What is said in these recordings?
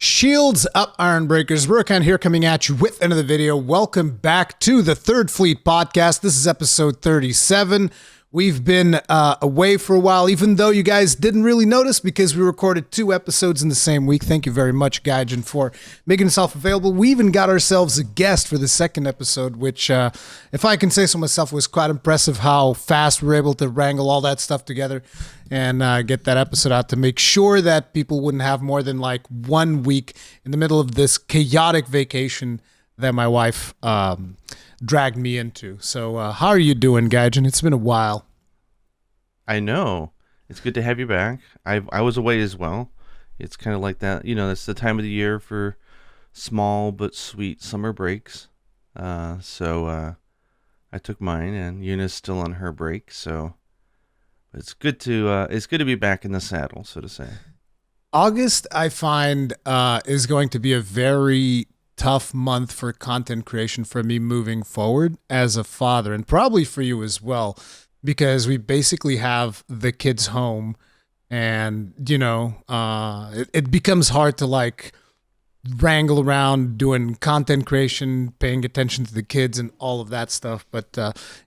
Shields up, Iron Breakers. Rurikhan here coming at you with another video. Welcome back to the Third Fleet Podcast. This is episode 37. We've been away for a while, even though you guys didn't really notice because we recorded 2 episodes in the same week. Thank you very much, Gaijin, for making yourself available. We even got ourselves a guest for the second episode, which, if I can say so myself, was quite impressive how fast we were able to wrangle all that stuff together and get that episode out to make sure that people wouldn't have more than like 1 week in the middle of this chaotic vacation that my wife dragged me into. So how are you doing, Gaijin? It's been a while. I know. It's good to have you back. I was away as well. It's kind of like that. You know, it's the time of the year for small but sweet summer breaks. So I took mine, and Yuna's still on her break. So it's good to be back in the saddle, so to say. August, I find, is going to be a very tough month for content creation for me moving forward as a father, and probably for you as well, because we basically have the kids home, and it becomes hard to like wrangle around doing content creation, paying attention to the kids, and all of that stuff. But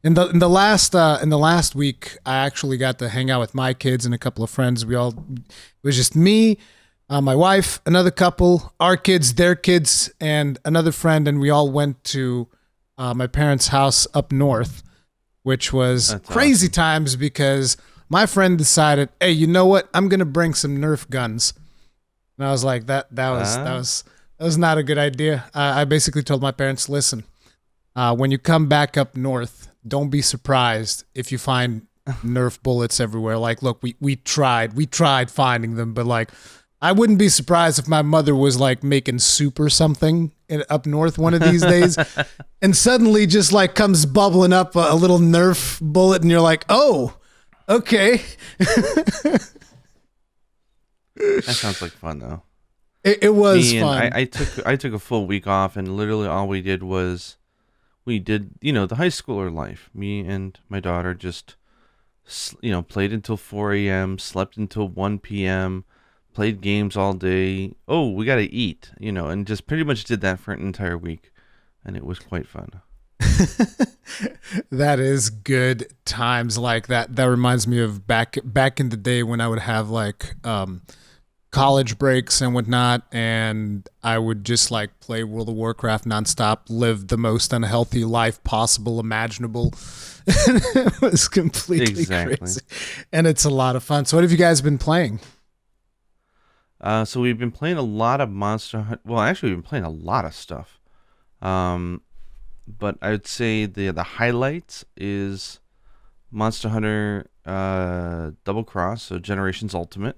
in the last week, I actually got to hang out with my kids and a couple of friends. It was just me, my wife, another couple, our kids, their kids, and another friend, and we all went to my parents' house up north, which was That's crazy awesome. times because my friend decided, hey, you know what? I'm gonna bring some Nerf guns, and I was like, that was not a good idea. I basically told my parents, listen, when you come back up north, don't be surprised if you find Nerf bullets everywhere. Like, look, we tried finding them, but like, I wouldn't be surprised if my mother was like making soup or something up north one of these days, and suddenly just like comes bubbling up a little Nerf bullet, and you're like, oh, okay. That sounds like fun, though. It was fun. I took a full week off, and literally all we did was the high schooler life. Me and my daughter just played until 4 a.m., slept until 1 p.m., played games all day. Oh, we got to eat, and just pretty much did that for an entire week, and it was quite fun. That is good times like that. That reminds me of back in the day when I would have like college breaks and whatnot, and I would just like play World of Warcraft nonstop, live the most unhealthy life possible, imaginable. It was completely crazy, and it's a lot of fun. So what have you guys been playing? So we've been playing a lot of Monster Hunter. Well, actually, we've been playing a lot of stuff. But I would say the highlights is Monster Hunter Double Cross, so Generations Ultimate.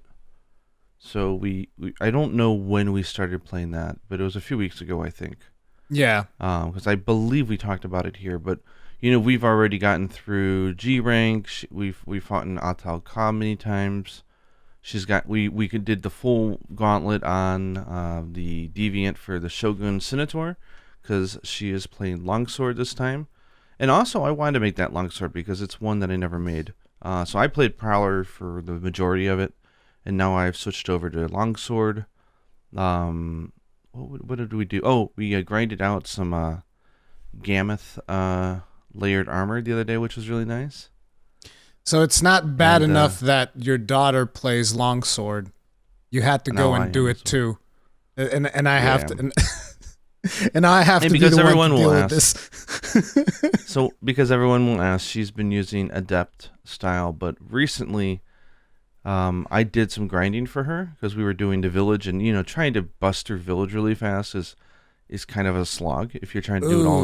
So we I don't know when we started playing that, but it was a few weeks ago, I think. Yeah. Because I believe we talked about it here, but we've already gotten through G rank. We fought in Untitled Chapter many times. We did the full gauntlet on the deviant for the Shogun Senator, because she is playing longsword this time, and also I wanted to make that longsword because it's one that I never made. So I played Prowler for the majority of it, and now I've switched over to longsword. What did we do? Oh, we grinded out some Gammoth layered armor the other day, which was really nice. So it's not bad enough that your daughter plays longsword. You had to go and do it too, and I have to. And I have to be the one to deal with this. So, because everyone will ask, she's been using Adept style, but recently I did some grinding for her because we were doing the village, and trying to bust her village really fast is kind of a slog if you're trying to do it all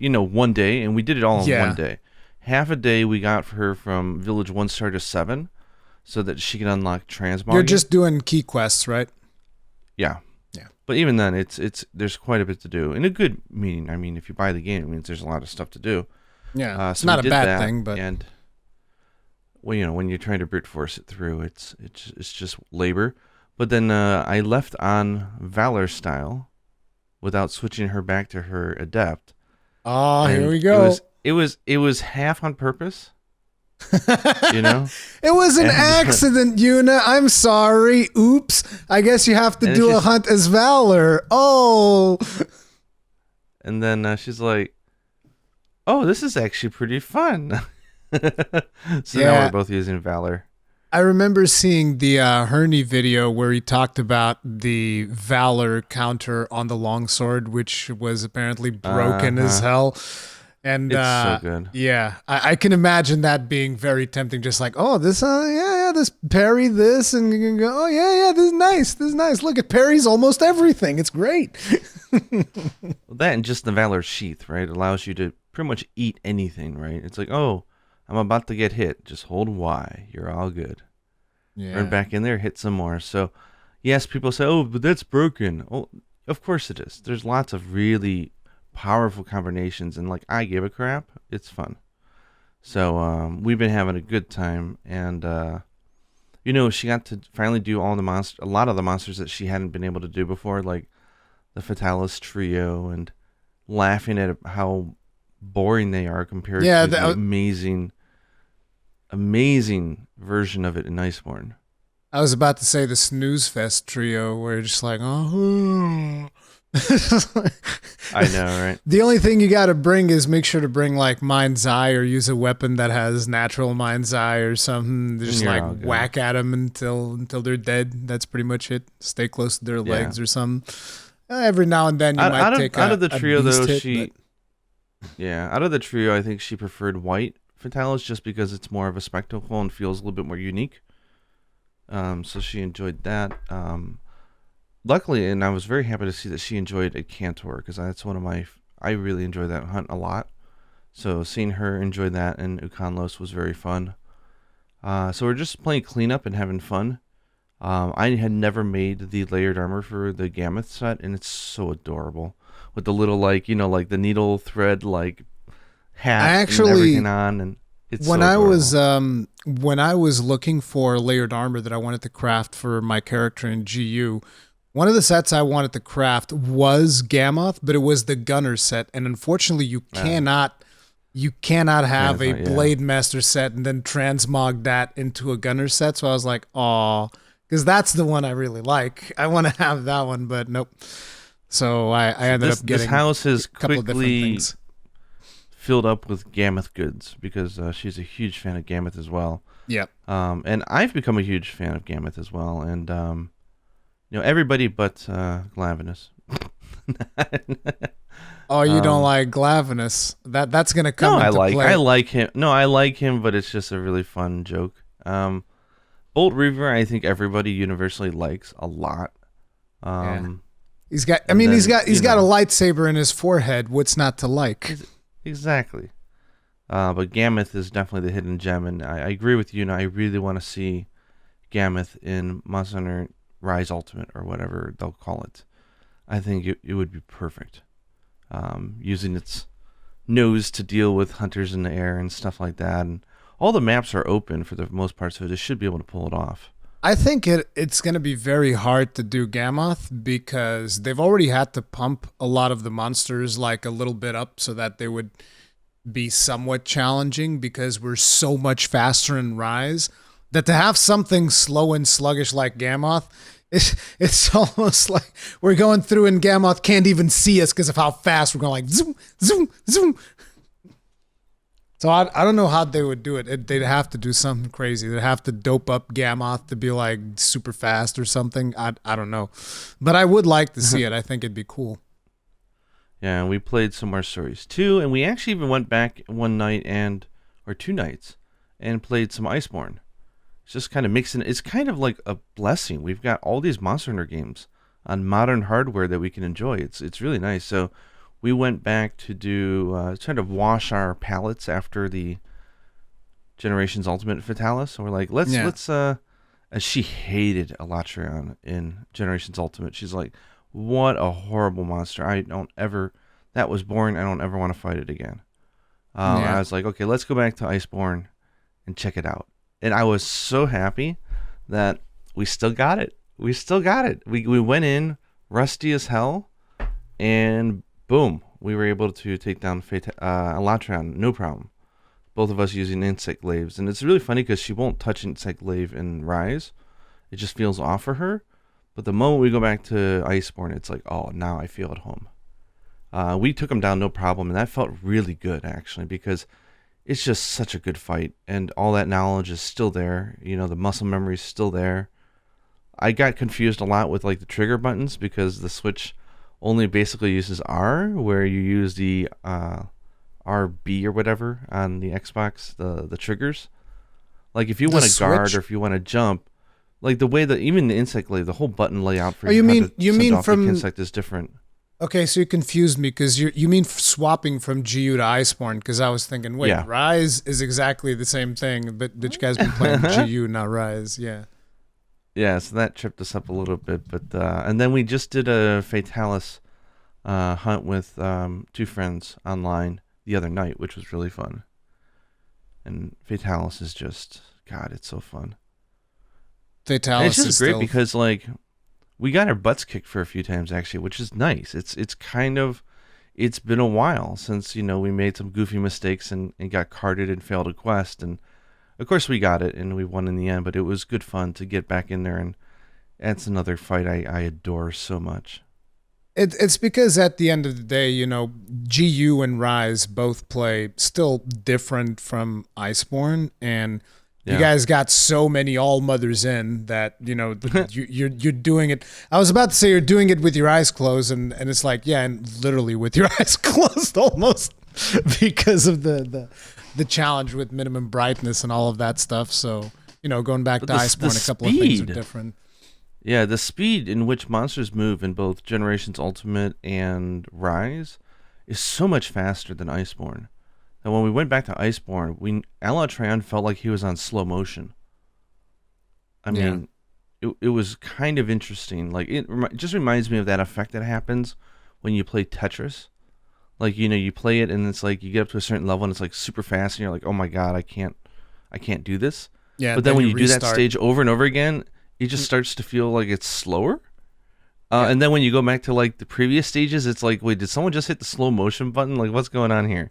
in one day, and we did it all in 1 day. Half a day we got for her from village 1 star to 7 so that she can unlock transmog. You're just doing key quests, right? Yeah. But even then, it's there's quite a bit to do. In a good meaning, I mean, if you buy the game, it means there's a lot of stuff to do. Yeah, it's so not a bad thing, but when you're trying to brute force it through, it's just labor. But then I left on Valor style without switching her back to her Adept. Oh, here we go. It was half on purpose, You know, It was an and accident, Yuna. I'm sorry. Oops. I guess you have to and do a she's hunt as Valor. Oh. and then she's like, "Oh, this is actually pretty fun." So now we're Yeah. both using Valor. I remember seeing the Herney video where he talked about the Valor counter on the longsword, which was apparently Uh broken as huh. hell. And It's so good. yeah, I can imagine that being very tempting. Just like, oh, this, yeah, this parry this, and you can go, oh yeah, this is nice, this is nice. Look, it parries almost everything. It's great. Well, that and just the Valor sheath, right? Allows you to pretty much eat anything, right? It's like, oh, I'm about to get hit. Just hold Y. You're all good. Run Yeah. back in there, hit some more. So, yes, people say, oh, but that's broken. Oh, of course it is. There's lots of really powerful combinations, and like, I give a crap. It's fun. So, we've been having a good time, and she got to finally do a lot of the monsters that she hadn't been able to do before, like the Fatalis trio, and laughing at how boring they are compared Yeah, to the amazing version of it in Iceborne. I was about to say the snooze fest trio, where you're just like, oh. I know, right? The only thing you got to bring is make sure to bring like Mind's Eye or use a weapon that has natural Mind's Eye or something. Just You're like all good. whack at them until they're dead. That's pretty much it. Stay close to their Yeah. legs or something. Every now and then you might take Out of the a trio beast though, hit, but out of the trio, I think she preferred white Fatalis just because it's more of a spectacle and feels a little bit more unique. So she enjoyed that. Luckily, and I was very happy to see that she enjoyed a Cantor because that's one of I really enjoy that hunt a lot. So seeing her enjoy that and Ukanlos was very fun. So we're just playing cleanup and having fun. I had never made the layered armor for the Gammoth set, and it's so adorable with the little like the needle thread like I hat and actually everything on, and it's when so I was adorable. when I was looking for layered armor that I wanted to craft for my character in GU, one of the sets I wanted to craft was Gammoth, but it was the Gunner set, and unfortunately you cannot have a Transmog, yeah. Blade Master set and then transmog that into a Gunner set. So I was like, oh, because that's the one I really like. I want to have that one, but nope. So I So ended this up this getting house a has couple of different quickly things. filled up with Gammoth goods because she's a huge fan of Gammoth as well. Yep. And I've become a huge fan of Gammoth as well, and everybody but Glavinus. Oh, you don't um, like Glavinus? That's gonna no, come into I play. like him. No, I like him, but it's just a really fun joke. Bolt Reaver, I think everybody universally likes a lot. Yeah. Um, He's got. I and mean, then he's got a lightsaber in his forehead. What's not to like? exactly. But Gammoth is definitely the hidden gem, and I agree with you. And I really want to see Gammoth in Monster Hunter Rise Ultimate or whatever they'll call it. I think it would be perfect. Using its nose to deal with hunters in the air and stuff like that, and all the maps are open for the most part, so they should be able to pull it off. I think it's going to be very hard to do Gammoth because they've already had to pump a lot of the monsters like a little bit up so that they would be somewhat challenging because we're so much faster in Rise that to have something slow and sluggish like Gammoth, it's almost like we're going through and Gammoth can't even see us because of how fast we're going like zoom, zoom, zoom. So I don't know how they would do it. They'd have to do something crazy. They'd have to dope up Gammoth to be like super fast or something. I don't know. But I would like to see it. I think it'd be cool. Yeah, and we played some more stories too, and we actually even went back one night or two nights and played some Iceborne. It's just kind of mixing. It's kind of like a blessing. We've got all these Monster Hunter games on modern hardware that we can enjoy. It's really nice. So we went back to do trying to wash our palates after the Generations Ultimate Fatalis. So we're like, Yeah. let's and she hated Elatrion in Generations Ultimate. She's like, what a horrible monster. I don't ever that was boring. I don't ever want to fight it again. I Yeah. was like, okay, let's go back to Iceborne and check it out. And I was so happy that we still got it. We still got it. We went in rusty as hell, and boom, we were able to take down Elatron, no problem. both of us using insect glaives, and it's really funny because she won't touch insect glaive in Rise. It just feels off for her. But the moment we go back to Iceborne, it's like, oh, now I feel at home. We took him down no problem, and that felt really good actually because it's just such a good fight, and all that knowledge is still there. The muscle memory is still there. I got confused a lot with like the trigger buttons because the Switch only basically uses R, where you use the RB or whatever on the Xbox, the triggers. Like if you want to guard or if you want to jump, like the way that even the insect glaive, the whole button layout for you mean from the insect is different. Okay, so you confused me because you mean swapping from GU to Iceborne, because I was thinking, wait, Yeah. Rise is exactly the same thing, but you guys been playing GU, not Rise, yeah. Yeah, so that tripped us up a little bit, but and then we just did a Fatalis hunt with 2 friends online the other night, which was really fun. And Fatalis is just, God, it's so fun. Fatalis And it's just is great still... because like we got our butts kicked for a few times actually, which is nice. It's kind of, it's been a while since we made some goofy mistakes and got carded and failed a quest, and of course we got it and we won in the end. But it was good fun to get back in there, and that's another fight I adore so much. It's because at the end of the day, GU and Rise both play still different from Iceborne, and you guys got so many all mothers in that you're doing it. I was about to say you're doing it with your eyes closed, and it's like, yeah, and literally with your eyes closed almost because of the challenge with minimum brightness and all of that stuff. So going back to Iceborne, a couple of things are different. Yeah, the speed in which monsters move in both Generations Ultimate and Rise is so much faster than Iceborne. And when we went back to Iceborne, Alatreon felt like he was on slow motion. I mean, it was kind of interesting. Like it just reminds me of that effect that happens when you play Tetris. Like you play it and it's like you get up to a certain level and it's like super fast and you're like, oh my god, I can't do this. Yeah. But then when you do that stage over and over again, it just starts to feel like it's slower. And then when you go back to like the previous stages, it's like, wait, did someone just hit the slow motion button? Like what's going on here?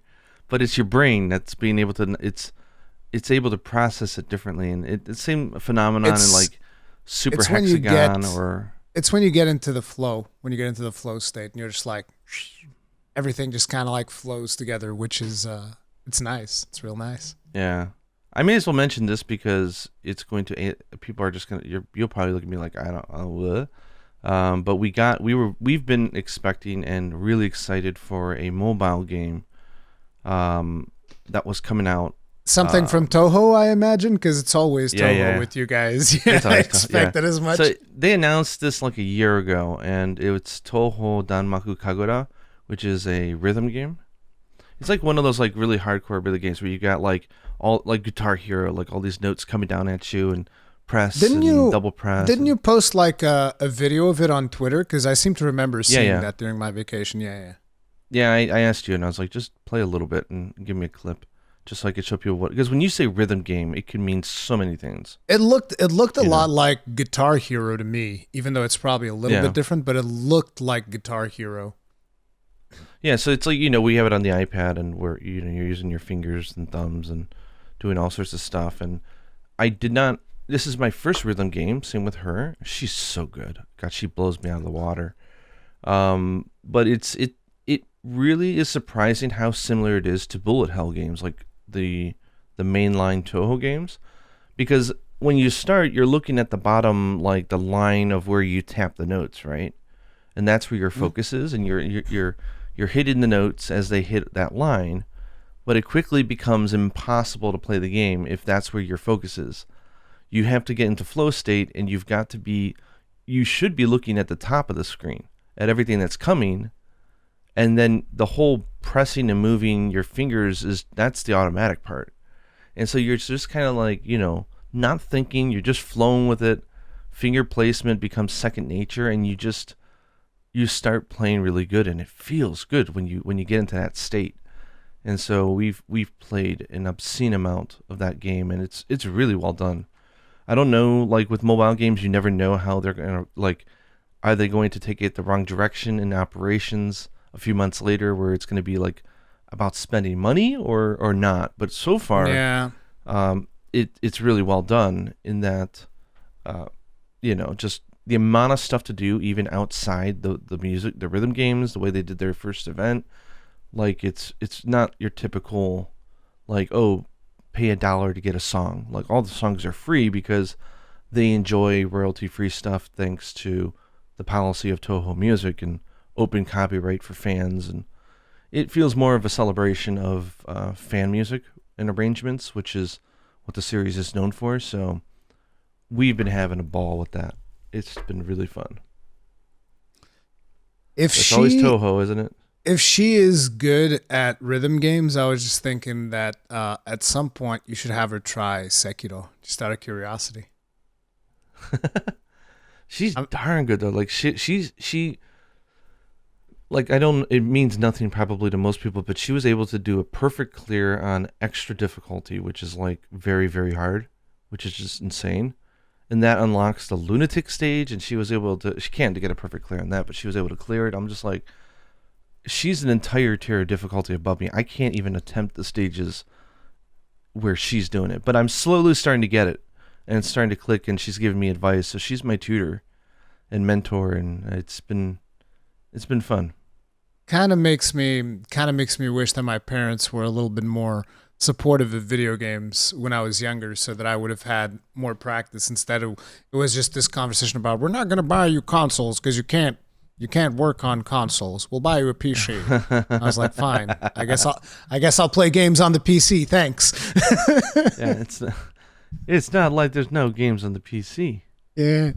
But it's your brain that's being able to, it's able to process it differently, and it's the same phenomenon in like Super Hexagon or. It's when you get into the flow, state, and you're just like, everything just kind of like flows together, which is it's nice. It's real nice. Yeah, I may as well mention this because it's going to, people are just gonna, you'll probably look at me like I don't know what. But we've been expecting and really excited for a mobile game. That was coming out. Something from Toho, I imagine, because it's always Toho with you guys. Yeah, I expected as much. So they announced this like a year ago, and it's Toho Danmaku Kagura, which is a rhythm game. It's like one of those like really hardcore rhythm games where you got like all like Guitar Hero, like all these notes coming down at you and press double press. Didn't you post like a video of it on Twitter? Because I seem to remember seeing that during my vacation. Yeah, I asked you, and I was like, just play a little bit and give me a clip, just so I could show people what. Because when you say rhythm game, it can mean so many things. It looked a lot like Guitar Hero to me, even though it's probably a little bit different. But it looked like Guitar Hero. Yeah, so it's like we have it on the iPad, and where you're using your fingers and thumbs and doing all sorts of stuff. And I did not. This is my first rhythm game. Same with her. She's so good. God, she blows me out of the water. But it really is surprising how similar it is to bullet hell games like the mainline Toho games, because when you start, you're looking at the bottom, like the line of where you tap the notes, right? And that's where your focus is, and you're hitting the notes as they hit that line. But it quickly becomes impossible to play the game if that's where your focus is. You have to get into flow state, and you should be looking at the top of the screen at everything that's coming. And then the whole pressing and moving your fingers that's the automatic part. And so you're just kind of like, not thinking, you're just flowing with it. Finger placement becomes second nature, and you start playing really good, and it feels good when you get into that state. And so we've played an obscene amount of that game, and it's really well done. I don't know, like with mobile games, you never know how they're going to, like, are they going to take it the wrong direction in operations a few months later, where it's going to be like about spending money or not. But so far, Yeah. it's really well done in that, just the amount of stuff to do, even outside the music, the rhythm games, the way they did their first event. Like it's not your typical, like, oh, pay $1 to get a song. Like all the songs are free because they enjoy royalty free stuff thanks to the policy of Toho Music and open copyright for fans. And it feels more of a celebration of fan music and arrangements, which is what the series is known for. So we've been having a ball with that. It's been really fun. It's always Toho, isn't it? If she is good at rhythm games, I was just thinking that at some point you should have her try Sekiro, just out of curiosity. She's darn good though. Like she like I don't. It means nothing probably to most people, but she was able to do a perfect clear on extra difficulty, which is like very very hard, which is just insane. And that unlocks the lunatic stage, and she was able to. She can't get a perfect clear on that, but she was able to clear it. I'm just like, she's an entire tier of difficulty above me. I can't even attempt the stages where she's doing it, but I'm slowly starting to get it, and it's starting to click. And she's giving me advice, so she's my tutor and mentor, and it's been fun. Kind of makes me wish that my parents were a little bit more supportive of video games when I was younger, so that I would have had more practice. Instead of, it was just this conversation about, we're not going to buy you consoles because you can't work on consoles. We'll buy you a PC. I was like, fine. I guess I'll play games on the PC. Thanks. Yeah, it's not like there's no games on the PC. Yeah.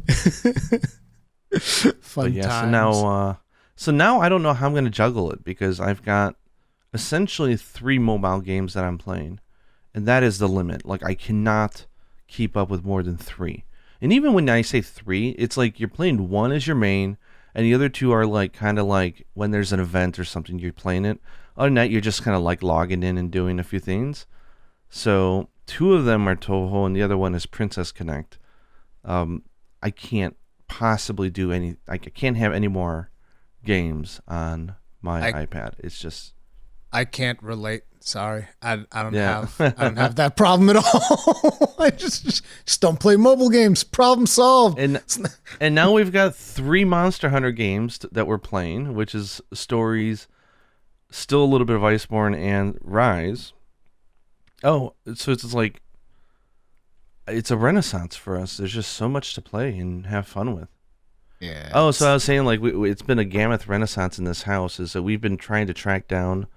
Fun yeah, times. So now I don't know how I'm going to juggle it, because I've got essentially 3 mobile games that I'm playing, and that is the limit. Like, I cannot keep up with more than 3. And even when I say 3, it's like you're playing 1 as your main, and the other 2 are like kind of like when there's an event or something, you're playing it. Other than that, you're just kind of like logging in and doing a few things. So 2 of them are Toho, and the other one is Princess Connect. I can't possibly do any. I can't have any more games on my iPad. It's just. I can't relate. Sorry, I don't have that problem at all. I just don't play mobile games. Problem solved. And now we've got 3 Monster Hunter games that we're playing, which is Stories, still a little bit of Iceborne, and Rise. Oh, so it's like it's a renaissance for us. There's just so much to play and have fun with. Yeah. Oh, so I was saying, like, it's been a Gammoth renaissance in this house. Is that we've been trying to track down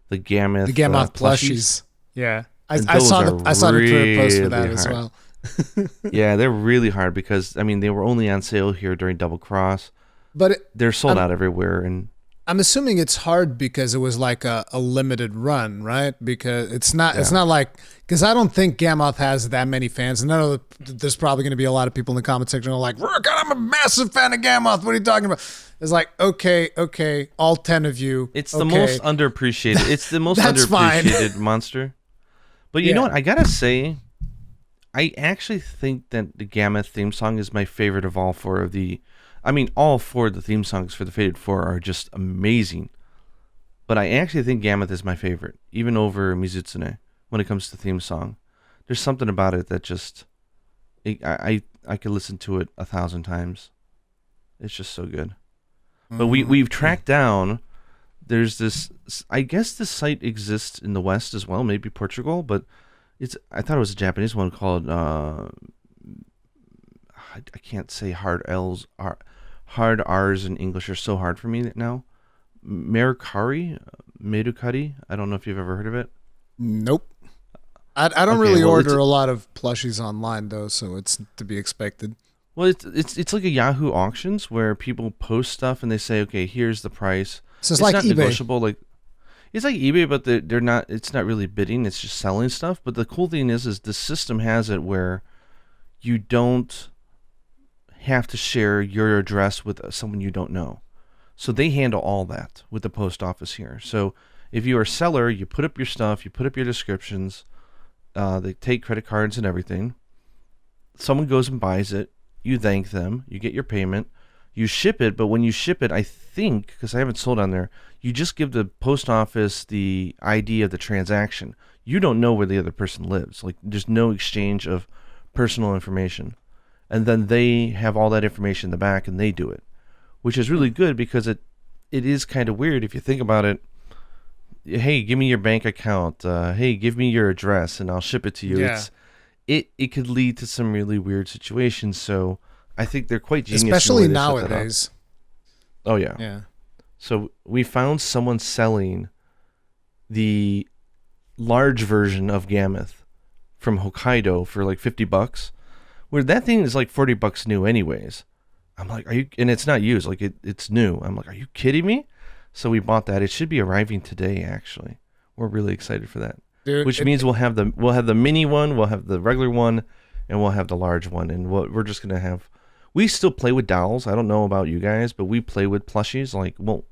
the Gammoth plushies. Yeah, I saw the Twitter post for that hard. as well. Yeah, they're really hard because they were only on sale here during Double Cross, but they're sold out everywhere. And I'm assuming it's hard because it was like a limited run, right? Because it's not like, because I don't think Gammoth has that many fans. And I know there's probably going to be a lot of people in the comment section who are like, Rurikhan, I'm a massive fan of Gammoth. What are you talking about? It's like, okay, all 10 of you. It's the most underappreciated. It's the most underappreciated monster. But you know what? I got to say, I actually think that the Gammoth theme song is my favorite of all 4 of the... all 4 of the theme songs for the Fated 4 are just amazing. But I actually think Gammoth is my favorite, even over Mizutsune, when it comes to theme song. There's something about it that just... I could listen to it 1,000 times. It's just so good. But we've tracked down... There's this... I guess this site exists in the West as well, maybe Portugal, but I thought it was a Japanese one called... I can't say hard L's... Hard R's in English are so hard for me now. Mercari? I don't know if you've ever heard of it. Nope. I don't really order a lot of plushies online, though, so it's to be expected. Well, it's like a Yahoo auctions where people post stuff and they say, okay, here's the price. So it's like not eBay. Negotiable. It's like eBay, but they're not. It's not really bidding. It's just selling stuff. But the cool thing is the system has it where you don't have to share your address with someone you don't know. So they handle all that with the post office here. So if you're a seller, you put up your stuff, you put up your descriptions, they take credit cards and everything. Someone goes and buys it, you thank them, you get your payment, you ship it, but when you ship it, I think, because I haven't sold on there, you just give the post office the ID of the transaction. You don't know where the other person lives. Like, there's no exchange of personal information. And then they have all that information in the back and they do it, which is really good because it is kind of weird if you think about it. Hey, give me your bank account. Hey, give me your address and I'll ship it to you. Yeah. It could lead to some really weird situations. So I think they're quite genius. Especially nowadays. Oh, yeah. Yeah. So we found someone selling the large version of Gammoth from Hokkaido for like $50, where that thing is like $40 new anyways. I'm like, are you? And it's not used, like it's new. I'm like, are you kidding me? So we bought that. It should be arriving today, actually. We're really excited for that. Dude, which means we'll have the mini one, we'll have the regular one, and we'll have the large one. And we're just gonna have. We still play with dolls. I don't know about you guys, but we play with plushies. Like, we'll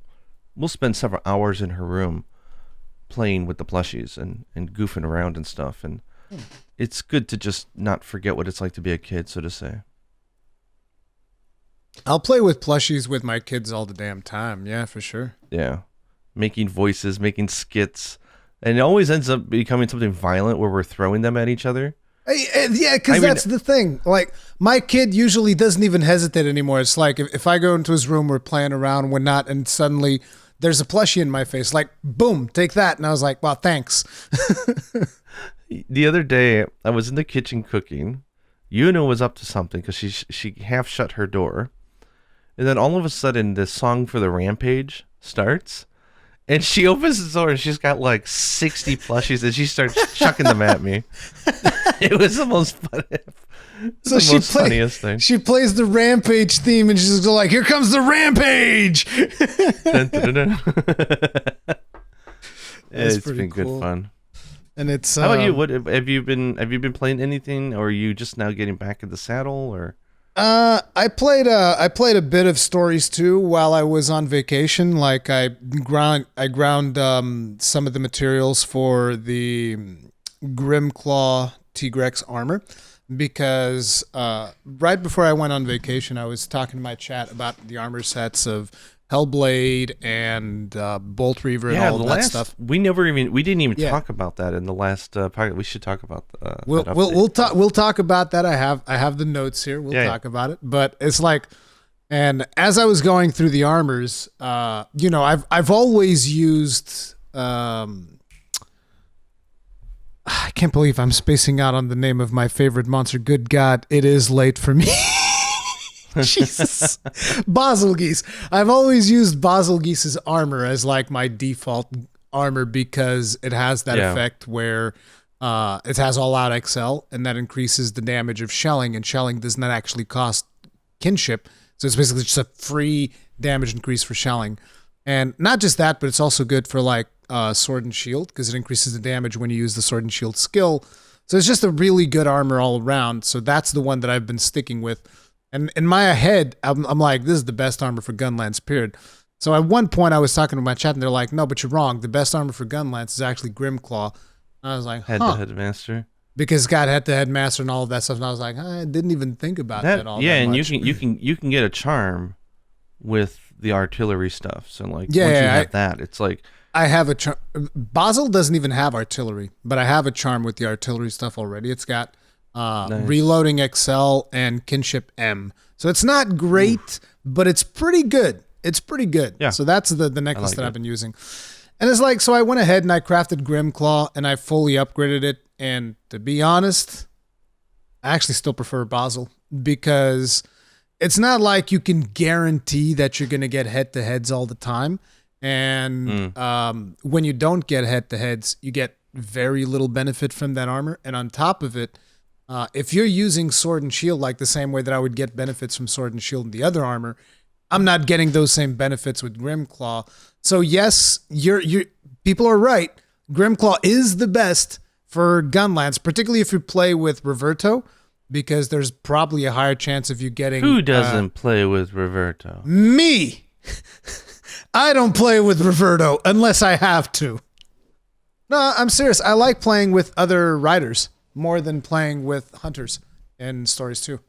spend several hours in her room playing with the plushies and goofing around and stuff. And it's good to just not forget what it's like to be a kid, so to say. I'll play with plushies with my kids all the damn time. Yeah, for sure. Yeah. Making voices, making skits. And it always ends up becoming something violent where we're throwing them at each other. Yeah, because that's the thing. Like, my kid usually doesn't even hesitate anymore. It's like if I go into his room, we're playing around, we're not, and suddenly there's a plushie in my face. Like, boom, take that. And I was like, well, thanks. The other day, I was in the kitchen cooking. Yuna was up to something because she half shut her door. And then all of a sudden, this song for the Rampage starts. And she opens the door and she's got like 60 plushies and she starts chucking them at me. It was the most funniest thing. She plays the Rampage theme and she's like, here comes the Rampage. It's been cool. Good fun. And it's how about you? What have you been playing anything, or are you just now getting back in the saddle, or? I played a bit of Stories 2 while I was on vacation. Like, I ground some of the materials for the Grimclaw Tigrex armor because right before I went on vacation, I was talking to my chat about the armor sets of Hellblade and Bolt Reaver and all of that stuff. We didn't even talk about that in the last podcast. We should talk about we'll talk about that. I have the notes here. We'll talk about it. But it's like, and as I was going through the armors, I've always used I can't believe I'm spacing out on the name of my favorite monster. Good God, it is late for me. Jesus. Basilgeuse. I've always used Basilgeuse's armor as like my default armor because it has that effect where it has all out XL and that increases the damage of shelling, and shelling does not actually cost kinship. So it's basically just a free damage increase for shelling. And not just that, but it's also good for like sword and shield because it increases the damage when you use the sword and shield skill. So it's just a really good armor all around. So that's the one that I've been sticking with. And in my head, I'm like, this is the best armor for Gunlance, period. So at one point, I was talking to my chat, and they're like, no, but you're wrong. The best armor for Gunlance is actually Grimclaw. And I was like, Head-to-head master. Because it's got head-to-head master and all of that stuff. And I was like, I didn't even think about that all that much. Yeah, and you can get a charm with the artillery stuff. So like, once you have that, it's like... I have a charm. Basil doesn't even have artillery, but I have a charm with the artillery stuff already. It's got... Nice. Reloading XL and Kinship M. So it's not great, but it's pretty good. It's pretty good. Yeah. So that's the necklace that I've been using. And it's like, so I went ahead and I crafted Grimclaw and I fully upgraded it. And to be honest, I actually still prefer Basil because it's not like you can guarantee that you're going to get head-to-heads all the time. And when you don't get head-to-heads, you get very little benefit from that armor. And on top of it, if you're using Sword and Shield like the same way that I would get benefits from Sword and Shield and the other armor, I'm not getting those same benefits with Grimclaw. So yes, people are right. Grimclaw is the best for Gunlance, particularly if you play with Reverto, because there's probably a higher chance of you getting... Who doesn't play with Reverto? Me! I don't play with Reverto unless I have to. No, I'm serious. I like playing with other riders more than playing with hunters in Stories 2.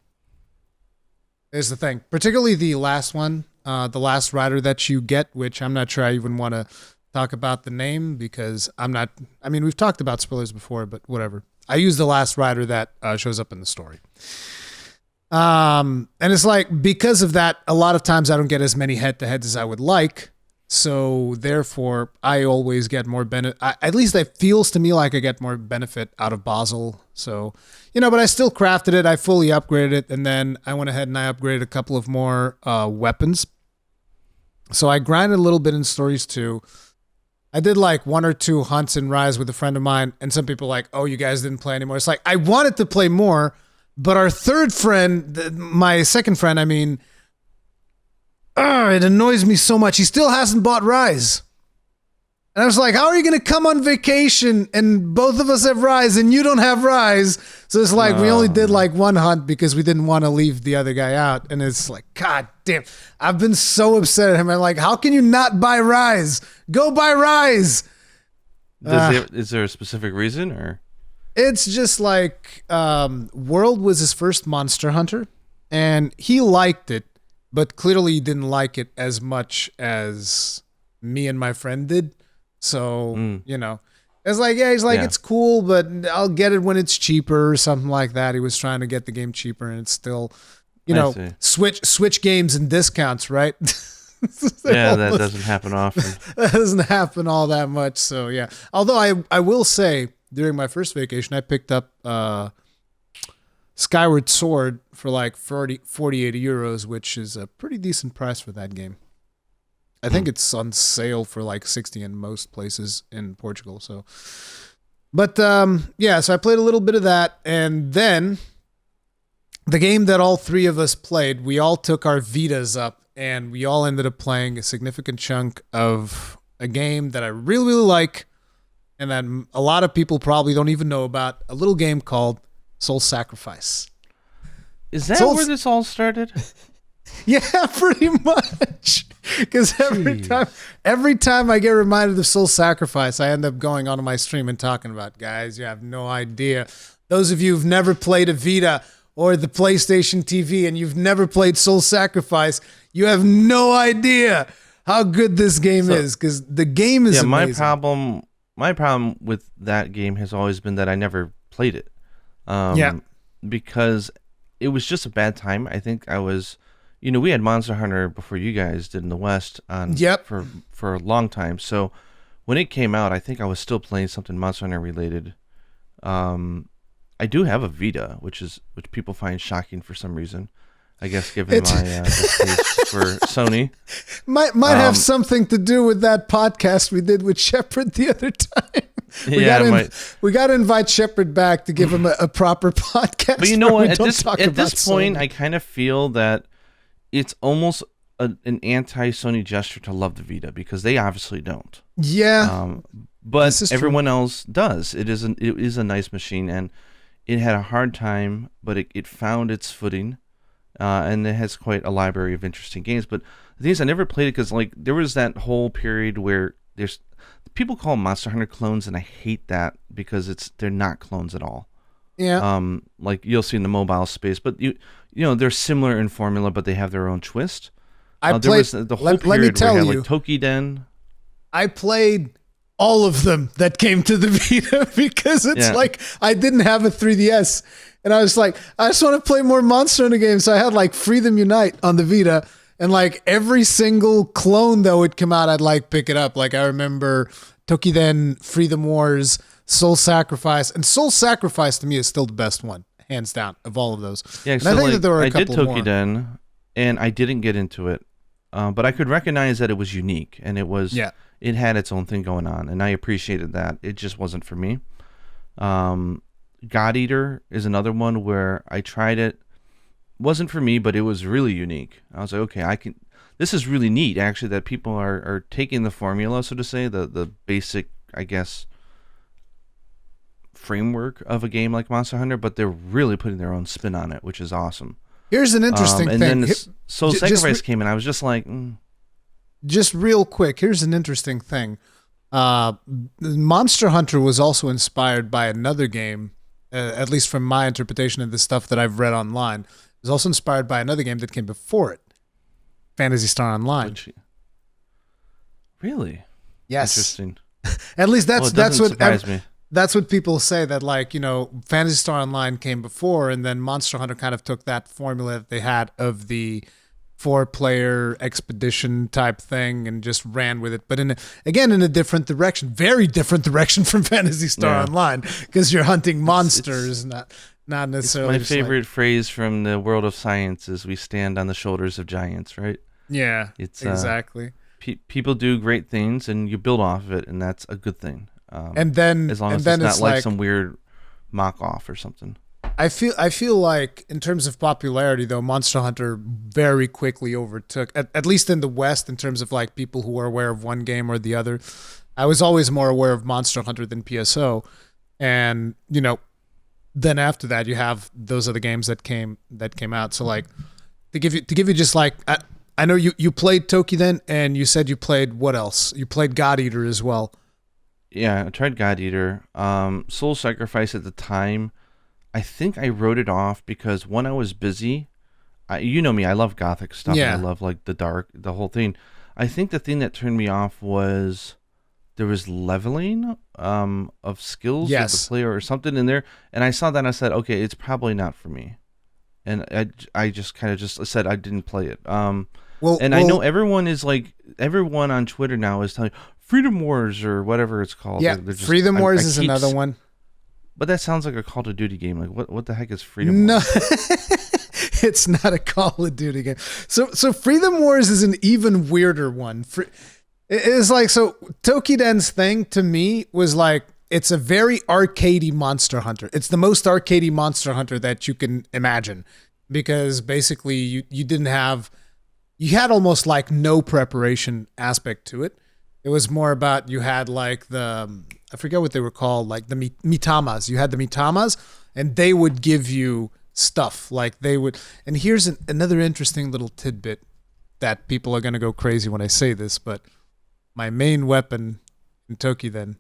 is the thing. Particularly the last one, the last rider that you get, which I'm not sure I even want to talk about the name because I'm not. I mean, we've talked about spoilers before, but whatever. I use the last rider that shows up in the story. And it's like because of that, a lot of times I don't get as many head-to-heads as I would like. So therefore, I always get more benefit. At least it feels to me like I get more benefit out of Basel. So, but I still crafted it. I fully upgraded it, and then I went ahead and I upgraded a couple of more weapons. So I grinded a little bit in stories too. I did like 1 or 2 hunts in Rise with a friend of mine, and some people are like, "Oh, you guys didn't play anymore." It's like I wanted to play more, but our third friend, my second friend, I mean. It annoys me so much. He still hasn't bought Rise. And I was like, how are you going to come on vacation and both of us have Rise and you don't have Rise? So it's like we only did like 1 hunt because we didn't want to leave the other guy out. And it's like, God damn. I've been so upset at him. I'm like, how can you not buy Rise? Go buy Rise. Is there a specific reason or? It's just like World was his first Monster Hunter and he liked it. But clearly he didn't like it as much as me and my friend did. So, it's like, it's cool, but I'll get it when it's cheaper or something like that. He was trying to get the game cheaper and it's still, switch games and discounts, right? Yeah, that doesn't happen often. That doesn't happen all that much. So, yeah. Although I will say during my first vacation, I picked up Skyward Sword for like 48 euros, which is a pretty decent price for that game. I think it's on sale for like 60 in most places in Portugal. So, but so I played a little bit of that, and then the game that all 3 of us played, we all took our Vitas up, and we all ended up playing a significant chunk of a game that I really, really like, and that a lot of people probably don't even know about. A little game called Soul Sacrifice. Is that where this all started? Yeah, pretty much. Because every time I get reminded of Soul Sacrifice, I end up going onto my stream and talking about, guys, you have no idea. Those of you who've never played a Vita or the PlayStation TV and you've never played Soul Sacrifice, you have no idea how good this game is. Because the game is amazing. My problem with that game has always been that I never played it. Because it was just a bad time. I think I was, we had Monster Hunter before you guys did in the West for a long time. So when it came out, I think I was still playing something Monster Hunter related. I do have a Vita, which people find shocking for some reason. I guess given my distaste for Sony. Might have something to do with that podcast we did with Shepard the other time. We got to invite Shepard back to give him a proper podcast. But you know what? At this point, I kind of feel that it's almost an anti-Sony gesture to love the Vita because they obviously don't. Yeah. But everyone else does. It is a nice machine, and it had a hard time, but it found its footing. And it has quite a library of interesting games. But the thing is, I never played it because like there was that whole period where people call them Monster Hunter clones, and I hate that because they're not clones at all. Yeah. Like you'll see in the mobile space, but they're similar in formula, but they have their own twist. There was the whole period where you had like Tokiden. I played all of them that came to the Vita because it's like I didn't have a 3DS. And I was like, I just want to play more Monster Hunter games. So I had like Freedom Unite on the Vita. And like every single clone that would come out, I'd like pick it up. Like I remember Tokiden, Freedom Wars, Soul Sacrifice. And Soul Sacrifice to me is still the best one, hands down, of all of those. Yeah, and so I think like, that there were a I did couple more. Tokiden, and I didn't get into it. But I could recognize that it was unique, and it had its own thing going on, and I appreciated that. It just wasn't for me. God Eater is another one where I tried it. Wasn't for me, but it was really unique. I was like, okay, this is really neat, actually, that people are taking the formula, so to say, the basic, I guess, framework of a game like Monster Hunter, but they're really putting their own spin on it, which is awesome. Here's an interesting thing. And then Soul Sacrifice came in. I was just like... Just real quick, here's an interesting thing. Monster Hunter was also inspired by another game, at least from my interpretation of the stuff that I've read online, was also inspired by another game that came before it, Phantasy Star Online. Really? Yes. Interesting. At least that's what surprise me. That's what people say, that like, Phantasy Star Online came before, and then Monster Hunter kind of took that formula that they had of the 4-player expedition type thing and just ran with it, but in a different direction, very different direction from Phantasy Star Online, because you're hunting monsters, not necessarily. It's my favorite phrase from the world of science is "We stand on the shoulders of giants," right? Yeah, it's exactly. People do great things, and you build off of it, and that's a good thing. And then, as long as it's not like some weird mock off or something. I feel like in terms of popularity, though, Monster Hunter very quickly overtook, at least in the West, in terms of like people who are aware of one game or the other. I was always more aware of Monster Hunter than PSO, and then after that you have those other games that came out. So like to give you just like I know you played Tokiden, and you said you played what else? You played God Eater as well. Yeah, I tried God Eater. Soul Sacrifice at the time, I think I wrote it off because when I was busy, you know me, I love gothic stuff. Yeah. And I love like the dark, the whole thing. I think the thing that turned me off was there was leveling of skills of the player or something in there, and I saw that and I said, okay, it's probably not for me, and I just kind of just said I didn't play it. I know everyone on Twitter now is telling Freedom Wars or whatever it's called. Yeah, Freedom Wars is another one. But that sounds like a Call of Duty game. Like what the heck is Freedom Wars? No, it's not a Call of Duty game. So Freedom Wars is an even weirder one. It's like, so Tokiden's thing to me was like, it's a very arcadey Monster Hunter. It's the most arcadey Monster Hunter that you can imagine, because basically you had almost like no preparation aspect to it. It was more about, you had like I forget what they were called, like the Mitamas. You had the Mitamas, and they would give you stuff. Like they would, and here's another interesting little tidbit that people are going to go crazy when I say this, but my main weapon in Tokiden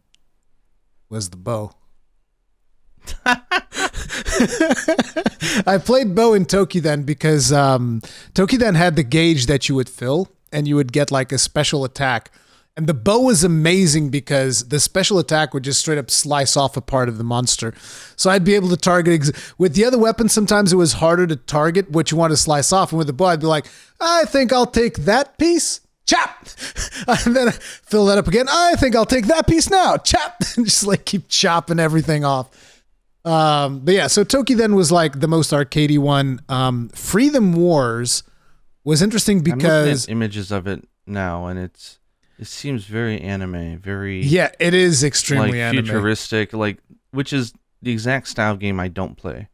was the bow. I played bow in Tokiden because Tokiden had the gauge that you would fill, and you would get like a special attack. And the bow was amazing because the special attack would just straight up slice off a part of the monster. So I'd be able to target. With the other weapons, sometimes it was harder to target what you want to slice off. And with the bow, I'd be like, I think I'll take that piece. Chop! And then I fill that up again. I think I'll take that piece now. Chop! And just like keep chopping everything off. But yeah, so Tokiden was like the most arcadey one. Freedom Wars was interesting because I'm looking at images of it now, and it seems very anime, very it is extremely like anime, futuristic, which is the exact style of game I don't play,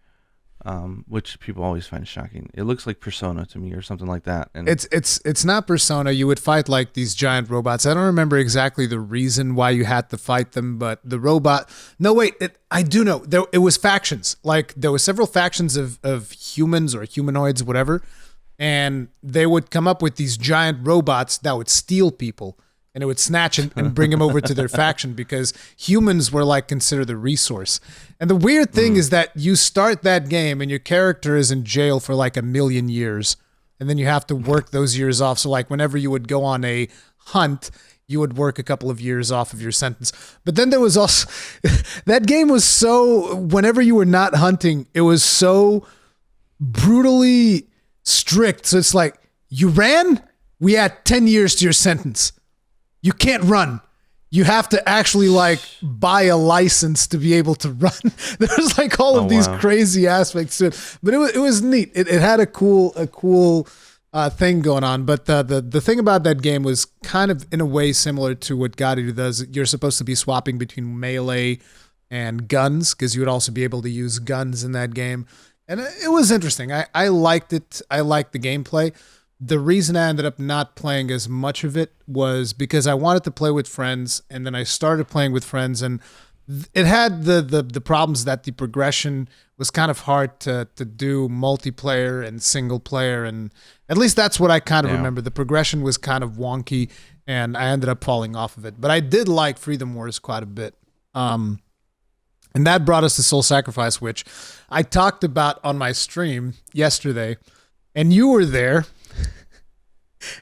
which people always find shocking. It looks like Persona to me or something like that. And it's not Persona. You would fight like these giant robots. I don't remember exactly the reason why you had to fight them, but the robot. No, wait, I do know. It was factions. Like there were several factions of humans or humanoids, whatever, and they would come up with these giant robots that would steal people. And it would snatch and bring them over to their faction, because humans were like considered the resource. And the weird thing is that you start that game and your character is in jail for like 1,000,000 years. And then you have to work those years off. So like whenever you would go on a hunt, you would work a couple of years off of your sentence. But then there was also, that game was so, whenever you were not hunting, it was so brutally strict. So it's like, you ran, we add 10 years to your sentence. You can't run. You have to actually like buy a license to be able to run. There's like all of these crazy aspects to it, but it was neat. It had a cool thing going on. But the thing about that game was kind of in a way similar to what God Eater does. You're supposed to be swapping between melee and guns, because you would also be able to use guns in that game, and it was interesting. I liked it. I liked the gameplay. The reason I ended up not playing as much of it was because I wanted to play with friends, and then I started playing with friends, and it had the problems that the progression was kind of hard to do multiplayer and single player, and at least that's what I kind of remember. The progression was kind of wonky, and I ended up falling off of it. But I did like Freedom Wars quite a bit. And And that brought us to Soul Sacrifice, which I talked about on my stream yesterday, and you were there.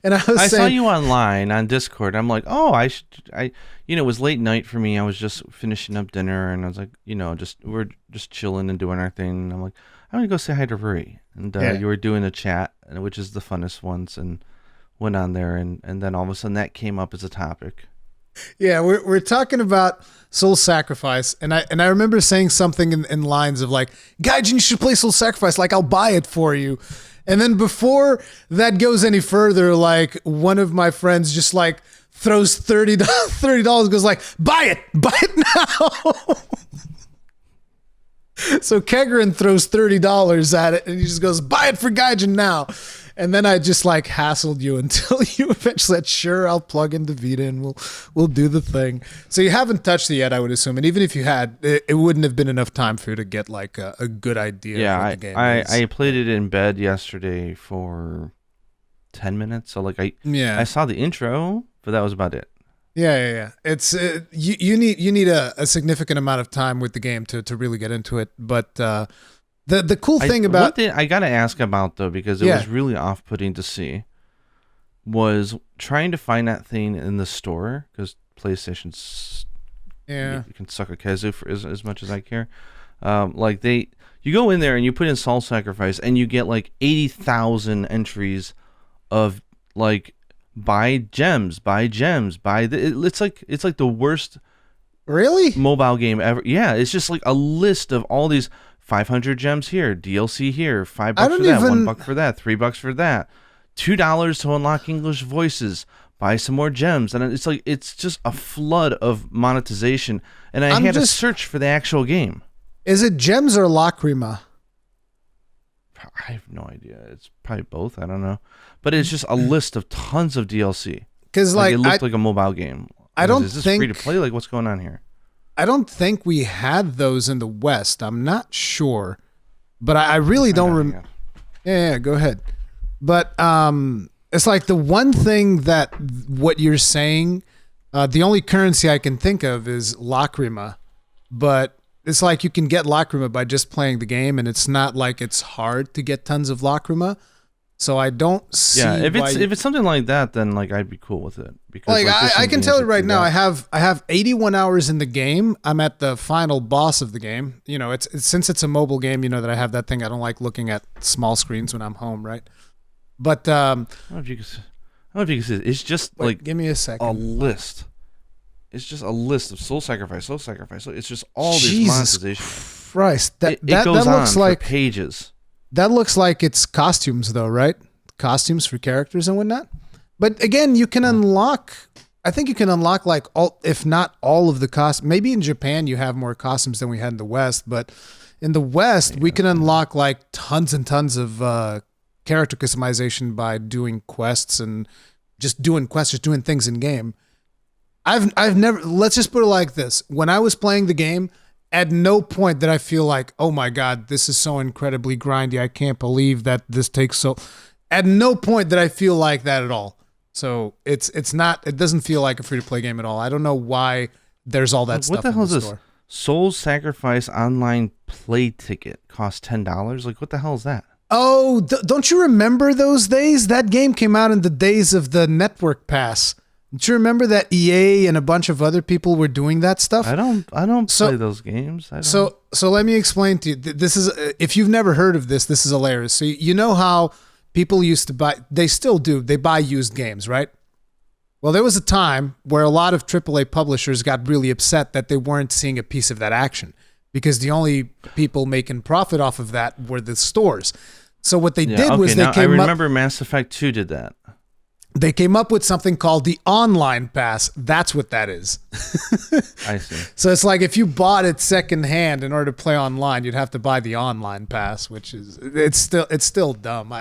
And I saw you online on Discord. I'm like, oh, it was late night for me. I was just finishing up dinner, and I was like, we're just chilling and doing our thing. And I'm like, I'm gonna go say hi to Ruri. And you were doing a chat, which is the funnest ones, and went on there, and then all of a sudden that came up as a topic. Yeah, we're talking about Soul Sacrifice, and I remember saying something in lines of like, Gaijin, you should play Soul Sacrifice. Like, I'll buy it for you. And then before that goes any further, like one of my friends just like throws $30, goes like, buy it now. So Kegrin throws $30 at it, and he just goes, buy it for Gaijin now. And then I just like hassled you until you eventually said, sure, I'll plug in the Vita and we'll do the thing. So you haven't touched it yet, I would assume. And even if you had, it wouldn't have been enough time for you to get like a good idea of what the game is. I played it in bed yesterday for 10 minutes. So like I saw the intro, but that was about it. Yeah. It's you need a significant amount of time with the game to really get into it. But the cool thing about I gotta ask about though, because it was really off-putting to see, was trying to find that thing in the store, because PlayStation's you can suck a kazoo for as much as I care. You go in there and you put in Soul Sacrifice and you get like 80,000 entries of like buy gems. It's like the worst mobile game ever. Yeah, it's just like a list of all these 500 gems here, DLC here, $5 for that, $1 for that, $3 for that, $2 to unlock English voices, buy some more gems, and it's just a flood of monetization. And I had to search for the actual game. Is it gems or lacrima? I have no idea. It's probably both. I don't know, but it's just a list of tons of DLC. Because it looked like a mobile game. Is this free to play? Like, what's going on here? I don't think we had those in the West. I'm not sure, but I really don't remember. Yeah, go ahead. But it's like the one thing that what you're saying, the only currency I can think of is lacrima, but it's like you can get lacrima by just playing the game, and it's not like it's hard to get tons of lacrima. So I don't see. Yeah, if it's something like that, then like I'd be cool with it, because like I can tell you right now, I have 81 hours in the game. I'm at the final boss of the game. You know, it's since it's a mobile game. You know that I have that thing. I don't like looking at small screens when I'm home, right? But I don't know if you can see it. It's just like, give me a second. A list. It's just a list of Soul Sacrifice. It's just all this monetization. Christ, that goes on for pages. That looks like it's costumes, though, right? Costumes for characters and whatnot. But again, you can unlock. I think you can unlock like all, if not all of the costumes. Maybe in Japan you have more costumes than we had in the West, but in the West we can unlock like tons and tons of character customization by doing quests and just doing things in game. I've never. Let's just put it like this: when I was playing the game, at no point did I feel like, oh my God, this is so incredibly grindy. I can't believe that this takes so. At no point did I feel like that at all. So it's not. It doesn't feel like a free to play game at all. I don't know why there's all that stuff. What the hell is this? Store. Soul Sacrifice online play ticket costs $10. Like, what the hell is that? Oh, don't you remember those days? That game came out in the days of the network pass. Do you remember that EA and a bunch of other people were doing that stuff? I don't play those games. So let me explain to you. This is, if you've never heard of this is hilarious. So you know how people used to buy, they still do, they buy used games, right? Well, there was a time where a lot of AAA publishers got really upset that they weren't seeing a piece of that action, because the only people making profit off of that were the stores. So what they did was they came up... I remember Mass Effect 2 did that. They came up with something called the online pass. That's what that is. I see. So it's like if you bought it secondhand in order to play online, you'd have to buy the online pass, which is it's still dumb.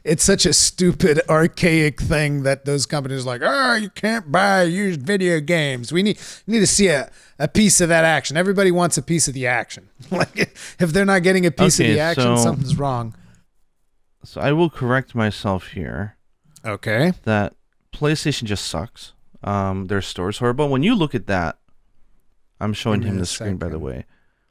It's such a stupid, archaic thing that those companies are like, you can't buy used video games. We need to see a piece of that action. Everybody wants a piece of the action. Like if they're not getting a piece of the action, something's wrong. So I will correct myself here. Okay. That PlayStation just sucks. Their store's horrible. When you look at that, I'm showing him the screen, by the way.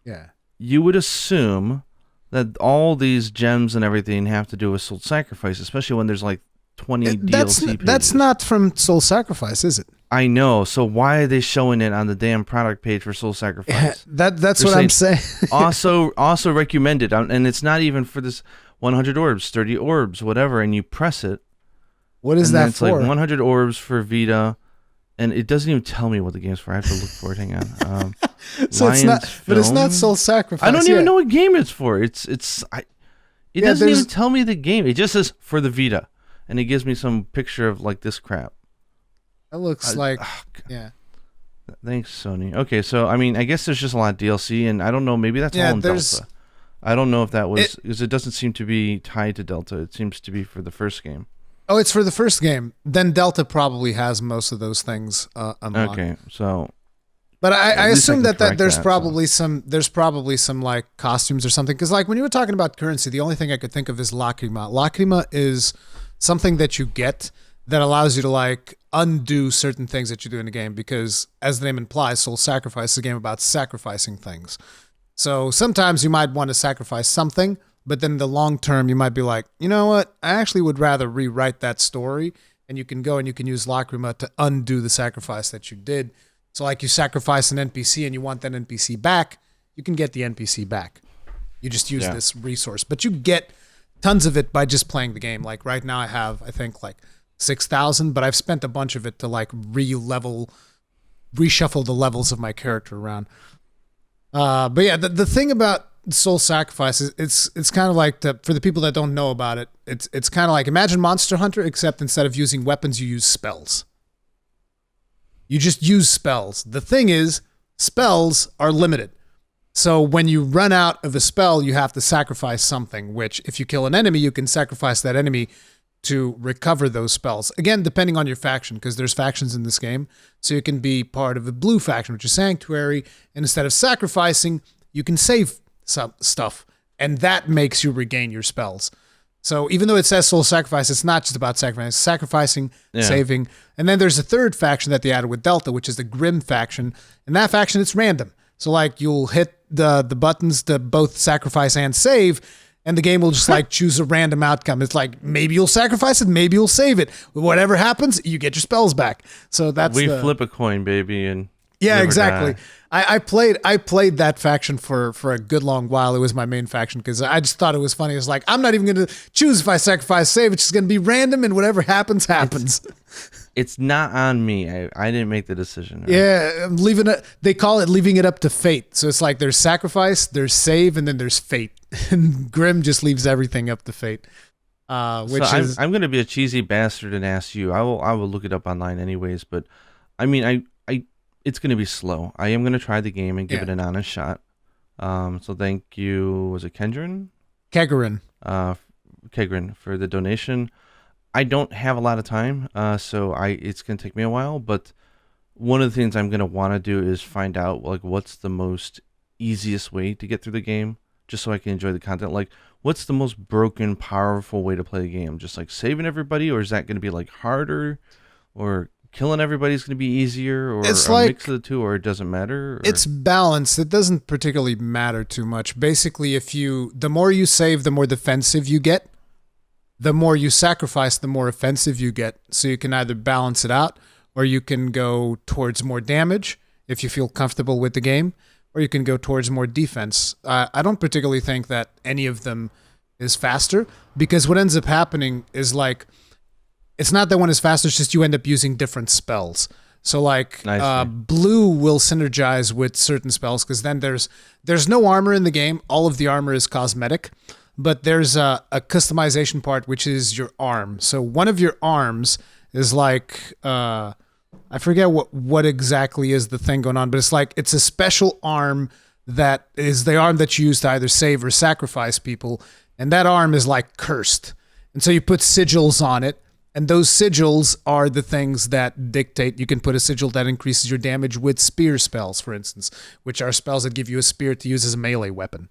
Yeah. you would assume that all these gems and everything have to do with soul sacrifice, especially when there's like 20 DLC pages. That's not from Soul Sacrifice, is it? I know. So why are they showing it on the damn product page for Soul Sacrifice? That's what I'm saying. also recommended, and it's not even for this 100 orbs, 30 orbs, whatever, and you press it. What is that for? It's like 100 orbs for Vita, and it doesn't even tell me what the game's for. I have to look for it. Hang on. So it's not, but it's not Soul Sacrifice. I don't even know what game it's for. It doesn't even tell me the game. It just says for the Vita, and it gives me some picture of like this crap. It looks like, yeah. Thanks, Sony. Okay, so I mean, I guess there's just a lot of DLC, and I don't know. Maybe that's all in Delta. I don't know if that was because it doesn't seem to be tied to Delta. It seems to be for the first game. Oh, it's for the first game. Then Delta probably has most of those things unlocked. Okay, so. But I assume that there's probably some like costumes or something, because like when you were talking about currency, the only thing I could think of is Lacrima. Lacrima is something that you get that allows you to like undo certain things that you do in the game, because as the name implies, Soul Sacrifice is a game about sacrificing things. So sometimes you might want to sacrifice something, but then in the long term you might be like, you know what, I actually would rather rewrite that story, and you can go and you can use Lacrima to undo the sacrifice that you did. So like you sacrifice an NPC and you want that NPC back, you can get the NPC back. You just use this resource. But you get tons of it by just playing the game. Like right now I have, I think like 6,000, but I've spent a bunch of it to like reshuffle the levels of my character around. But yeah, the thing about Soul Sacrifice is it's kind of like, for the people that don't know about it, it's kind of like, imagine Monster Hunter, except instead of using weapons, you use spells. You just use spells. The thing is, spells are limited. So when you run out of a spell, you have to sacrifice something, which if you kill an enemy, you can sacrifice that enemy to recover those spells. Again, depending on your faction, because there's factions in this game. So you can be part of the blue faction, which is Sanctuary, and instead of sacrificing, you can save some stuff, and that makes you regain your spells. So even though it says Soul Sacrifice, it's not just about sacrificing, saving. And then there's a third faction that they added with Delta, which is the Grim faction. And that faction, it's random. So like you'll hit the buttons to both sacrifice and save, and the game will just like choose a random outcome. It's like, maybe you'll sacrifice it, maybe you'll save it. Whatever happens, you get your spells back. So that's flip a coin, baby, and yeah, exactly. I played that faction for a good long while. It was my main faction because I just thought it was funny. It's like, I'm not even going to choose if I sacrifice save. It's just going to be random, and whatever happens. It's not on me. I didn't make the decision. Right? Yeah, they call it leaving it up to fate. So it's like there's sacrifice, there's save, and then there's fate. And Grim just leaves everything up to fate. I'm going to be a cheesy bastard and ask you. I will look it up online anyways. But I mean, it's going to be slow. I am going to try the game and give it an honest shot. So thank you. Was it Kegarin? Kegarin for the donation. I don't have a lot of time, so it's going to take me a while. But one of the things I'm going to want to do is find out like what's the most easiest way to get through the game, just so I can enjoy the content. Like, what's the most broken, powerful way to play the game? Just like saving everybody, or is that going to be like harder, or killing everybody's going to be easier, or it's a like, mix of the two, or it doesn't matter? Or? It's balanced. It doesn't particularly matter too much. Basically, the more you save, the more defensive you get. The more you sacrifice, the more offensive you get. So you can either balance it out, or you can go towards more damage if you feel comfortable with the game, or you can go towards more defense. I don't particularly think that any of them is faster, because what ends up happening is like, it's not that one is faster, it's just you end up using different spells. So like blue will synergize with certain spells, because then there's no armor in the game. All of the armor is cosmetic, but there's a customization part, which is your arm. So one of your arms is like, I forget what exactly is the thing going on, but it's a special arm that is the arm that you use to either save or sacrifice people. And that arm is like cursed. And so you put sigils on it. And those sigils are the things that dictate. You can put a sigil that increases your damage with spear spells, for instance, which are spells that give you a spear to use as a melee weapon.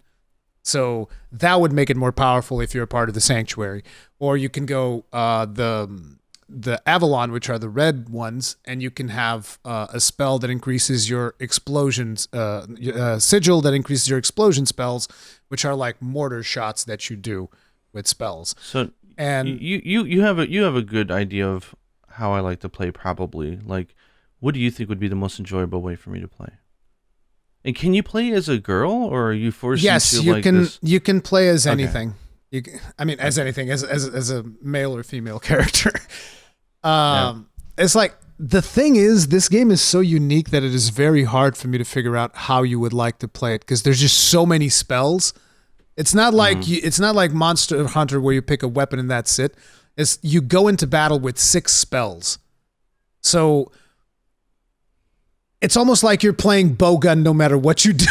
So that would make it more powerful if you're a part of the Sanctuary. Or you can go the the Avalon, which are the red ones, and you can have a spell that increases your explosions, sigil that increases your explosion spells, which are like mortar shots that you do with spells. So And you have a good idea of how I like to play. Probably, like, what do you think would be the most enjoyable way for me to play? And can you play as a girl, or are you forced yes, into you like can. this? You can play as Okay. anything. As anything, as a male or female character. It's like the thing is, this game is so unique that it is very hard for me to figure out how you would like to play it because there's just so many spells. It's not like it's not like Monster Hunter where you pick a weapon and that's it. It's you go into battle with 6 spells, so it's almost like you're playing bowgun no matter what you do,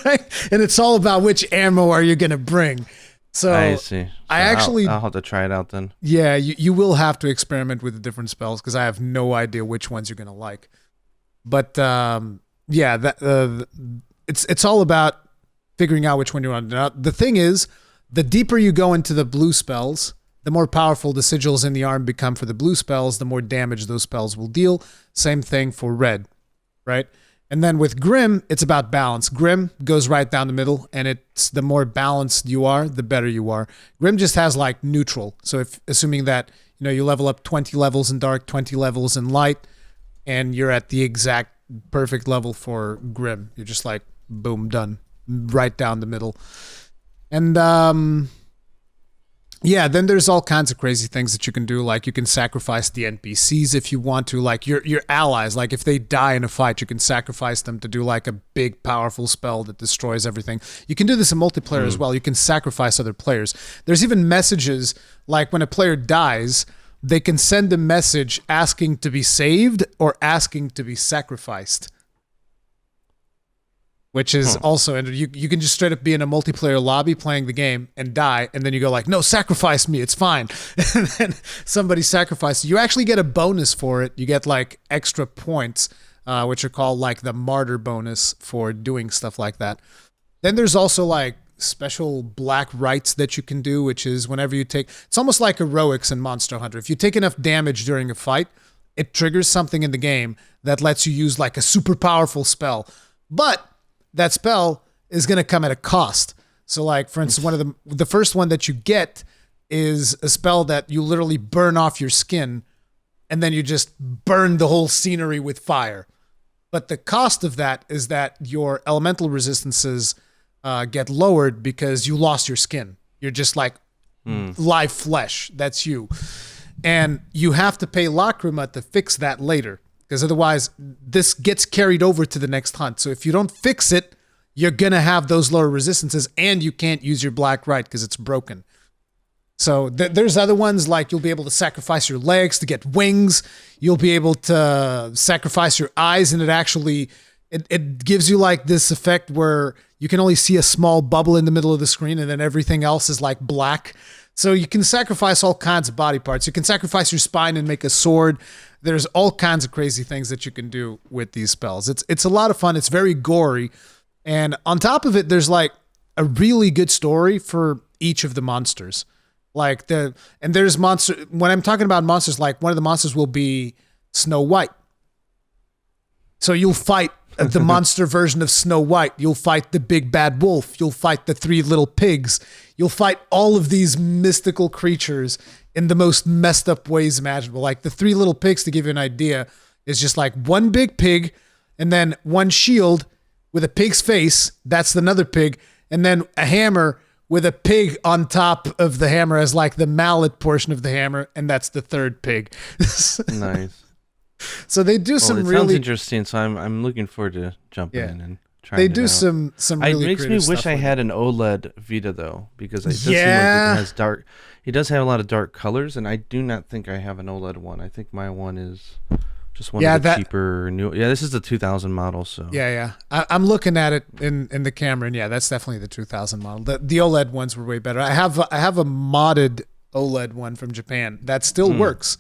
right? And it's all about which ammo are you going to bring. So I see. So I'll have to try it out then. Yeah, you will have to experiment with the different spells because I have no idea which ones you're going to like. But it's all about figuring out which one you want. Now, the thing is, the deeper you go into the blue spells, the more powerful the sigils in the arm become for the blue spells, the more damage those spells will deal. Same thing for red, right? And then with Grim, it's about balance. Grim goes right down the middle, and it's the more balanced you are, the better you are. Grim just has like neutral. So if assuming that you level up 20 levels in dark, 20 levels in light, and you're at the exact perfect level for Grim, you're just like boom, done, right down the middle. And then there's all kinds of crazy things that you can do. Like you can sacrifice the NPCs if you want to. Like your allies, like if they die in a fight, you can sacrifice them to do like a big powerful spell that destroys everything. You can do this in multiplayer as well. You can sacrifice other players. There's even messages like when a player dies, they can send a message asking to be saved or asking to be sacrificed. Which is also, and you can just straight up be in a multiplayer lobby playing the game and die, and then you go like, no, sacrifice me, it's fine. And then somebody sacrifices. You actually get a bonus for it. You get like extra points, which are called like the martyr bonus for doing stuff like that. Then there's also like special black rites that you can do, which is whenever you take, it's almost like heroics in Monster Hunter. If you take enough damage during a fight, it triggers something in the game that lets you use like a super powerful spell. But that spell is going to come at a cost. So like, for instance, one of the first one that you get is a spell that you literally burn off your skin and then you just burn the whole scenery with fire. But the cost of that is that your elemental resistances get lowered because you lost your skin. You're just like live flesh. That's you. And you have to pay Lacrima to fix that later. Because otherwise, this gets carried over to the next hunt. So if you don't fix it, you're going to have those lower resistances, and you can't use your black right because it's broken. So there's other ones, like you'll be able to sacrifice your legs to get wings. You'll be able to sacrifice your eyes, and it gives you like this effect where you can only see a small bubble in the middle of the screen, and then everything else is like black. So you can sacrifice all kinds of body parts. You can sacrifice your spine and make a sword. There's all kinds of crazy things that you can do with these spells. It's a lot of fun. It's very gory. And on top of it, there's like a really good story for each of the monsters. There's monster, when I'm talking about monsters, like one of the monsters will be Snow White. So you'll fight the monster version of Snow White. You'll fight the big bad wolf. You'll fight the 3 little pigs. You'll fight all of these mystical creatures in the most messed up ways imaginable. Like the 3 little pigs, to give you an idea, is just like one big pig and then one shield with a pig's face. That's another pig. And then a hammer with a pig on top of the hammer as like the mallet portion of the hammer. And that's the 3rd pig. Nice. So they do some really sounds interesting. So I'm looking forward to jumping in and trying. They do some really. It makes me wish I had an OLED Vita though, because it does seem like it has dark. It does have a lot of dark colors, and I do not think I have an OLED one. I think my one is just one of the cheaper new. Yeah, this is the 2000 model. So yeah. I'm looking at it in the camera, and yeah, that's definitely the 2000 model. The OLED ones were way better. I have a modded OLED one from Japan that still works.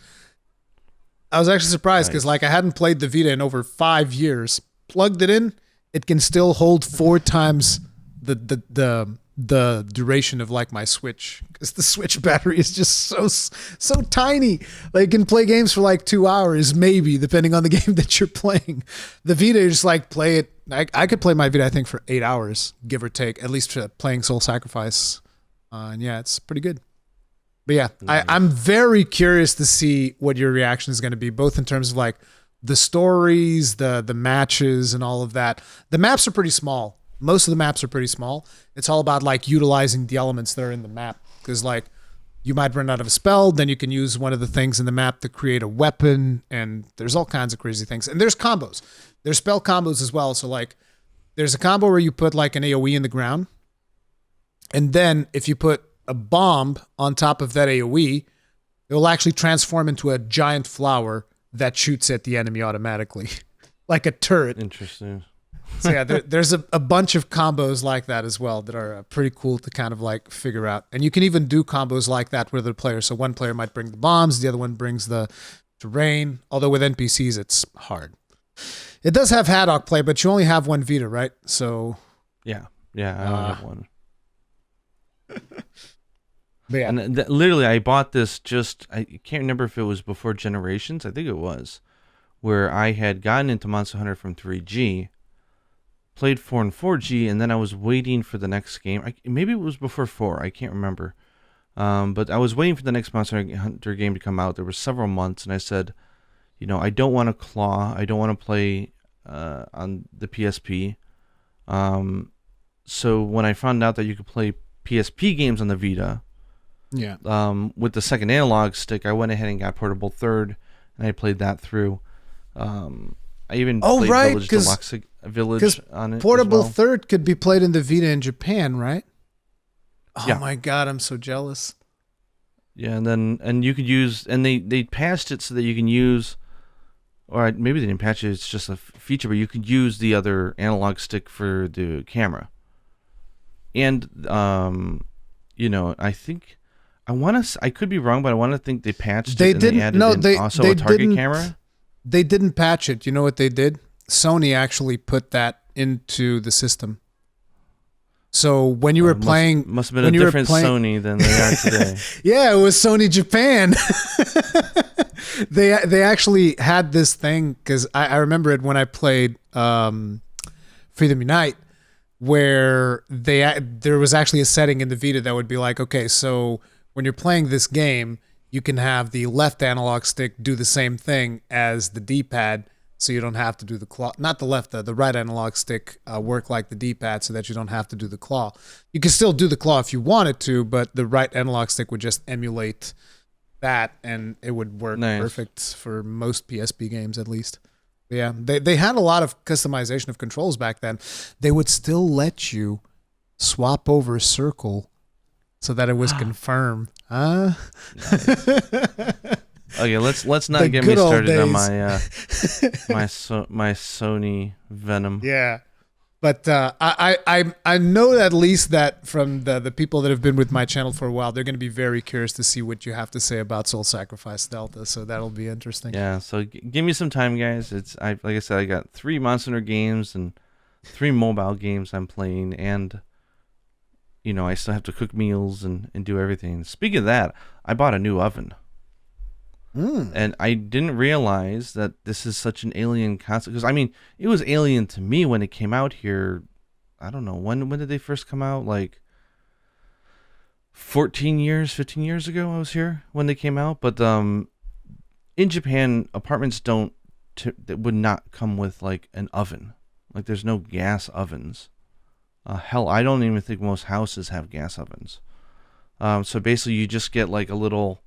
I was actually surprised because like I hadn't played the Vita in over 5 years. Plugged it in, it can still hold 4 times the the duration of like my Switch, because the Switch battery is just so tiny. Like, you can play games for like 2 hours, maybe, depending on the game that you're playing. The Vita, you just like play it. I could play my Vita, I think, for 8 hours, give or take, at least for playing Soul Sacrifice. And yeah, it's pretty good. But yeah, nice. I'm very curious to see what your reaction is going to be, both in terms of like the stories, the matches, and all of that. The maps are pretty small. Most of the maps are pretty small. It's all about like utilizing the elements that are in the map. Because like you might run out of a spell, then you can use one of the things in the map to create a weapon, and there's all kinds of crazy things. And there's combos. There's spell combos as well. So like there's a combo where you put like an AoE in the ground, and then if you put a bomb on top of that AoE, it will actually transform into a giant flower that shoots at the enemy automatically, like a turret. Interesting. So yeah, there's a bunch of combos like that as well that are pretty cool to kind of like figure out. And you can even do combos like that with other players. So one player might bring the bombs, the other one brings the terrain. Although with NPCs, it's hard. It does have Haddock play, but you only have one Vita, right? So yeah, I only have one. But yeah. And literally, I bought this I can't remember if it was before Generations. I think it was, where I had gotten into Monster Hunter from 3G, played 4 and 4G, and then I was waiting for the next game. Maybe it was before 4. I can't remember. But I was waiting for the next Monster Hunter game to come out. There were several months, and I said, I don't want to claw. I don't want to play on the PSP. So when I found out that you could play PSP games on the Vita, with the second analog stick, I went ahead and got Portable Third, and I played that through. I even played Village Deluxe Village on it. Portable Third could be played in the Vita in Japan, right? Oh yeah. My God, I'm so jealous. Yeah, and you could use, and they patched it so that you can use, or maybe they didn't patch it, it's just a feature, but you could use the other analog stick for the camera. And I think I could be wrong, but I want to think they patched it and they added a target camera. They didn't patch it. You know what they did? Sony actually put that into the system. So when you were playing... Must have been a different Sony than they are today. Yeah, it was Sony Japan. They actually had this thing, because I remember it when I played Freedom Unite, where there was actually a setting in the Vita that would be like, okay, so when you're playing this game, you can have the left analog stick do the same thing as the D-pad, so you don't have to do the claw. Not the left, the right analog stick work like the D-pad, so that you don't have to do the claw. You can still do the claw if you wanted to, but the right analog stick would just emulate that, and it would work perfect for most PSP games, at least. Yeah, they had a lot of customization of controls back then. They would still let you swap over a circle so that it was confirmed. Nice. Okay, let's not get me started on my my Sony Venom. Yeah, but I know at least that from the people that have been with my channel for a while, they're going to be very curious to see what you have to say about Soul Sacrifice Delta. So that'll be interesting. Yeah. So give me some time, guys. Like I said, I got 3 Monster Hunter games and 3 mobile games I'm playing, and I still have to cook meals and do everything. Speaking of that, I bought a new oven. And I didn't realize that this is such an alien concept, because it was alien to me when it came out here. I don't know, when did they first come out? Like 15 years ago I was here when they came out. But in Japan, apartments that would not come with like an oven. Like there's no gas ovens. Hell, I don't even think most houses have gas ovens. So basically you just get like a little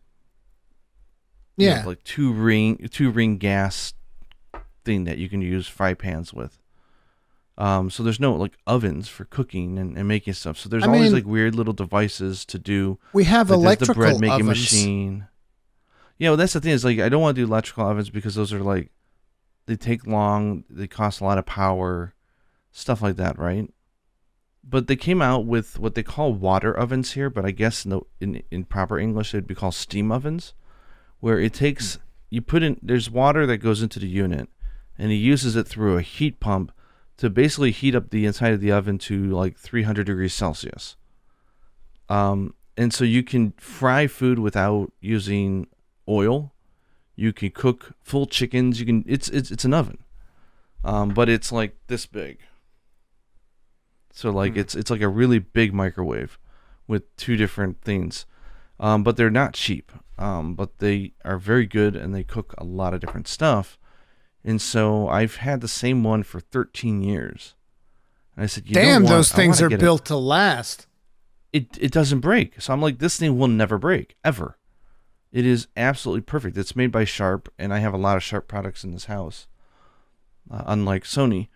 like two ring gas thing that you can use fry pans with. So there's no like ovens for cooking and making stuff. So there's always like weird little devices to do. We have electrical the bread making ovens. Machine. Yeah, well, that's the thing, is like I don't want to do electrical ovens because those are like, they take long, they cost a lot of power, stuff like that, right? But they came out with what they call water ovens here, but I guess in proper English it'd be called steam ovens, where it takes, there's water that goes into the unit, and he uses it through a heat pump to basically heat up the inside of the oven to like 300 degrees Celsius. And so you can fry food without using oil. You can cook full chickens. You can. It's an oven, but it's like this big. So like it's like a really big microwave with two different things, but they're not cheap. But they are very good and they cook a lot of different stuff. And so I've had the same one for 13 years. And I said, damn, those things are built to last. It doesn't break. So I'm like, this thing will never break ever. It is absolutely perfect. It's made by Sharp, and I have a lot of Sharp products in this house, unlike Sony.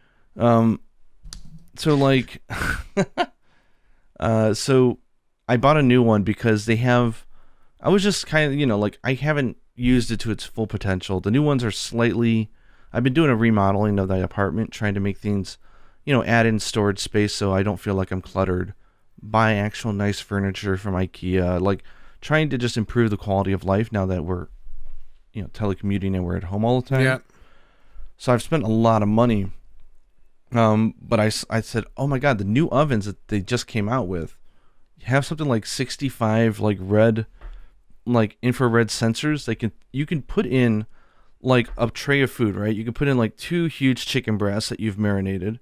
So like, so I bought a new one because they have, I was just kind of, like I haven't used it to its full potential. The new ones are slightly, I've been doing a remodeling of the apartment, trying to make things, add in storage space so I don't feel like I'm cluttered. Buy actual nice furniture from IKEA, like trying to just improve the quality of life now that we're, telecommuting and we're at home all the time. Yeah. So I've spent a lot of money. But I said, oh my God, the new ovens that they just came out with have something like 65 like red, like infrared sensors. You can put in like a tray of food, right? You can put in like 2 huge chicken breasts that you've marinated.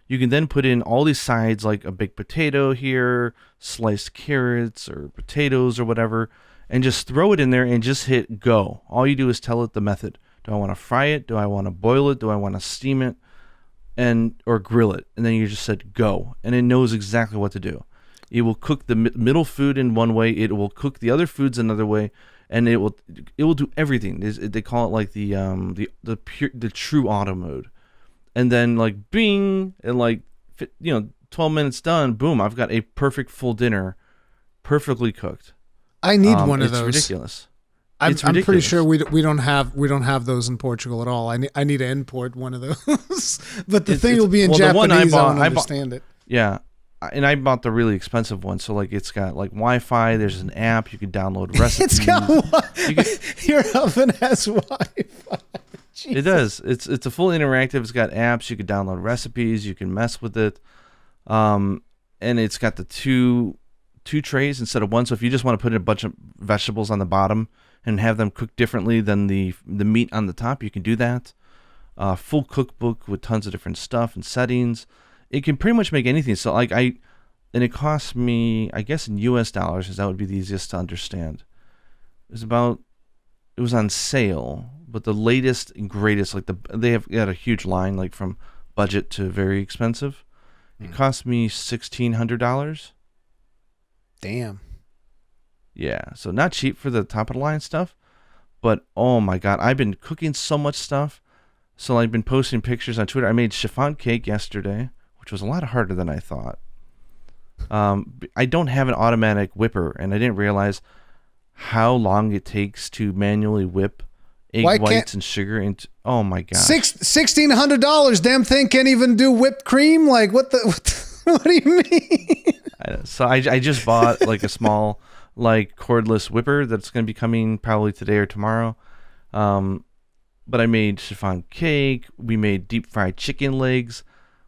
You can then put in all these sides, like a baked potato here, sliced carrots or potatoes or whatever, and just throw it in there and just hit go. All you do is tell it the method. Do I want to fry it? Do I want to boil it? Do I want to steam it? Or grill it, and then you just said go, and it knows exactly what to do. It will cook the middle food in one way, it will cook the other foods another way, and it will do everything. They call it like the true auto mode, and then like bing, and like 12 minutes done, boom, I've got a perfect full dinner, perfectly cooked. I need one of those. those. It's ridiculous. I'm pretty sure we don't have those in Portugal at all. I need to import one of those. But the thing will be in Japanese. I don't understand it. Yeah, and I bought the really expensive one. So like it's got like Wi-Fi. There's an app you can download recipes. It's got your oven has Wi-Fi. Jesus. It does. It's a full interactive. It's got apps. You can download recipes. You can mess with it. And it's got the two trays instead of one. So if you just want to put in a bunch of vegetables on the bottom and have them cooked differently than the meat on the top, you can do that. Full cookbook with tons of different stuff and settings. It can pretty much make anything. So like and it cost me, I guess in US dollars, because that would be the easiest to understand. It was on sale, but the latest and greatest, like they have got a huge line, like from budget to very expensive. It cost me $1,600. Damn. Yeah, so not cheap for the top of the line stuff, but oh my God, I've been cooking so much stuff. So I've been posting pictures on Twitter. I made chiffon cake yesterday, which was a lot harder than I thought. I don't have an automatic whipper, and I didn't realize how long it takes to manually whip egg whites and sugar into. Oh my God, $1,600. Damn thing can't even do whipped cream. Like what do you mean? So I just bought like a small like cordless whipper that's going to be coming probably today or tomorrow. But I made chiffon cake. We made deep fried chicken legs.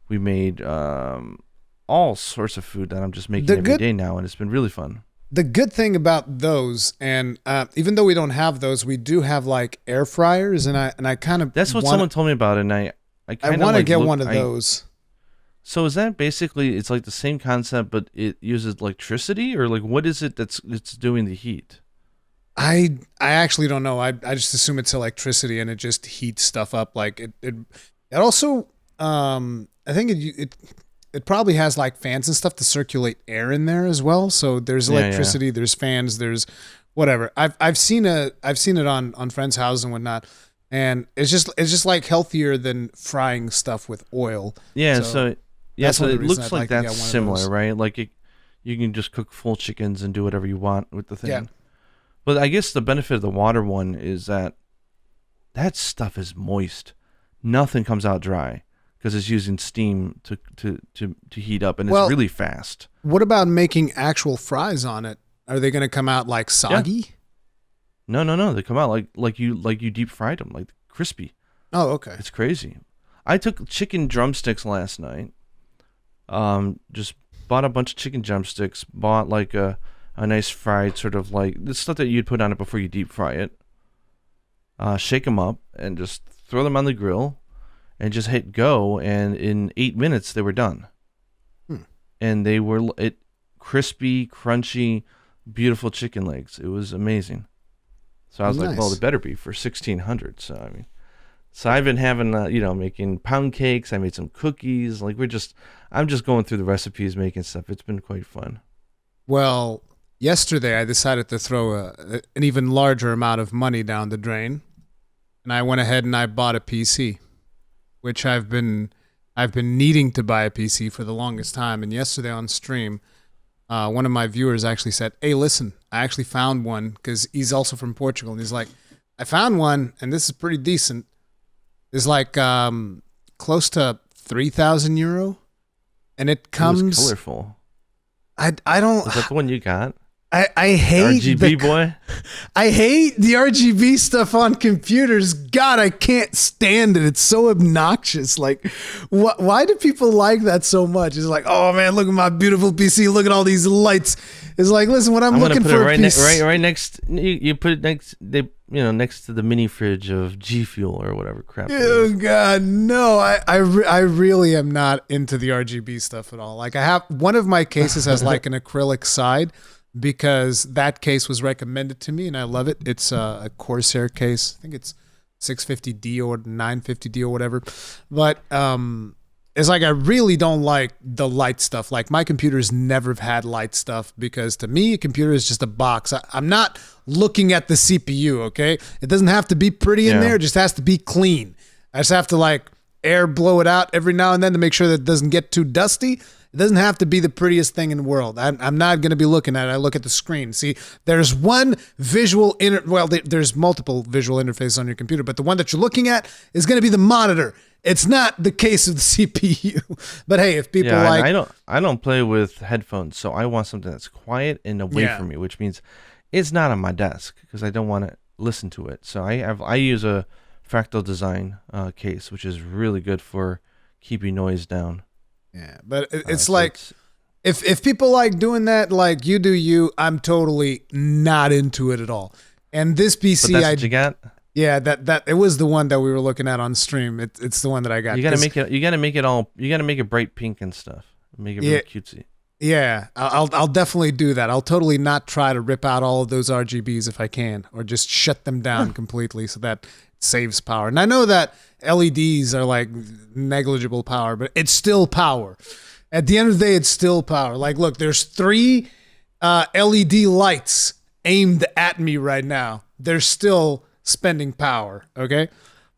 We made all sorts of food that I'm just making every day now, and it's been really fun. The good thing about those, and even though we don't have those, we do have like air fryers, and I kind of that's what someone told me about, and I want to get one of those. So is that basically, it's like the same concept, but it uses electricity, or like what is it it's doing the heat? I actually don't know. I just assume it's electricity and it just heats stuff up. Like it also I think it probably has like fans and stuff to circulate air in there as well. So there's electricity, there's fans, there's whatever. I've seen it on friends' houses and whatnot. And it's just like healthier than frying stuff with oil. Yeah, so it looks like that's similar, right? Like you can just cook full chickens and do whatever you want with the thing. Yeah. But I guess the benefit of the water one is that stuff is moist. Nothing comes out dry because it's using steam to heat up, and it's really fast. What about making actual fries on it? Are they going to come out like soggy? Yeah. No. They come out like you deep fried them, like crispy. Oh, okay. It's crazy. I took chicken drumsticks last night. Just bought a bunch of chicken drumsticks. Bought like a nice fried sort of like the stuff that you'd put on it before you deep fry it. Shake them up and just throw them on the grill and just hit go. And in 8 minutes, they were done. And they were crispy, crunchy, beautiful chicken legs. It was amazing. So I was like, well, they better be for 1,600. So, I mean, so I've been having, making pound cakes. I made some cookies. Like I'm just going through the recipes, making stuff. It's been quite fun. Well, yesterday I decided to throw an even larger amount of money down the drain. And I went ahead and I bought a PC, which I've been needing to buy a PC for the longest time. And yesterday on stream, one of my viewers actually said, hey, listen, I actually found one, because he's also from Portugal. And he's like, I found one, and this is pretty decent. It's like close to 3,000 euro. And it comes... It was colorful. I don't... Is that the one you got? I hate RGB boy. I hate the RGB stuff on computers. God, I can't stand it. It's so obnoxious. Like, why do people like that so much? It's like, oh man, look at my beautiful PC. Look at all these lights. It's like, listen, when I'm looking for a PC, right next. You put it next. Next to the mini fridge of G Fuel or whatever crap. Oh God, no! I really am not into the RGB stuff at all. Like, I have one of my cases has like an acrylic side, because that case was recommended to me and I love it. It's a Corsair case. I think it's 650D or 950D or whatever. But it's like I really don't like the light stuff. Like, my computers never have had light stuff, because to me a computer is just a box. I'm not looking at the CPU, okay? It doesn't have to be pretty in there. It just has to be clean. I just have to like air blow it out every now and then to make sure that it doesn't get too dusty. It doesn't have to be the prettiest thing in the world. I'm not going to be looking at it. I look at the screen. See, there's one visual there's multiple visual interfaces on your computer, but the one that you're looking at is going to be the monitor. It's not the case of the CPU. But hey, if people like... I don't play with headphones, so I want something that's quiet and away from me, which means it's not on my desk, because I don't want to listen to it. So I use a Fractal Design case, which is really good for keeping noise down. Yeah, but it's like, if people like doing that, like, you do you, I'm totally not into it at all. And this PC, but that's what you got? Yeah, that it was the one that we were looking at on stream. It's the one that I got. You gotta make it bright pink and stuff. Make it really cutesy. Yeah, I'll definitely do that. I'll totally not try to rip out all of those RGBs if I can, or just shut them down completely so that it saves power. And I know that LEDs are like negligible power, but it's still power. At the end of the day, it's still power. Like, look, there's 3 LED lights aimed at me right now. They're still spending power, okay?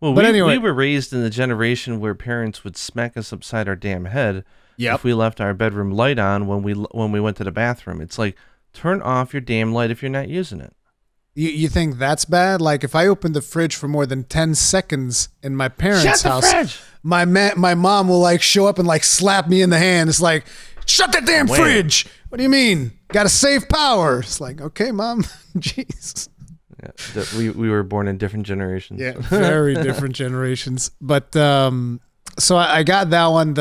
Well, but anyway, we were raised in the generation where parents would smack us upside our damn head if we left our bedroom light on when we went to the bathroom. It's like, turn off your damn light if you're not using it. You think that's bad? Like, if I open the fridge for more than 10 seconds in my parents' house, fridge! my mom will like show up and like slap me in the hand. It's like, shut that damn fridge. What do you mean? Got to save power. It's like, okay, Mom. Jeez. Yeah, we were born in different generations. Yeah, very different generations. But so I got that one.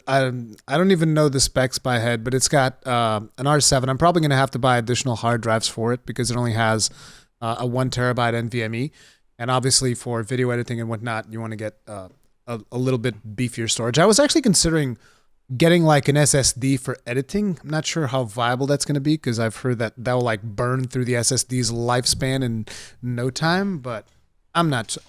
I don't even know the specs by head, but it's got an R7. I'm probably going to have to buy additional hard drives for it, because it only has a 1 terabyte NVMe. And obviously for video editing and whatnot, you want to get a little bit beefier storage. I was actually considering getting like an SSD for editing. I'm not sure how viable that's going to be, because I've heard that will like burn through the SSD's lifespan in no time, but I'm not sure.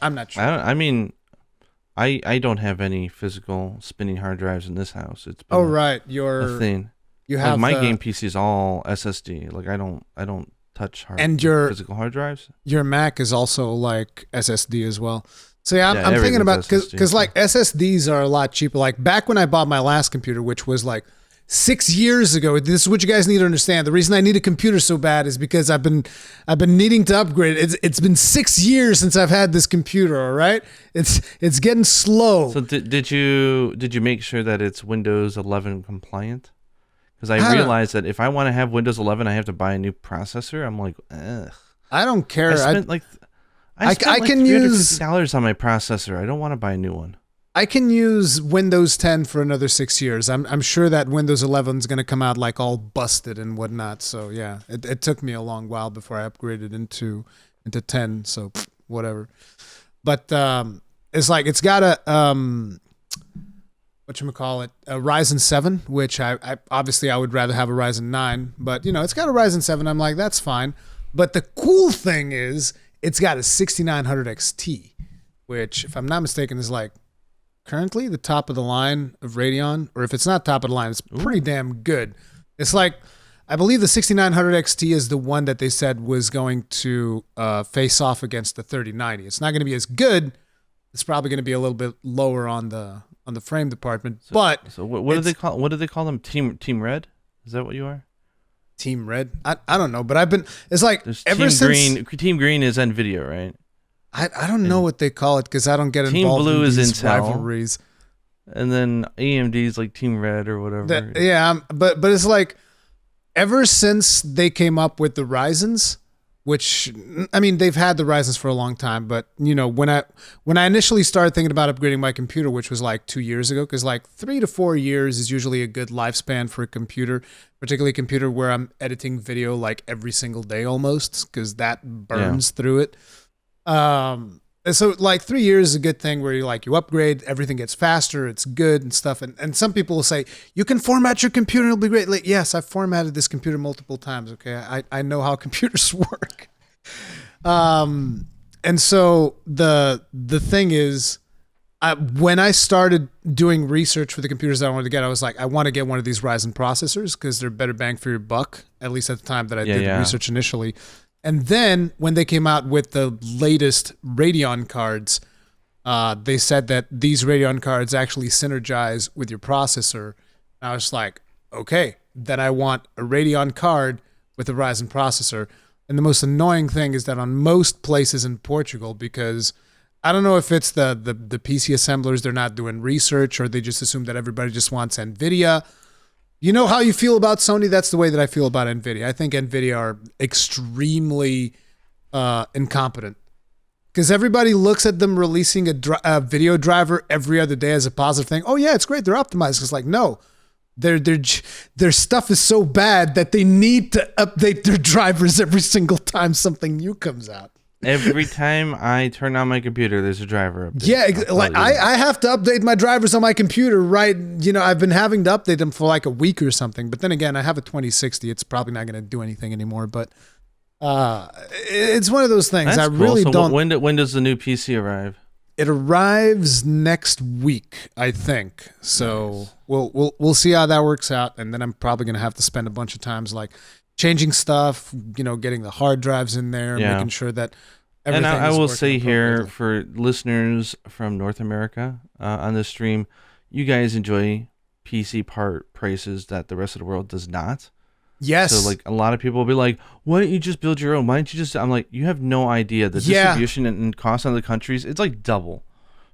I don't have any physical spinning hard drives in this house. It's been a thing. You have my game PC is all SSD. Like, I don't touch physical hard drives. Your Mac is also like SSD as well. So yeah, I'm thinking about, because like SSDs are a lot cheaper. Like, back when I bought my last computer, which was like 6 years ago. This is what you guys need to understand. The reason I need a computer so bad is because I've been needing to upgrade. It's been 6 years since I've had this computer. All right, it's getting slow. So did you make sure that it's Windows 11 compliant? Because I realized that if I want to have Windows 11, I have to buy a new processor. I'm like, ugh. I don't care. I spent like $350 on my processor. I don't want to buy a new one. I can use Windows 10 for another 6 years. I'm sure that Windows 11 is going to come out like all busted and whatnot. So yeah, it took me a long while before I upgraded into 10. So whatever. But it's like it's got a whatchamacallit, a Ryzen 7, which I obviously I would rather have a Ryzen 9, but it's got a Ryzen 7. I'm like, that's fine. But the cool thing is it's got a 6900 XT, which if I'm not mistaken is like currently the top of the line of Radeon, or if it's not top of the line, it's pretty damn good. It's like, I believe the 6900 XT is the one that they said was going to face off against the 3090. It's not going to be as good. It's probably going to be a little bit lower on the frame department. So what do they call? What do they call them? Team Red? Is that what you are? Team Red? I don't know, but I've been. It's like There's ever since Team Green is NVIDIA, right? I don't know what they call it because I don't get Team involved Blue in is these Intel. rivalries. And then AMD is like Team Red or whatever. But it's like ever since they came up with the Ryzens, which I mean they've had the Ryzens for a long time, but when I initially started thinking about upgrading my computer, which was like 2 years ago, because like 3 to 4 years is usually a good lifespan for a computer, particularly a computer where I'm editing video like every single day almost, because that burns through it. And so like 3 years is a good thing where you upgrade, everything gets faster, it's good and stuff. And some people will say, you can format your computer and it'll be great. Like, yes, I've formatted this computer multiple times. Okay. I know how computers work. And so the thing is, when I started doing research for the computers that I wanted to get, I was like, I want to get one of these Ryzen processors because they're better bang for your buck, at least at the time that I did the research initially. And then when they came out with the latest Radeon cards, they said that these Radeon cards actually synergize with your processor. And I was like, okay, then I want a Radeon card with a Ryzen processor. And the most annoying thing is that on most places in Portugal, because I don't know if it's the PC assemblers, they're not doing research, or they just assume that everybody just wants NVIDIA. You know how you feel about Sony? That's the way that I feel about NVIDIA. I think NVIDIA are extremely incompetent because everybody looks at them releasing a video driver every other day as a positive thing. Oh yeah, it's great. They're optimized. It's like, no, their stuff is so bad that they need to update their drivers every single time something new comes out. Every time I turn on my computer, there's a driver update. Yeah, like I have to update my drivers on my computer, right? I've been having to update them for like a week or something. But then again, I have a 2060. It's probably not going to do anything anymore. But it's one of those things. That's I really cool. So don't. When does the new PC arrive? It arrives next week, I think. So nice. We'll see how that works out, and then I'm probably going to have to spend a bunch of times like changing stuff, getting the hard drives in there, making sure that everything and I is will working say here appropriately. for listeners from North America on this stream, you guys enjoy PC part prices that the rest of the world does not. Yes. So like a lot of people will be like, why don't you just build your own? Why don't you just, I'm like, you have no idea the distribution and cost in other countries. It's like double.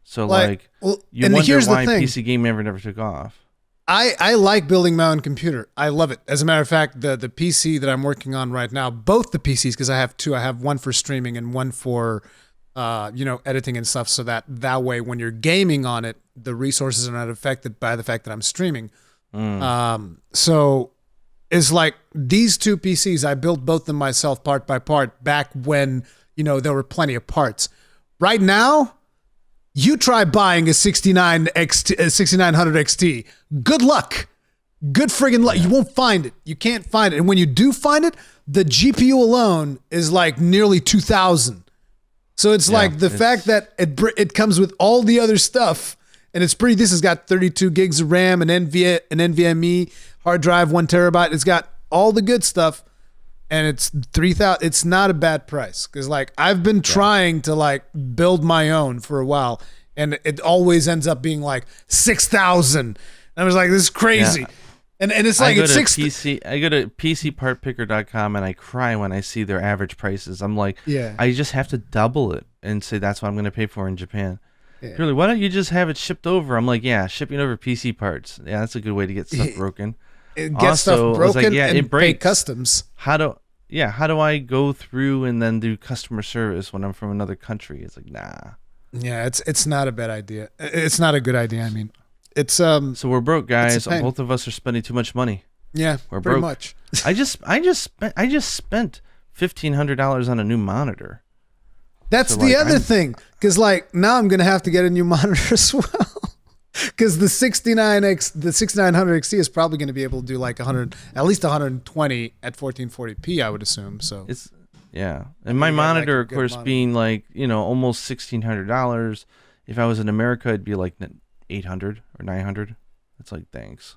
So you wonder why PC gaming never took off. I like building my own computer. I love it. As a matter of fact, the PC that I'm working on right now, both the PCs, because I have two. I have one for streaming and one for, editing and stuff. So that way, when you're gaming on it, the resources are not affected by the fact that I'm streaming. So it's like these two PCs, I built both of them myself part by part back when, there were plenty of parts. Right now, you try buying a 6900 XT. Good luck. Good friggin' luck. You won't find it. You can't find it. And when you do find it, the GPU alone is like nearly 2,000. So it's like the fact that it comes with all the other stuff, and it's pretty. This has got 32 gigs of RAM, an NVMe hard drive, 1 terabyte. It's got all the good stuff, and it's 3,000. It's not a bad price because like I've been trying to like build my own for a while, and it always ends up being like 6,000. And I was like, this is crazy. Yeah. And it's like it's I go to PCPartPicker.com and I cry when I see their average prices. I'm like, I just have to double it and say that's what I'm going to pay for in Japan. Yeah. Really, why don't you just have it shipped over? I'm like, shipping over PC parts. Yeah, that's a good way to get stuff broken. Get stuff broken and it breaks. Pay customs. How do I go through and then do customer service when I'm from another country? It's like, nah. Yeah, it's not a bad idea. It's not a good idea. I mean, it's So we're broke, guys. pain. Both of us are spending too much money. yeah, We're pretty broke. much. I just spent $1,500 on a new monitor. That's So, the like, other thing, because like now I'm gonna have to get a new monitor as well. Because the 6900 XT is probably going to be able to do like 100, at least 120 at 1440p, I would assume. So It's and my you got, like, monitor, a of good course, monitor. being like almost $1,600. If I was in America, it'd be like 800 or 900. It's like thanks,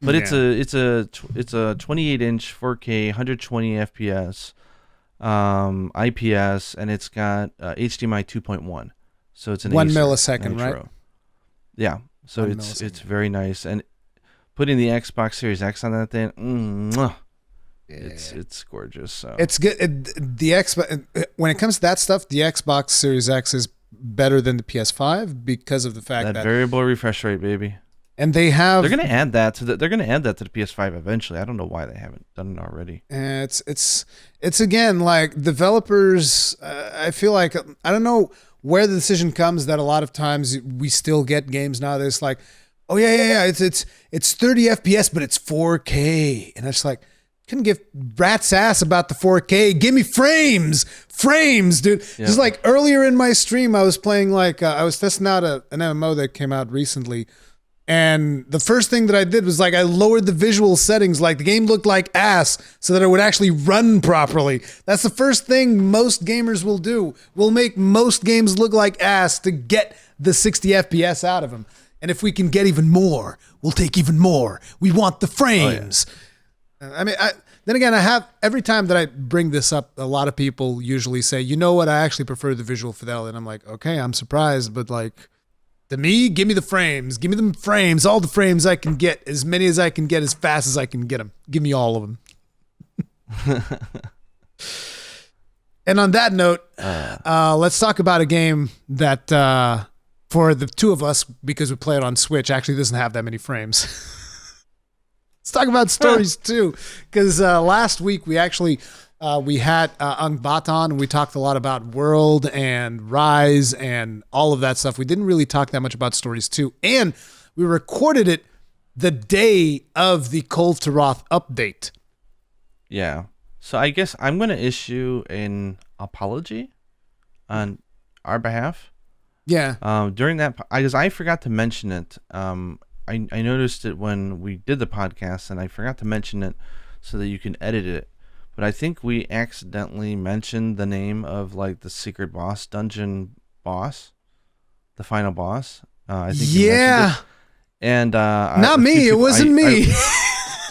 but it's a 28-inch 4K 120 FPS IPS, and it's got HDMI 2.1, so it's an 1 Acer millisecond, Nitro. right? Yeah, so 1 it's millisecond. very nice, and putting the Xbox Series X on that thing, it's gorgeous. So It's good. When it comes to that stuff, the Xbox Series X is better than the PS5 because of the fact that variable refresh rate, baby. and they have They're gonna add that to the PS5 eventually. I don't know why they haven't done it already. it's again like developers. I feel like I don't know where the decision comes that a lot of times we still get games nowadays like, oh yeah, it's 30 FPS but it's 4K, and it's like, couldn't give rat's ass about the 4K. Give me frames, dude. Yeah. Just like earlier in my stream, I was playing like I was testing out an MMO that came out recently. And the first thing that I did was like I lowered the visual settings, like the game looked like ass, so that it would actually run properly. That's the first thing most gamers will do. We'll make most games look like ass to get the 60 FPS out of them. And if we can get even more, we'll take even more. We want the frames. Oh, yeah. I mean, then again, I have every time that I bring this up, a lot of people usually say, you know what, I actually prefer the visual fidelity. And I'm like, okay, I'm surprised, but like, to me, give me the frames. Give me them frames, all the frames I can get, as many as I can get, as fast as I can get them. Give me all of them. And on that note, let's talk about a game that, for the two of us, because we play it on Switch, actually doesn't have that many frames. Let's talk about stories too, because last week we actually we had Ungbat on, and we talked a lot about World and Rise and all of that stuff. We didn't really talk that much about stories too, and we recorded it the day of the Call to Roth update. Yeah. So I guess I'm going to issue an apology on our behalf. Yeah. During that, because I forgot to mention it. I noticed it when we did the podcast, and I forgot to mention it so that you can edit it. But I think we accidentally mentioned the name of like the secret boss, dungeon boss, the final boss. I think you mentioned it. And not me. It wasn't me.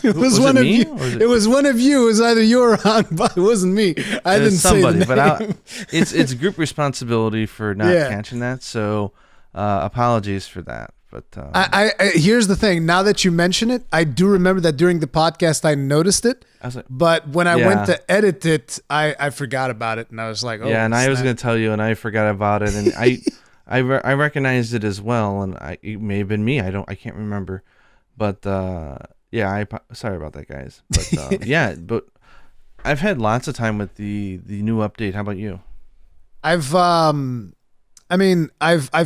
It was one of you. It was one of you. It was either you or Ungbat. It wasn't me. I didn't say the name. But it's group responsibility for not catching that. So apologies for that. But I here's the thing. Now that you mention it, I do remember that during the podcast I noticed it. I was like, but when I went to edit it, I forgot about it, and I was like, oh yeah. And snap. I was going to tell you, and I forgot about it, and I recognized it as well, and it may have been me. I can't remember, but yeah. Sorry about that, guys. But yeah, but I've had lots of time with the new update. How about you? I've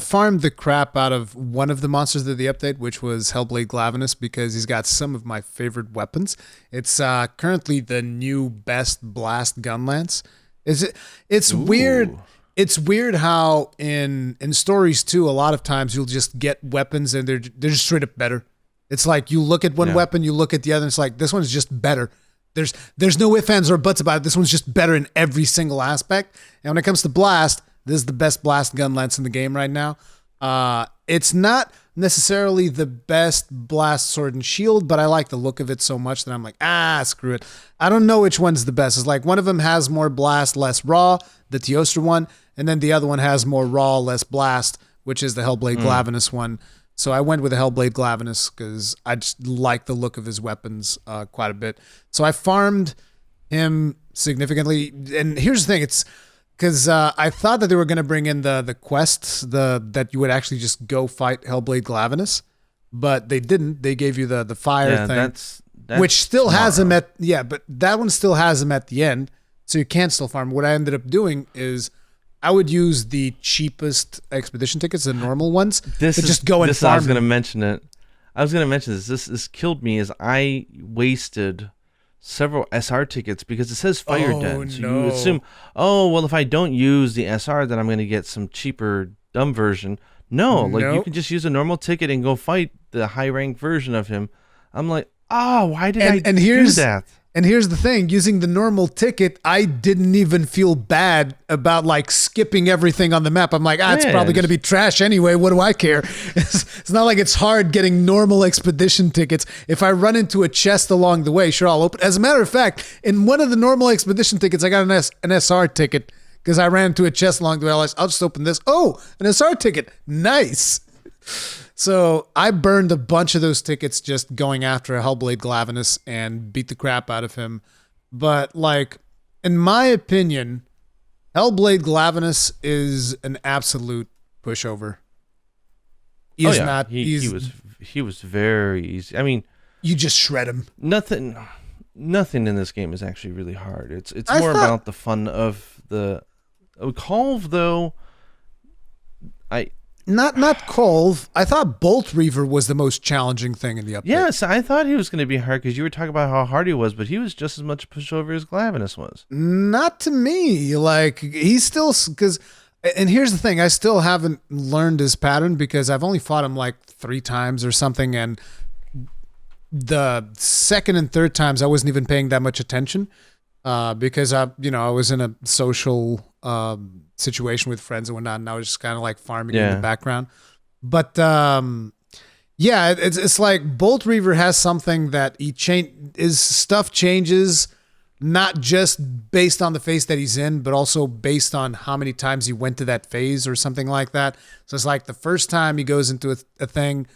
farmed the crap out of one of the monsters of the update, which was Hellblade Glavenus, because he's got some of my favorite weapons. It's currently the new best blast gun lance. It's Ooh. weird. It's weird how in stories too, a lot of times you'll just get weapons and they're just straight up better. It's like you look at one weapon, you look at the other, and it's like, this one's just better. There's no ifs, ands, or buts about it. This one's just better in every single aspect. And when it comes to blast, this is the best blast gun lance in the game right now. It's not necessarily the best blast sword and shield, but I like the look of it so much that I'm like, screw it. I don't know which one's the best. It's like one of them has more blast, less raw, the Teostra one, and then the other one has more raw, less blast, which is the Hellblade Glavenus one. So I went with the Hellblade Glavenus because I just like the look of his weapons quite a bit. So I farmed him significantly. And here's the thing, it's because I thought that they were going to bring in the quests, that you would actually just go fight Hellblade Glavenus, but they didn't. They gave you the fire thing, that's which still tomorrow. has him but that one still has him at the end, so you can still farm. What I ended up doing is I would use the cheapest expedition tickets, the normal ones, This to is just go and this. farm. I was going to mention it. I was going to mention this. This killed me as I wasted several SR tickets because it says Fire Den. So you assume, oh, well, if I don't use the SR, then I'm going to get some cheaper dumb version. No, like you can just use a normal ticket and go fight the high rank version of him. I'm like, why did I do that? And here's the thing, using the normal ticket, I didn't even feel bad about like skipping everything on the map. I'm like, it's probably going to be trash anyway. What do I care? It's not like it's hard getting normal expedition tickets. If I run into a chest along the way, sure, I'll open. As a matter of fact, in one of the normal expedition tickets, I got an SR ticket because I ran into a chest along the way. I'll just open this. Oh, an SR ticket. Nice. So I burned a bunch of those tickets just going after Hellblade Glavenus and beat the crap out of him. But like, in my opinion, Hellblade Glavenus is an absolute pushover. He was very easy. I mean, you just shred him. Nothing in this game is actually really hard. It's more about the fun of the Kolv though. Not Kolv. I thought Bolt Reaver was the most challenging thing in the update. Yes, I thought he was going to be hard because you were talking about how hard he was, but he was just as much a pushover as Glavenus was. Not to me. Like, he's still... And here's the thing. I still haven't learned his pattern because I've only fought him like 3 times or something, and the second and third times I wasn't even paying that much attention because I was in a social... situation with friends and whatnot, and I was just kind of like farming in the background. But it's like Bolt Reaver has something that his stuff changes not just based on the phase that he's in, but also based on how many times he went to that phase or something like that. So it's like the first time he goes into a thing,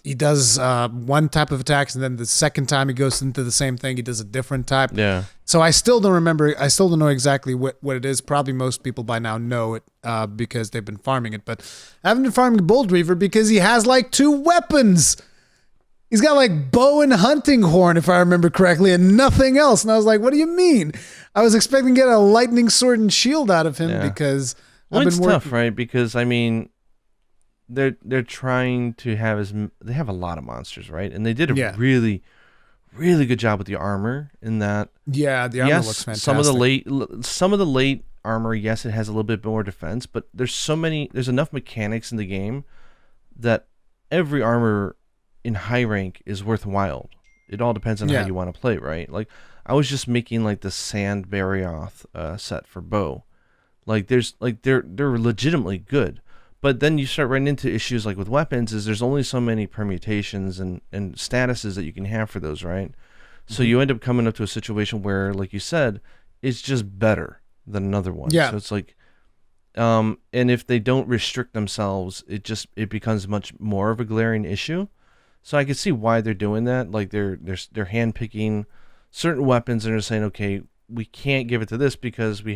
he does one type of attacks, and then the second time he goes into the same thing, he does a different type. Yeah. So I still don't remember. I still don't know exactly what it is. Probably most people by now know it because they've been farming it. But I haven't been farming Bolt Reaver because he has like 2 weapons. He's got like bow and hunting horn, if I remember correctly, and nothing else. And I was like, what do you mean? I was expecting to get a lightning sword and shield out of him because it's tough, right? Because I mean, they're trying to have they have a lot of monsters, right? And they did a really, really good job with the armor in that. Yeah, the armor looks fantastic. Some of the late armor, yes, it has a little bit more defense, but there's enough mechanics in the game that every armor in high rank is worthwhile. It all depends on how you want to play, right? Like I was just making like the Sand Barioth set for bow. Like they're legitimately good. But then you start running into issues like with weapons is there's only so many permutations and statuses that you can have for those, right? So you end up coming up to a situation where, like you said, it's just better than another one. Yeah. So it's like, and if they don't restrict themselves, it becomes much more of a glaring issue. So I can see why they're doing that. Like they're handpicking certain weapons and they're saying, okay, we can't give it to this because we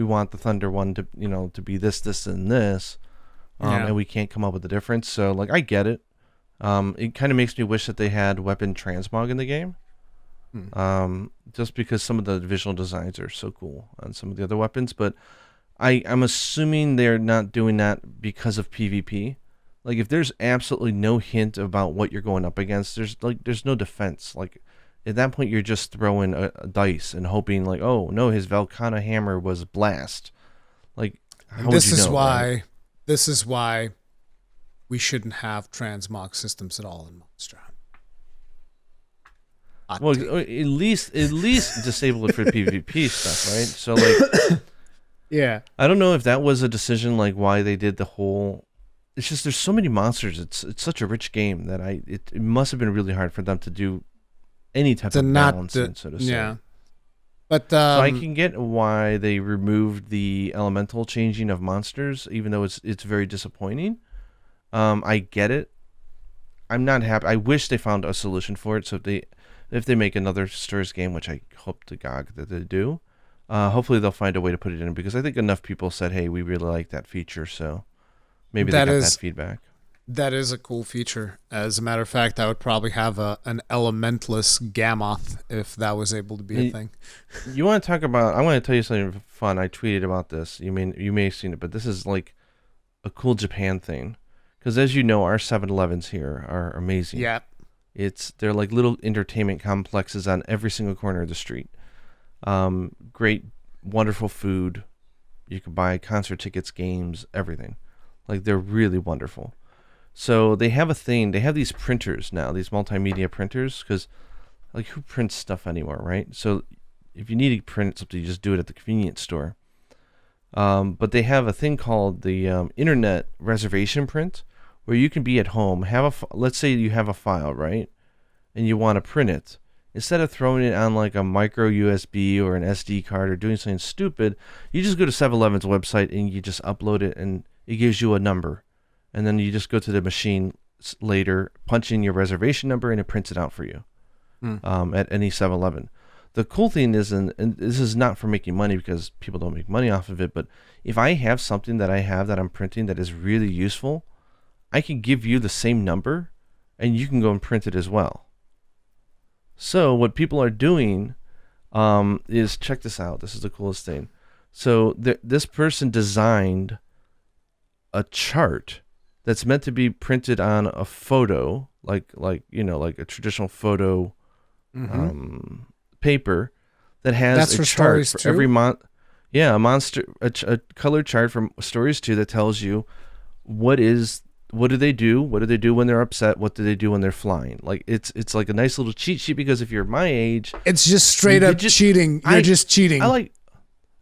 want the Thunder one to be this, and this, and we can't come up with the difference. So, like, I get it. It kind of makes me wish that they had weapon transmog in the game, just because some of the visual designs are so cool on some of the other weapons. But I'm assuming they're not doing that because of PvP. Like, if there's absolutely no hint about what you're going up against, there's no defense. Like, at that point, you're just throwing a dice and hoping, like, oh no, his Velkhana hammer was blast. Like, this is why we shouldn't have transmog systems at all in Monster Hunter. Well, at least disable it for PvP stuff, right? So, like, yeah, I don't know if that was a decision, like why they did the whole. It's just there's so many monsters. It's such a rich game that it must have been really hard for them to do any type of balancing, so to say. Yeah. But so I can get why they removed the elemental changing of monsters, even though it's very disappointing. I get it. I'm not happy. I wish they found a solution for it. So if they make another Stirs game, which I hope to God that they do, hopefully they'll find a way to put it in, because I think enough people said, hey, we really like that feature, so maybe they got that feedback. That is a cool feature. As a matter of fact, I would probably have an elementless Gammoth if that was able to be a thing. You want to talk about? I want to tell you something fun. I tweeted about this. You may have seen it, but this is like a cool Japan thing. Because as you know, our 7-Elevens here are amazing. Yeah. They're like little entertainment complexes on every single corner of the street. Great, wonderful food. You can buy concert tickets, games, everything. Like, they're really wonderful. So they have a thing. They have these printers now, these multimedia printers, because like, who prints stuff anymore, right? So if you need to print something, you just do it at the convenience store. But they have a thing called the internet reservation print, where you can be at home, let's say you have a file, right? And you want to print it. Instead of throwing it on like a micro USB or an SD card or doing something stupid, you just go to 7-Eleven's website and you just upload it, and it gives you a number. And then you just go to the machine later, punch in your reservation number, and it prints it out for you at any 7-Eleven. The cool thing is, and this is not for making money because people don't make money off of it, but if I have something that I'm printing that is really useful, I can give you the same number, and you can go and print it as well. So what people are doing is, check this out. This is the coolest thing. So this person designed a chart that's meant to be printed on a photo, like a traditional photo paper that has a chart for every month. Yeah, a colored chart from Stories 2 that tells you what do they do when they're upset, what do they do when they're flying. Like, it's like a nice little cheat sheet, because if you're my age, it's just straight up cheating. You're just cheating.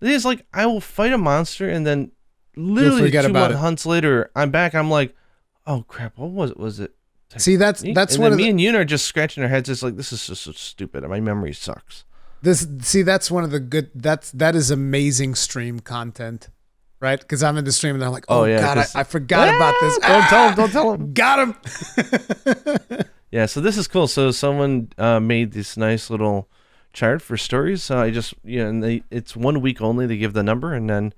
It's like I will fight a monster, and then literally 2 months later, I'm back. I'm like, oh crap, what was it? See, that's one of me and Yoon are just scratching our heads. It's like, this is just so stupid, and my memory sucks. That's one of the good. That is amazing stream content, right? Because I'm in the stream and I'm like, oh yeah, God, I forgot about this. Don't tell him. Got him. Yeah, so this is cool. So someone made this nice little chart for stories. So I just and it's 1 week only. They give the number, and then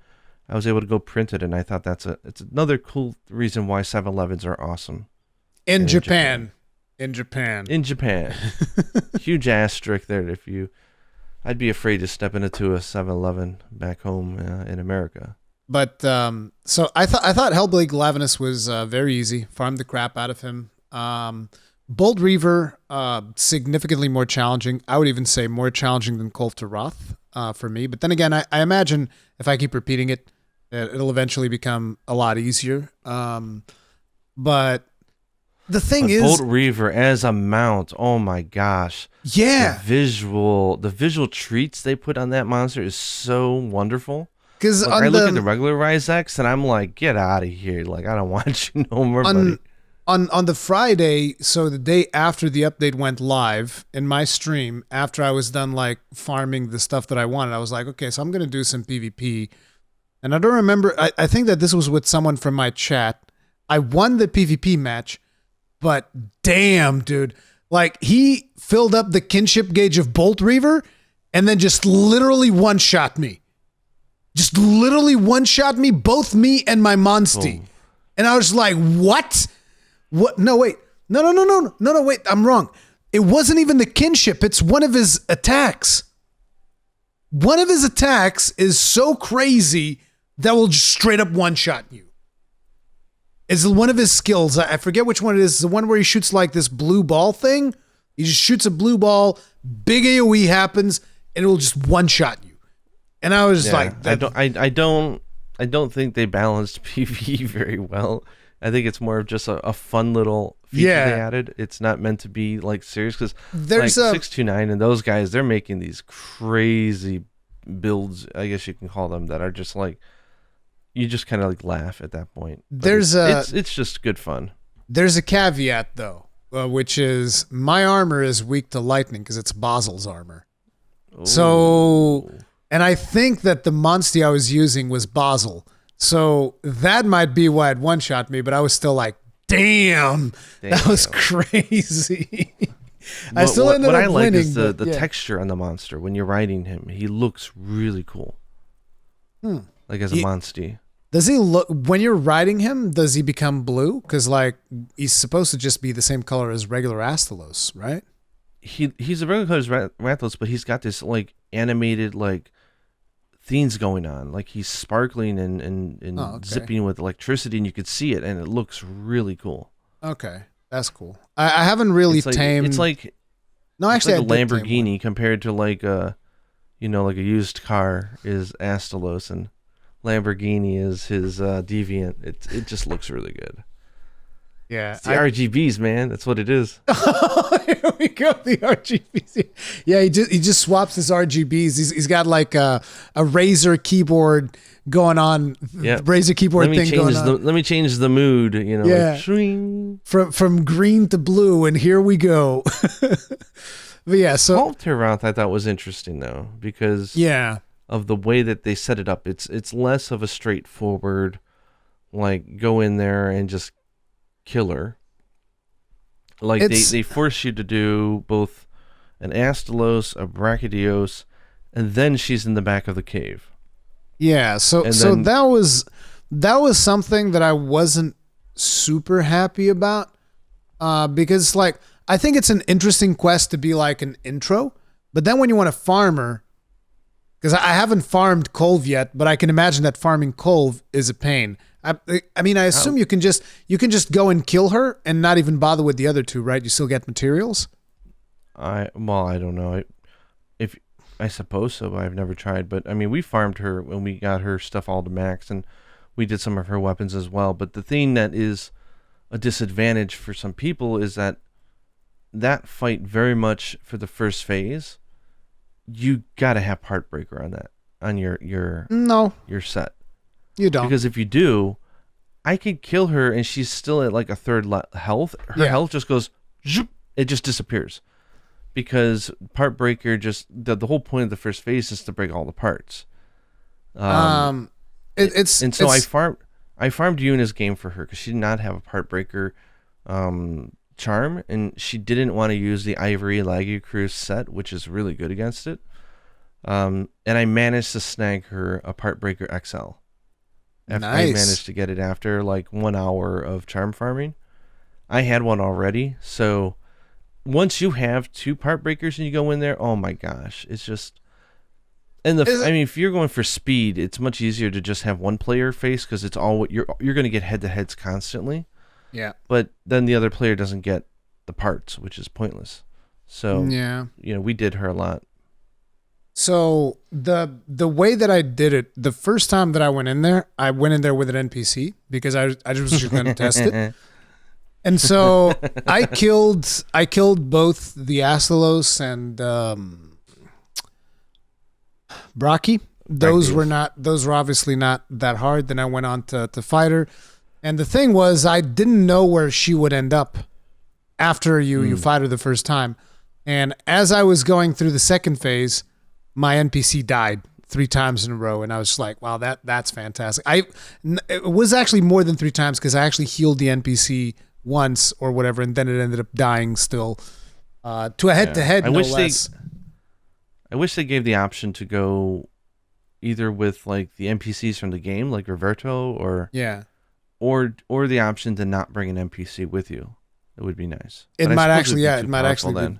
I was able to go print it, and I thought it's another cool reason why 7-Elevens are awesome. In Japan. Huge asterisk there. I'd be afraid to step into a 7-Eleven back home in America. But so I thought Hellblade Glavenus was very easy. Farmed the crap out of him. Bolt Reaver, significantly more challenging. I would even say more challenging than Cult to Wrath for me. But then again, I imagine if I keep repeating it, it'll eventually become a lot easier. But the thing is, Bolt Reaver as a mount, oh my gosh. Yeah. The visual treats they put on that monster is so wonderful. Because I look at the regular Ryzex and I'm like, get out of here. Like, I don't want you no more, buddy. On the Friday, so the day after the update went live, in my stream, after I was done like farming the stuff that I wanted, I was like, okay, so I'm going to do some PvP. And I don't remember, I think that this was with someone from my chat. I won the PvP match, but damn, dude. Like, he filled up the kinship gauge of Bolt Reaver and then just literally one-shot me. Just literally one-shot me, both me and my Monstie. Oh. And I was like, what? What? No, wait. No, wait. I'm wrong. It wasn't even the kinship. It's one of his attacks. One of his attacks is so crazy that will just straight up one-shot you. It's one of his skills. I forget which one it is. The one where he shoots like this blue ball thing. He just shoots a blue ball, big AoE happens, and it will just one-shot you. And I was like, I don't think they balanced PvE very well. I think it's more of just a fun little feature they added. It's not meant to be like serious, because there's 629 and those guys, they're making these crazy builds, I guess you can call them, that are just like, you just kind of like laugh at that point. But it's just good fun. There's a caveat though, which is my armor is weak to lightning because it's Basil's armor. Ooh. So, and I think that the Monstie I was using was Basil. So that might be why it one-shot me, but I was still like, damn. That was crazy. I still ended up winning. What I like is the texture on the monster. When you're riding him, he looks really cool. Like as a Monstie. Does he look when you're riding him? Does he become blue? Because like he's supposed to just be the same color as regular Astalos, right? He's a regular color as Rathalos, but he's got this like animated like things going on. Like he's sparkling and zipping with electricity, and you could see it, and it looks really cool. Okay, that's cool. I haven't really tamed. It's like no, actually, it's like a Lamborghini compared to like a like a used car is Astalos, and Lamborghini is his Deviant. It just looks really good. Yeah, it's the RGBs, man. That's what it is. Here we go, the RGBs. Yeah, he just swaps his RGBs. He's got like a Razer keyboard going on. Yeah, Razer keyboard thing going on. Let me change the mood. Yeah, like, from green to blue, and here we go. But yeah, so Alterroth I thought was interesting though because of the way that they set it up. It's less of a straightforward like go in there and just kill her. Like they force you to do both an Astalos, a Brachydios, and then she's in the back of the cave. Yeah, so that was something that I wasn't super happy about because like I think it's an interesting quest to be like an intro, but then when you want to farm her, because I haven't farmed Kolv yet, but I can imagine that farming Kolv is a pain. I mean, I assume you can just go and kill her and not even bother with the other two, right? You still get materials. I don't know. I suppose so, but I've never tried. But I mean, we farmed her when we got her stuff all to max, and we did some of her weapons as well. But the thing that is a disadvantage for some people is that fight very much for the first phase, you gotta have Heartbreaker on that on your set. You don't, because if you do, I could kill her and she's still at like a third health. Her health just goes, zoop, it just disappears because Heartbreaker just the whole point of the first phase is to break all the parts. I farmed Yuna's game for her because she did not have a Heartbreaker charm, and she didn't want to use the Ivory Laggy Cruise set, which is really good against it. And I managed to snag her a Heartbreaker XL. After I managed to get it after like 1 hour of charm farming. I had one already, so once you have two Heartbreakers and you go in there, oh my gosh, it's just. And I mean, if you're going for speed, it's much easier to just have one player face because it's all you're going to get head to heads constantly. Yeah. But then the other player doesn't get the parts, which is pointless. So we did her a lot. So the way that I did it, the first time that I went in there with an NPC because I just was going to test it. And so I killed both the Astalos and Brachy. Those were obviously not that hard. Then I went on to fight her. And the thing was, I didn't know where she would end up after you fight her the first time. And as I was going through the second phase, my NPC died 3 times in a row. And I was just like, wow, that's fantastic. It was actually more than 3 times because I actually healed the NPC once or whatever. And then it ended up dying still to a head-to-head, no less. I wish they gave the option to go either with like the NPCs from the game, like Roberto, or the option to not bring an NPC with you. It would be nice. It might actually be.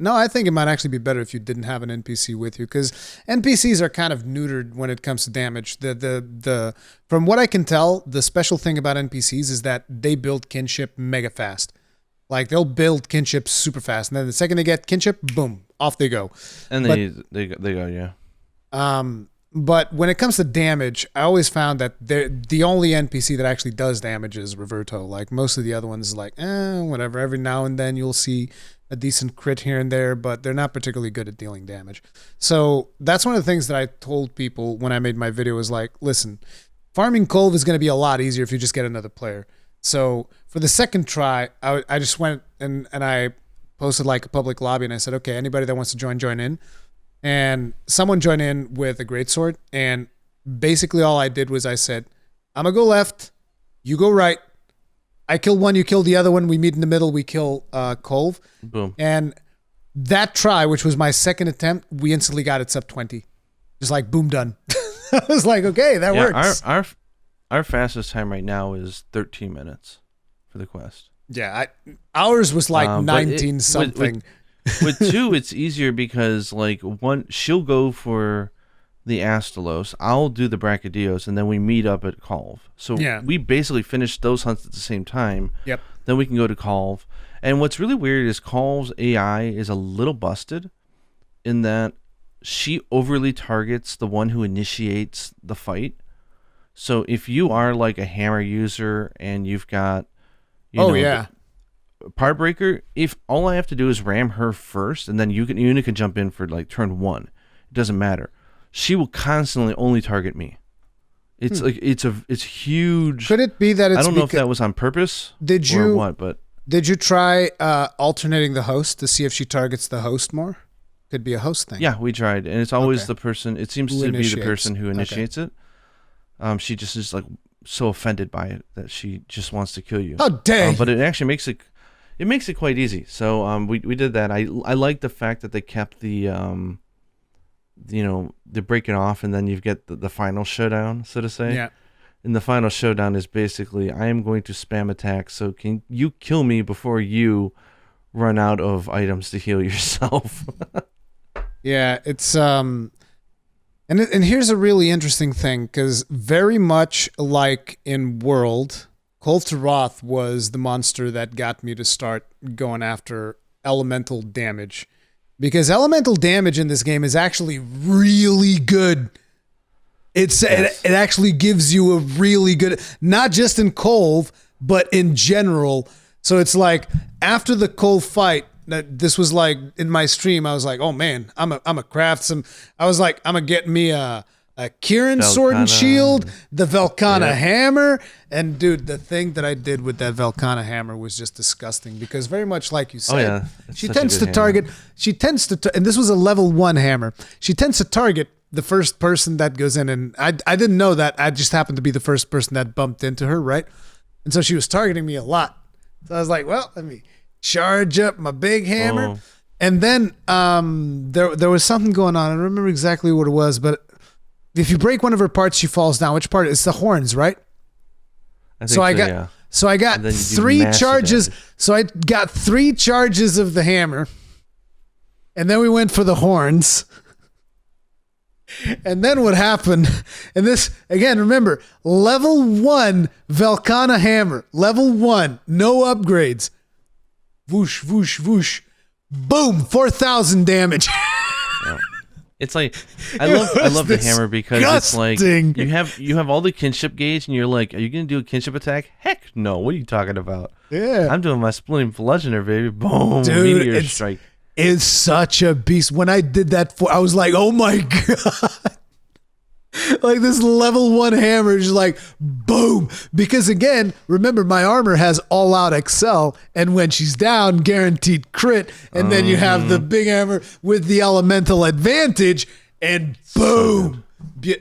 No, I think it might actually be better if you didn't have an NPC with you because NPCs are kind of neutered when it comes to damage. The from what I can tell, the special thing about NPCs is that they build kinship mega fast. Like they'll build kinship super fast, and then the second they get kinship, boom, off they go. And they go, yeah. But when it comes to damage, I always found that the only NPC that actually does damage is Roberto. Like most of the other ones, like whatever. Every now and then you'll see a decent crit here and there, but they're not particularly good at dealing damage. So that's one of the things that I told people when I made my video was like, listen, farming Kolv is going to be a lot easier if you just get another player. So for the second try, I just went and I posted like a public lobby and I said, okay, anybody that wants to join in. And someone joined in with a greatsword. And basically all I did was I said, I'm going to go left, you go right. I kill one, you kill the other one. We meet in the middle, we kill Kolv. Boom. And that try, which was my second attempt, we instantly got it sub 20. Just like boom, done. I was like, okay, that works. our fastest time right now is 13 minutes for the quest. Yeah, ours was like But 19 something. With 2, it's easier because like one, she'll go for the Astalos, I'll do the Brachydios, and then we meet up at Calv. So we basically finish those hunts at the same time. Yep. Then we can go to Calv. And what's really weird is Calv's AI is a little busted in that she overly targets the one who initiates the fight. So if you are like a hammer user and you've got, Part Breaker, if all I have to do is ram her first, and then Una can jump in for like turn 1. It doesn't matter. She will constantly only target me. It's like it's huge. Could it be that it's I don't know if that was on purpose or what, but did you try alternating the host to see if she targets the host more? Could be a host thing. Yeah, we tried, and it's always the person. It seems to be the person who initiates it. She just is like so offended by it that she just wants to kill you. How dare! But it actually makes it quite easy. So we did that. I like the fact that they kept the they break it off, and then you get the final showdown, so to say. Yeah. And the final showdown is basically, I am going to spam attack, so can you kill me before you run out of items to heal yourself? Yeah, it's and here's a really interesting thing, because very much like in World, Kol Taroth was the monster that got me to start going after elemental damage. Because elemental damage in this game is actually really good. It actually gives you a really good, not just in Kolv, but in general. So it's like after the Kolv fight, this was like in my stream, I was like, oh man, I'm a craft some. I was like, I'm gonna get me a Kieran sword and shield, the Velkhana hammer, and dude, the thing that I did with that Velkhana hammer was just disgusting, because very much like you said, she tends to target. She tends to, and this was a level 1 hammer. She tends to target the first person that goes in, and I didn't know that. I just happened to be the first person that bumped into her, right? And so she was targeting me a lot. So I was like, well, let me charge up my big hammer, and then there was something going on. I don't remember exactly what it was, but if you break one of her parts, she falls down. Which part? It's the horns, right? So I got 3 charges. So I got 3 charges of the hammer, and then we went for the horns. And then what happened? And this again, remember, level 1 Velkhana hammer, level 1, no upgrades. Whoosh, whoosh, whoosh, boom, 4,000 damage. It's like I love the hammer because it's like you have all the kinship gauge, and you're like, are you gonna do a kinship attack? Heck no! What are you talking about? Yeah, I'm doing my splitting bludgeoner, baby. Boom, dude, meteor strike. It's such a beast. When I did that, I was like, oh my god. Like this level 1 hammer is like boom, because again, remember my armor has all out excel, and when she's down, guaranteed crit, and then you have the big hammer with the elemental advantage, and boom.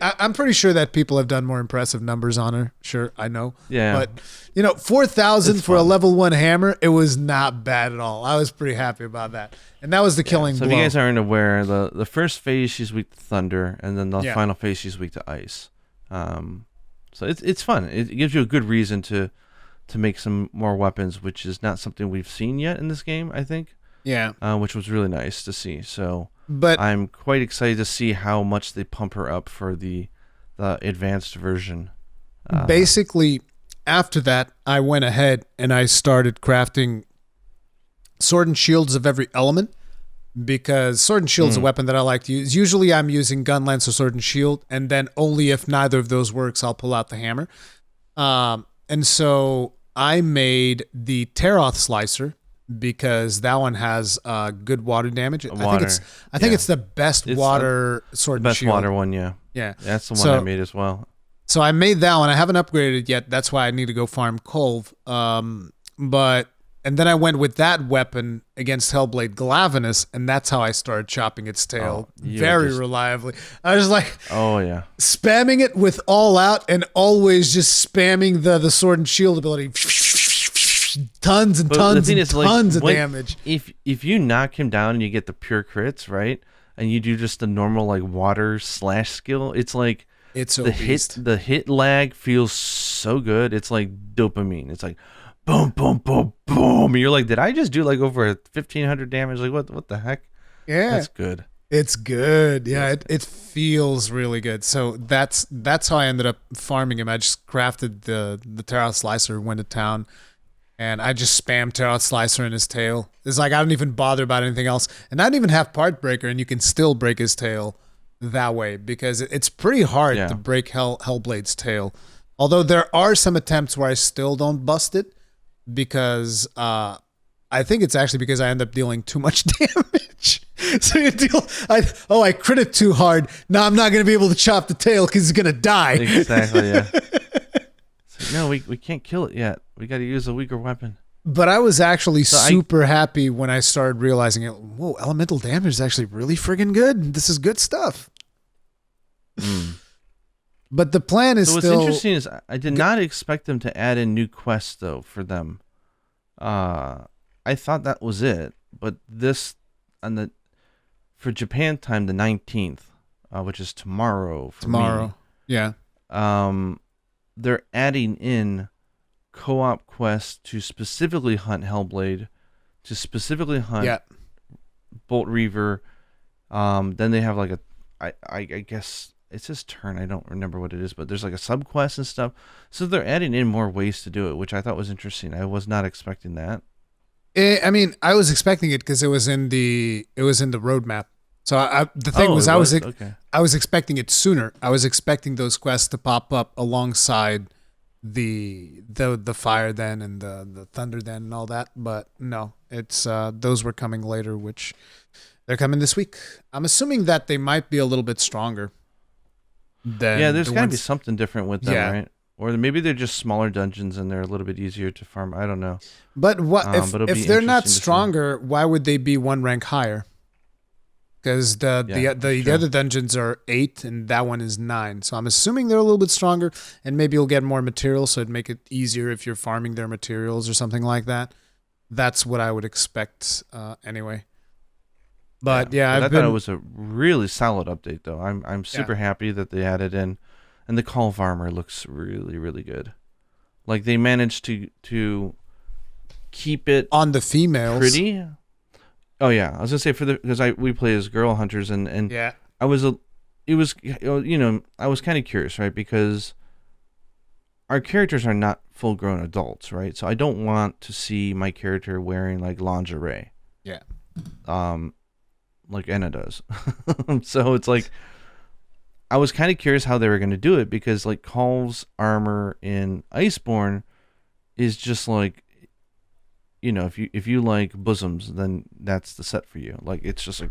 I'm pretty sure that people have done more impressive numbers on her. Sure, I know. Yeah. But 4,000 for a level 1 hammer, it was not bad at all. I was pretty happy about that. And that was the killing blow. So if you guys aren't aware, the first phase she's weak to thunder, and then the final phase she's weak to ice. So it's fun. It gives you a good reason to make some more weapons, which is not something we've seen yet in this game, I think. Yeah. Which was really nice to see. So but I'm quite excited to see how much they pump her up for the advanced version. Basically, after that, I went ahead and I started crafting sword and shields of every element, because sword and shield is a weapon that I like to use. Usually I'm using gun, lance, or sword and shield, and then only if neither of those works, I'll pull out the hammer. And so I made the Teroth Slicer, because that one has good water damage. I think it's the best water sword and shield. Best water one, yeah. Yeah. That's the one I made as well. So I made that one. I haven't upgraded it yet. That's why I need to go farm Kolv. And then I went with that weapon against Hellblade Glavenus, and that's how I started chopping its tail very reliably. I was like, spamming it with all out, and always just spamming the sword and shield ability. Tons and tons and tons of damage. If you knock him down and you get the pure crits, right, and you do just the normal like water slash skill, it's like It's so the beast. hit lag feels so good. It's like dopamine. It's like boom, boom, boom, boom. And you're like, did I just do like over 1,500 damage? Like what the heck? Yeah. That's good. It's good. Yeah, it feels really good. So that's how I ended up farming him. I just crafted the Tarot Slicer, went to town, and I just spammed Tarot Slicer in his tail. It's like I don't even bother about anything else. And I don't even have Part Breaker, and you can still break his tail that way because it's pretty hard to break Hellblade's tail. Although there are some attempts where I still don't bust it because I think it's actually because I end up dealing too much damage. So you deal, I crit it too hard. Now I'm not going to be able to chop the tail because it's going to die. Exactly, yeah. So, no, we can't kill it yet. We got to use a weaker weapon. But I was actually super happy when I started realizing it. Whoa, elemental damage is actually really friggin' good. This is good stuff. But the plan is so still... what's interesting is I did not expect them to add in new quests, though, for them. I thought that was it. But this... For Japan time, the 19th, which is tomorrow for me. Yeah. They're adding in co-op quests to specifically hunt Hellblade, to specifically hunt Bolt Reaver. Then they have like I guess it's his turn. I don't remember what it is, but there's like a sub-quest and stuff. So they're adding in more ways to do it, which I thought was interesting. I was not expecting that. I mean, I was expecting it because it was in the roadmap. So the thing was, I was expecting it sooner. I was expecting those quests to pop up alongside the fire den and the thunder den and all that. But no, it's those were coming later, which they're coming this week. I'm assuming that they might be a little bit stronger. There's got to be something different with them, right? Or maybe they're just smaller dungeons and they're a little bit easier to farm. I don't know. But what if they're not stronger? Why would they be one rank higher? Because the other dungeons are 8 and that one is 9. So I'm assuming they're a little bit stronger, and maybe you'll get more materials, so it'd make it easier if you're farming their materials or something like that. That's what I would expect anyway. But I thought it was a really solid update, though. I'm super happy that they added in. And the Call of Armor looks really, really good. Like, they managed to keep it on the females pretty. Oh yeah, I was gonna say because we play as girl hunters and I was kind of curious, right? Because our characters are not full grown adults, right? So I don't want to see my character wearing like lingerie. Yeah. Like Anna does. So it's like. I was kind of curious how they were going to do it because, like, Call's armor in Iceborne is just like, you know, if you like bosoms, then that's the set for you. Like, it's just like,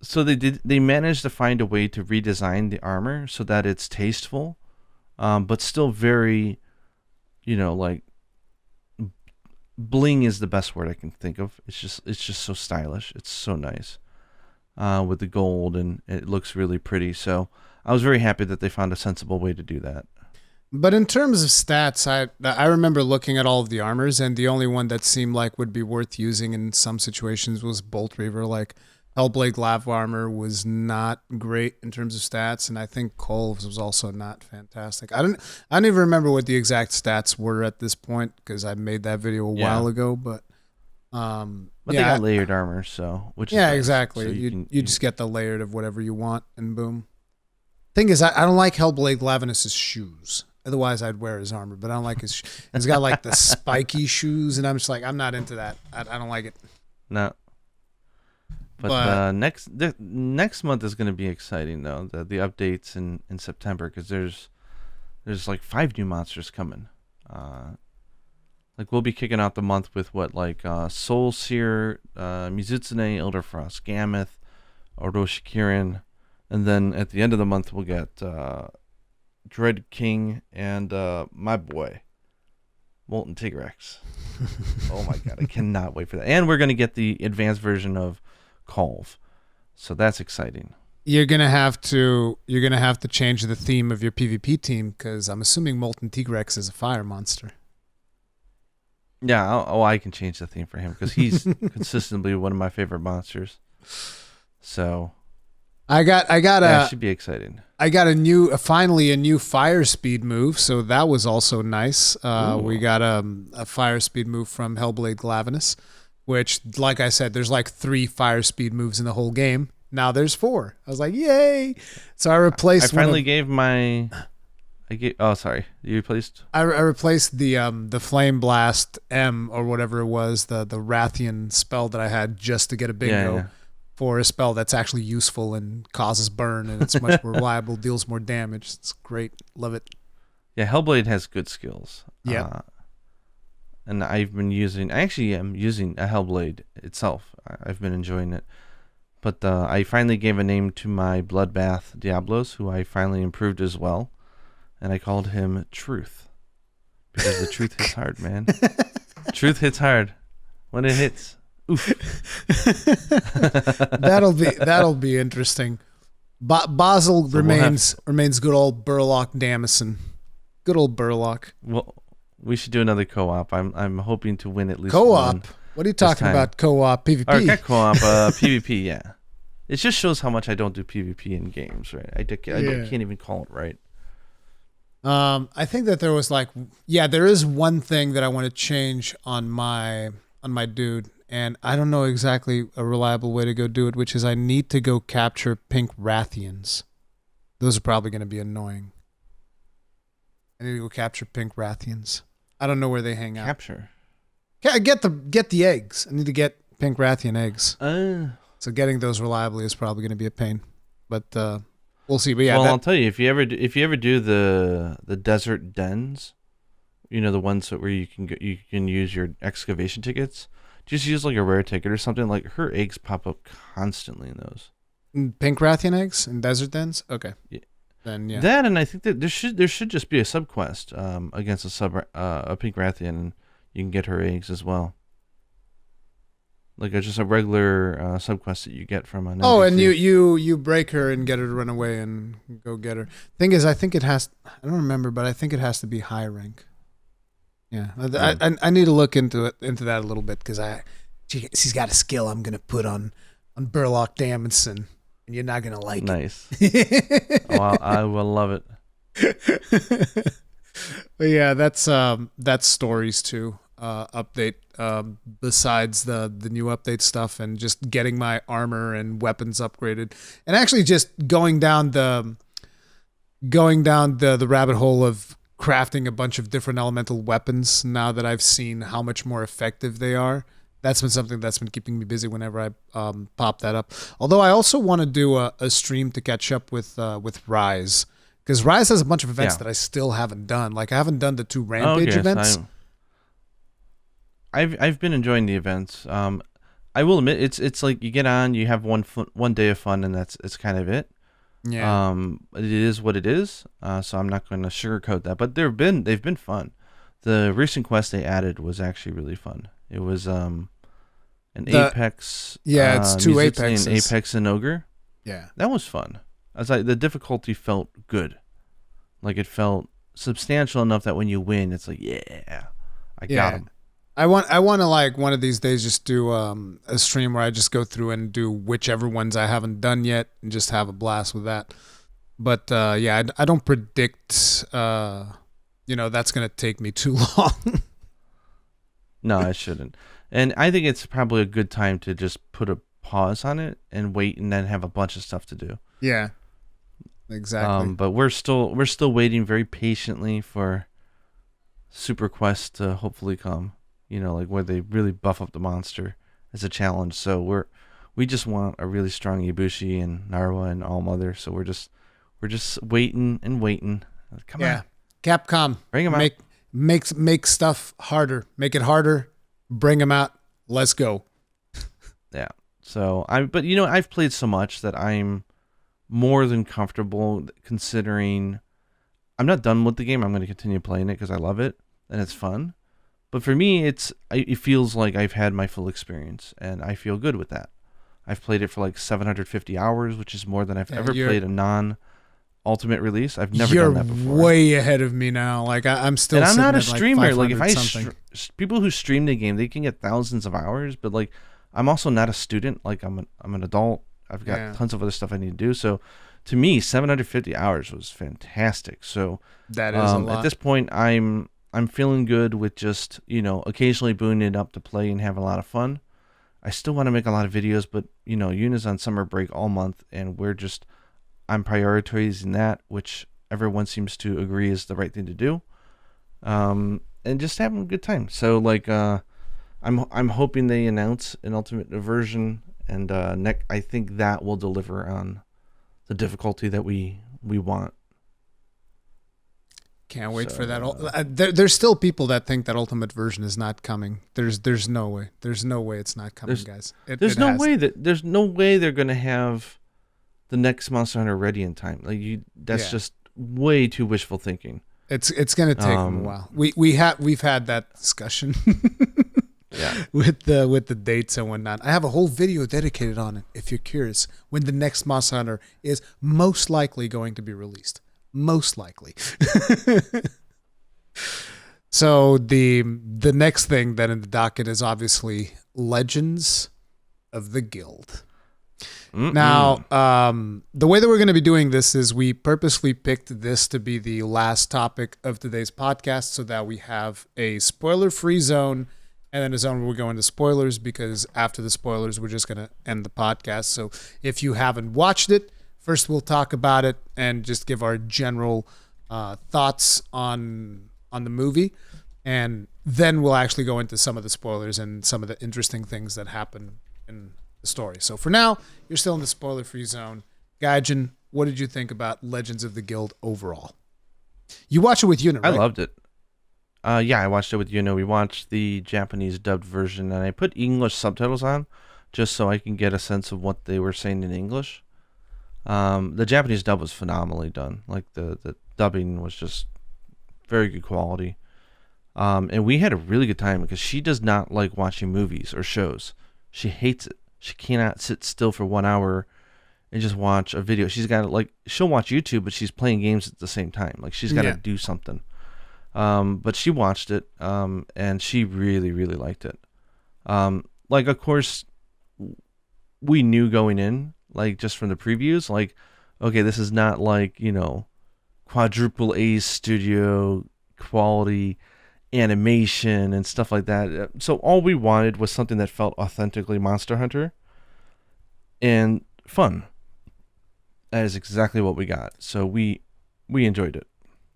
So they managed to find a way to redesign the armor so that it's tasteful, but still very, you know, like, bling is the best word I can think of. It's just so stylish. It's so nice. With the gold, and it looks really pretty. So I was very happy that they found a sensible way to do that. But in terms of stats, I remember looking at all of the armors, and the only one that seemed like would be worth using in some situations was Bolt Reaver. Like Hellblade Lava Armor was not great in terms of stats, and I think Colv's was also not fantastic. I don't even remember what the exact stats were at this point because I made that video a while ago, but they got layered armor, so which is nice. Exactly. So you just get the layered of whatever you want, and boom. Thing is, I don't like Hellblade Lavinus's shoes. Otherwise, I'd wear his armor, but I don't like his. He's got like the spiky shoes, and I'm just like, I'm not into that. I don't like it. No. But next month is going to be exciting though. The updates in September because there's like 5 new monsters coming. Like we'll be kicking out the month with Soul Seer, Mizutsune, Elderfrost, Gammoth, Orochi Kirin, and then at the end of the month we'll get Dread King and my boy, Molten Tigrex. Oh my god, I cannot wait for that. And we're gonna get the advanced version of Colv, so that's exciting. You're gonna have to change the theme of your PvP team because I'm assuming Molten Tigrex is a fire monster. Yeah, I can change the theme for him because he's consistently one of my favorite monsters. So, Yeah, it should be exciting. I got finally a new fire speed move, so that was also nice. We got a fire speed move from Hellblade Glavenus, which, like I said, there's like 3 fire speed moves in the whole game. Now there's 4. I was like, yay! So I replaced. Oh, sorry. You replaced. I replaced the Flame Blast M or whatever it was, the Rathian spell that I had just to get a bingo. Yeah. For a spell that's actually useful and causes burn, and it's much more reliable, deals more damage. It's great. Love it. Yeah, Hellblade has good skills. Yeah. And I actually am using a Hellblade itself. I've been enjoying it. But I finally gave a name to my Bloodbath Diablos, who I finally improved as well. And I called him Truth. Because the truth hits hard, man. Truth hits hard. When it hits. Oof. That'll be interesting. Basil remains good old Burlock Damison. Good old Burlock. Well, we should do another co-op. I'm hoping to win at least co-op. One what are you talking about? Co-op PvP? Or not co-op PvP. Yeah. It just shows how much I don't do PvP in games, right? I can't even call it right. I think that there was there is one thing that I want to change on my dude. And I don't know exactly a reliable way to go do it, which is I need to go capture pink Rathians. Those are probably going to be annoying. I need to go capture pink Rathians. I don't know where they hang out. Capture? Get the eggs. I need to get pink Rathian eggs. So getting those reliably is probably going to be a pain. But we'll see. But yeah, I'll tell you, if you ever do the desert dens, the ones where you can use your excavation tickets. Just use like a rare ticket or something. Like her eggs pop up constantly in those. Pink Rathian eggs in desert dens? Okay. Yeah. Then yeah. That, and I think that there should just be a subquest against a pink Rathian, and you can get her eggs as well. Like just a regular subquest that you get from an Oh, NPC. and you break her and get her to run away and go get her. Thing is, I think it has. I don't remember, but I think it has to be high rank. Yeah, I need to look into that a little bit because she's got a skill I'm gonna put on Burlock Damison, and you're not gonna like nice. it. Well, I will love it. But yeah, that's stories too. Update besides the new update stuff and just getting my armor and weapons upgraded, and actually just going down the rabbit hole of crafting a bunch of different elemental weapons now that I've seen how much more effective they are. That's been something that's been keeping me busy whenever I pop that up. Although I also want to do a stream to catch up with Rise, because Rise has a bunch of events that I still haven't done. Like I haven't done the 2 Rampage events. I've been enjoying the events. I will admit it's like you get on, you have one day of fun, and it's kind of it. Yeah. It is what it is. So I'm not going to sugarcoat that, but they've been fun. The recent quest they added was actually really fun. It was Apex. Yeah, it's 2 Apexes. An Apex and Ogre. Yeah, that was fun. I was like, the difficulty felt good. Like it felt substantial enough that when you win, it's like, I got him. I want to like one of these days just do a stream where I just go through and do whichever ones I haven't done yet and just have a blast with that. But I don't predict that's gonna take me too long. No, it shouldn't. And I think it's probably a good time to just put a pause on it and wait, and then have a bunch of stuff to do. Yeah, exactly. But we're still waiting very patiently for Super Quest to hopefully come. Like where they really buff up the monster as a challenge. So we just want a really strong Ibushi and Narwa and All Mother. So we're just waiting and waiting. Come on, Capcom, bring them out. Make stuff harder. Make it harder. Bring them out. Let's go. Yeah. So I've played so much that I'm more than comfortable considering I'm not done with the game. I'm going to continue playing it because I love it and it's fun. But for me, it feels like I've had my full experience, and I feel good with that. I've played it for like 750 hours, which is more than I've ever played a non-ultimate release. I've never done that before. You're way ahead of me now. Like I'm still. And I'm not a streamer. Like if people who stream the game, they can get thousands of hours. But like, I'm also not a student. Like I'm an adult, I've got Yeah, tons of other stuff I need to do. So to me, 750 hours was fantastic. So that is a at lot. this point, I'm feeling good with just occasionally booting it up to play and have a lot of fun. I still want to make a lot of videos, but Yuna's on summer break all month, and I'm prioritizing that, which everyone seems to agree is the right thing to do. And just having a good time. So like, I'm hoping they announce an ultimate version, and I think that will deliver on the difficulty that we want. Can't wait So for that. There's still people that think that ultimate version is not coming. There's no way. There's no way it's not coming, there's guys. there's no way they're gonna have the next Monster Hunter ready in time. That's Yeah. just way too wishful thinking. It's gonna take them a while. We've had that discussion Yeah. with the dates and whatnot. I have a whole video dedicated on it. If you're curious, when the next Monster Hunter is most likely going to be released, most likely. So the next thing then in the docket is obviously Legends of the Guild. Now, the way that we're going to be doing this is we purposely picked this to be the last topic of today's podcast so that we have a spoiler-free zone and then a zone where we go into spoilers, because after the spoilers, we're just going to end the podcast. So if you haven't watched it, first we'll talk about it and just give our general thoughts on the movie. And then we'll actually go into some of the spoilers and some of the interesting things that happen in the story. So for now, you're still in the spoiler-free zone. Gaijin, what did you think about Legends of the Guild overall? You watch it with Yuna, right? I loved it. Yeah, I watched it with We watched the Japanese dubbed version, and I put English subtitles on just so I can get a sense of what they were saying in English. The Japanese dub was phenomenally done. Like the dubbing was just very good quality. And we had a really good time because she does not like watching movies or shows. She hates it. She cannot sit still for 1 hour and just watch a video. She's got she'll watch YouTube, but she's playing games at the same time. Like she's got to do something. But she watched it, and she really, really liked it. Of course, we knew going in, just from the previews, okay, this is not quadruple A studio quality animation and stuff like that. So all we wanted was something that felt authentically Monster Hunter and fun. That is exactly what we got. So we enjoyed it.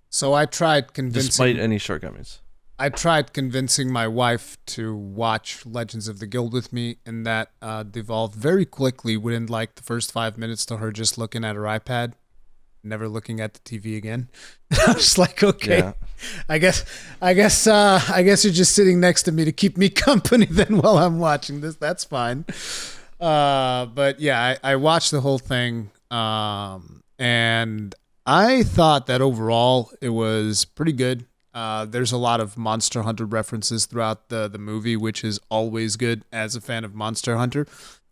So I tried convincing, despite any shortcomings. I tried convincing my wife to watch Legends of the Guild with me, and that devolved very quickly within the first 5 minutes to her just looking at her iPad, never looking at the TV again. I was like, okay, Yeah. I guess you're just sitting next to me to keep me company then while I'm watching this. That's fine. But yeah, I watched the whole thing, and I thought that overall it was pretty good. There's a lot of Monster Hunter references throughout the movie, which is always good as a fan of Monster Hunter,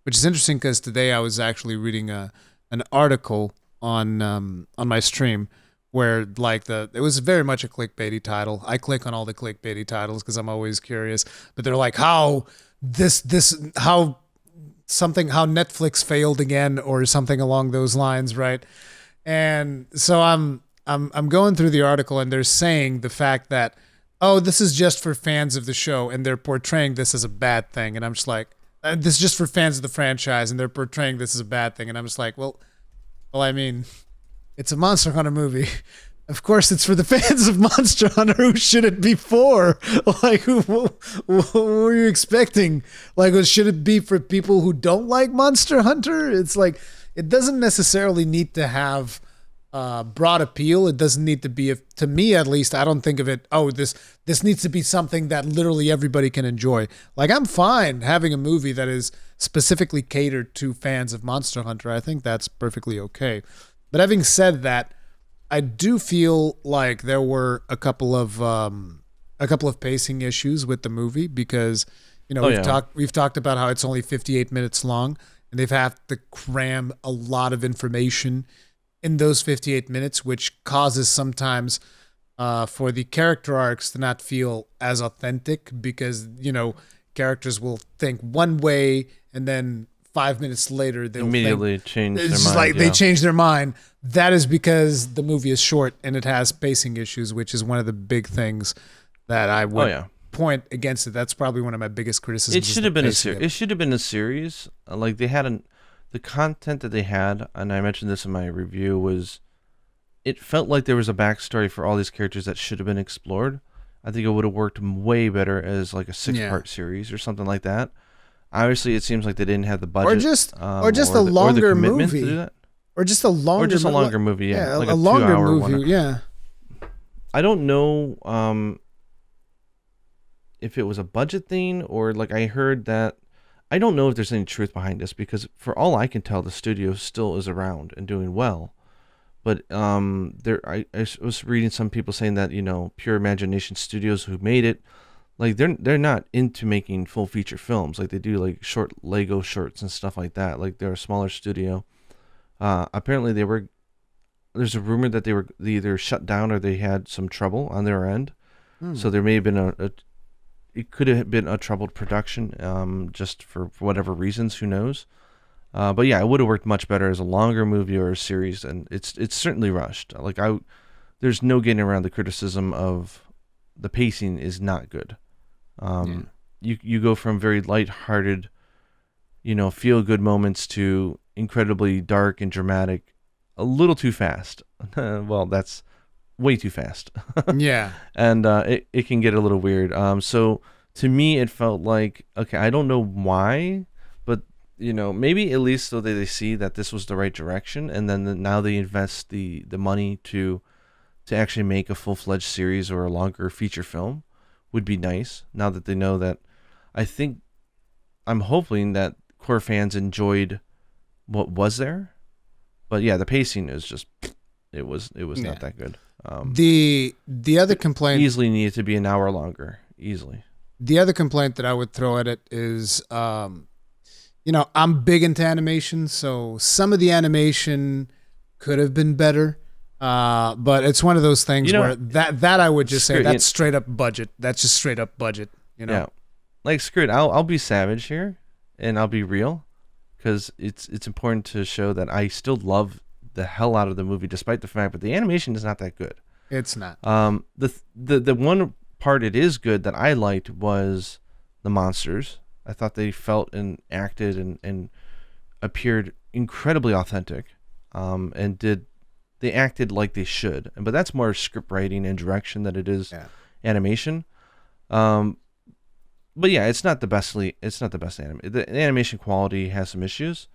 which is interesting because today I was actually reading an article on my stream where it was very much a clickbaity title. I click on all the clickbaity titles because I'm always curious, but they're like how Netflix failed again or something along those lines, right? And so I'm going through the article and they're saying the fact that, oh, this is just for fans of the show and they're portraying this as a bad thing, and I'm just like, this is just for fans of the franchise and they're portraying this as a bad thing, and I'm just like, well, I mean, it's a Monster Hunter movie. Of course, it's for the fans of Monster Hunter. Who should it be for? What were you expecting? Should it be for people who don't like Monster Hunter? It's it doesn't necessarily need to have broad appeal. It doesn't need to be, to me at least, I don't think of it, oh, this needs to be something that literally everybody can enjoy. I'm fine having a movie that is specifically catered to fans of Monster Hunter. I think that's perfectly okay. But having said that, I do feel like there were a couple of pacing issues with the movie because, we've talked about how it's only 58 minutes long and they've had to cram a lot of information in those 58 minutes, which causes sometimes for the character arcs to not feel as authentic because, characters will think one way and then 5 minutes later they'll Immediately change it's their just mind. like they change their mind. That is because the movie is short and it has pacing issues, which is one of the big things that I would point against it. That's probably one of my biggest criticisms. It should have been a series. It should have been a series. Like they had the content that they had, and I mentioned this in my review, was it felt like there was a backstory for all these characters that should have been explored. I think it would have worked way better as like a 6-part series or something like that. Obviously, it seems like they didn't have the budget, or just a longer movie, to do that. Or just a longer movie, like a longer 2-hour movie, one. yeah. I don't know if it was a budget thing or like I heard that. I don't know if there's any truth behind this because for all I can tell, the studio still is around and doing well. But I was reading some people saying that Pure Imagination Studios who made it, like they're not into making full feature films like they do like short Lego shorts and stuff like that. Like they're a smaller studio. Apparently there's a rumor that they either shut down or they had some trouble on their end. So there may have been it could have been a troubled production, just for whatever reasons, who knows. But yeah, it would have worked much better as a longer movie or a series, and it's certainly rushed. Like there's no getting around the criticism of the pacing is not good. You go from very lighthearted, feel good moments to incredibly dark and dramatic, a little too fast. Well, that's way too fast. Yeah. And it can get a little weird. So to me, it felt like, okay, I don't know why, but maybe at least so that they see that this was the right direction, and then now they invest the money to actually make a full-fledged series or a longer feature film would be nice. Now that they know that, I'm hoping that core fans enjoyed what was there, but yeah, the pacing is just it was not that good. The other complaint easily needed to be an hour longer. Easily. The other complaint that I would throw at it is, I'm big into animation, so some of the animation could have been better. But it's one of those things where that I would just say that's straight up budget. That's just straight up budget. Yeah, like screw it. I'll be savage here, and I'll be real, because it's important to show that I still love the hell out of the movie, despite the fact that the animation is not that good. It's not. The one part it is good that I liked was the monsters. I thought they felt and acted and appeared incredibly authentic, and they acted like they should. But that's more script writing and direction than it is animation. But yeah, it's not the best. It's not the best anime. The animation quality has some issues,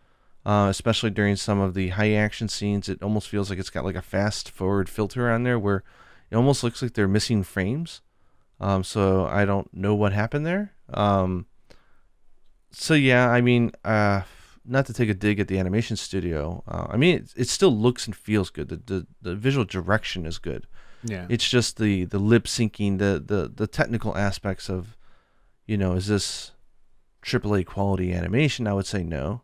especially during some of the high action scenes. It almost feels like it's got like a fast forward filter on there, where it almost looks like they're missing frames. So I don't know what happened there. So yeah, I mean, not to take a dig at the animation studio. I mean, it still looks and feels good. The visual direction is good. Yeah. It's just the lip syncing, the technical aspects of, is this AAA quality animation? I would say no.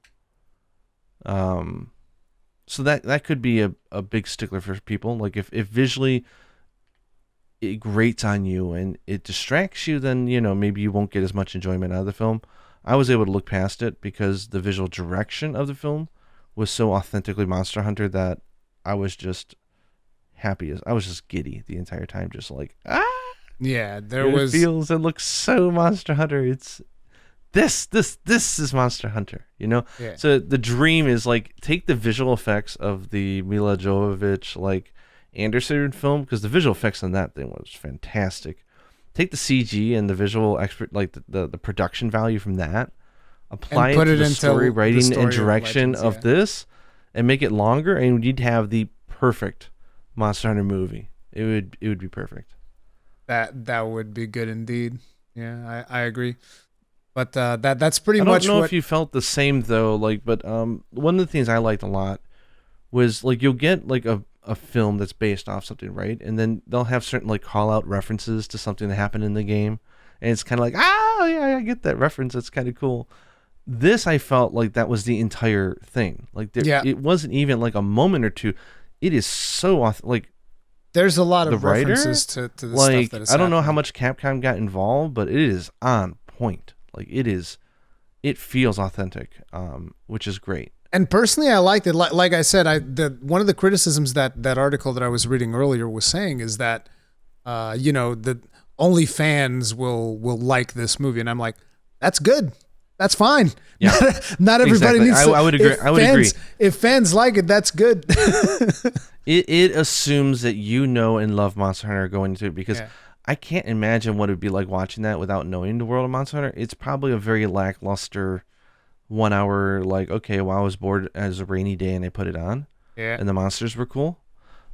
So that could be a big stickler for people. Like if visually it grates on you and it distracts you, then maybe you won't get as much enjoyment out of the film. I was able to look past it because the visual direction of the film was so authentically Monster Hunter that I was just happy. I was just giddy the entire time, just like yeah. It feels and looks so Monster Hunter. It's this is Monster Hunter, Yeah. So the dream is like take the visual effects of the Mila Jovovich like Anderson film, because the visual effects on that thing was fantastic. Take the CG and the visual expert, like the production value from that, apply it to the story writing and direction of this, and make it longer, and you'd have the perfect Monster Hunter movie. It would be perfect. That would be good indeed. Yeah, I agree. But that's pretty much. I don't know if you felt the same though. Like, but one of the things I liked a lot was like you'll get like a film that's based off something, right? And then they'll have certain like call out references to something that happened in the game, and it's kind of like, yeah, I get that reference. That's kind of cool. This I felt like that was the entire thing. Like it wasn't even like a moment or two. It is so like. There's a lot of references to the like, stuff that is I don't know happening. how much Capcom got involved, but it is on point. Like it is it feels authentic, which is great. And personally, I liked it. Like I said, one of the criticisms that article that I was reading earlier was saying is that, that only fans will like this movie, and I'm like, that's good. That's fine. Yeah, not everybody needs to. I would agree. Agree. If fans like it, that's good. It assumes that you know and love Monster Hunter going into it, because I can't imagine what it would be like watching that without knowing the world of Monster Hunter. It's probably a very lackluster 1 hour, like, okay, well, I was bored as a rainy day and I put it on. Yeah. And the monsters were cool.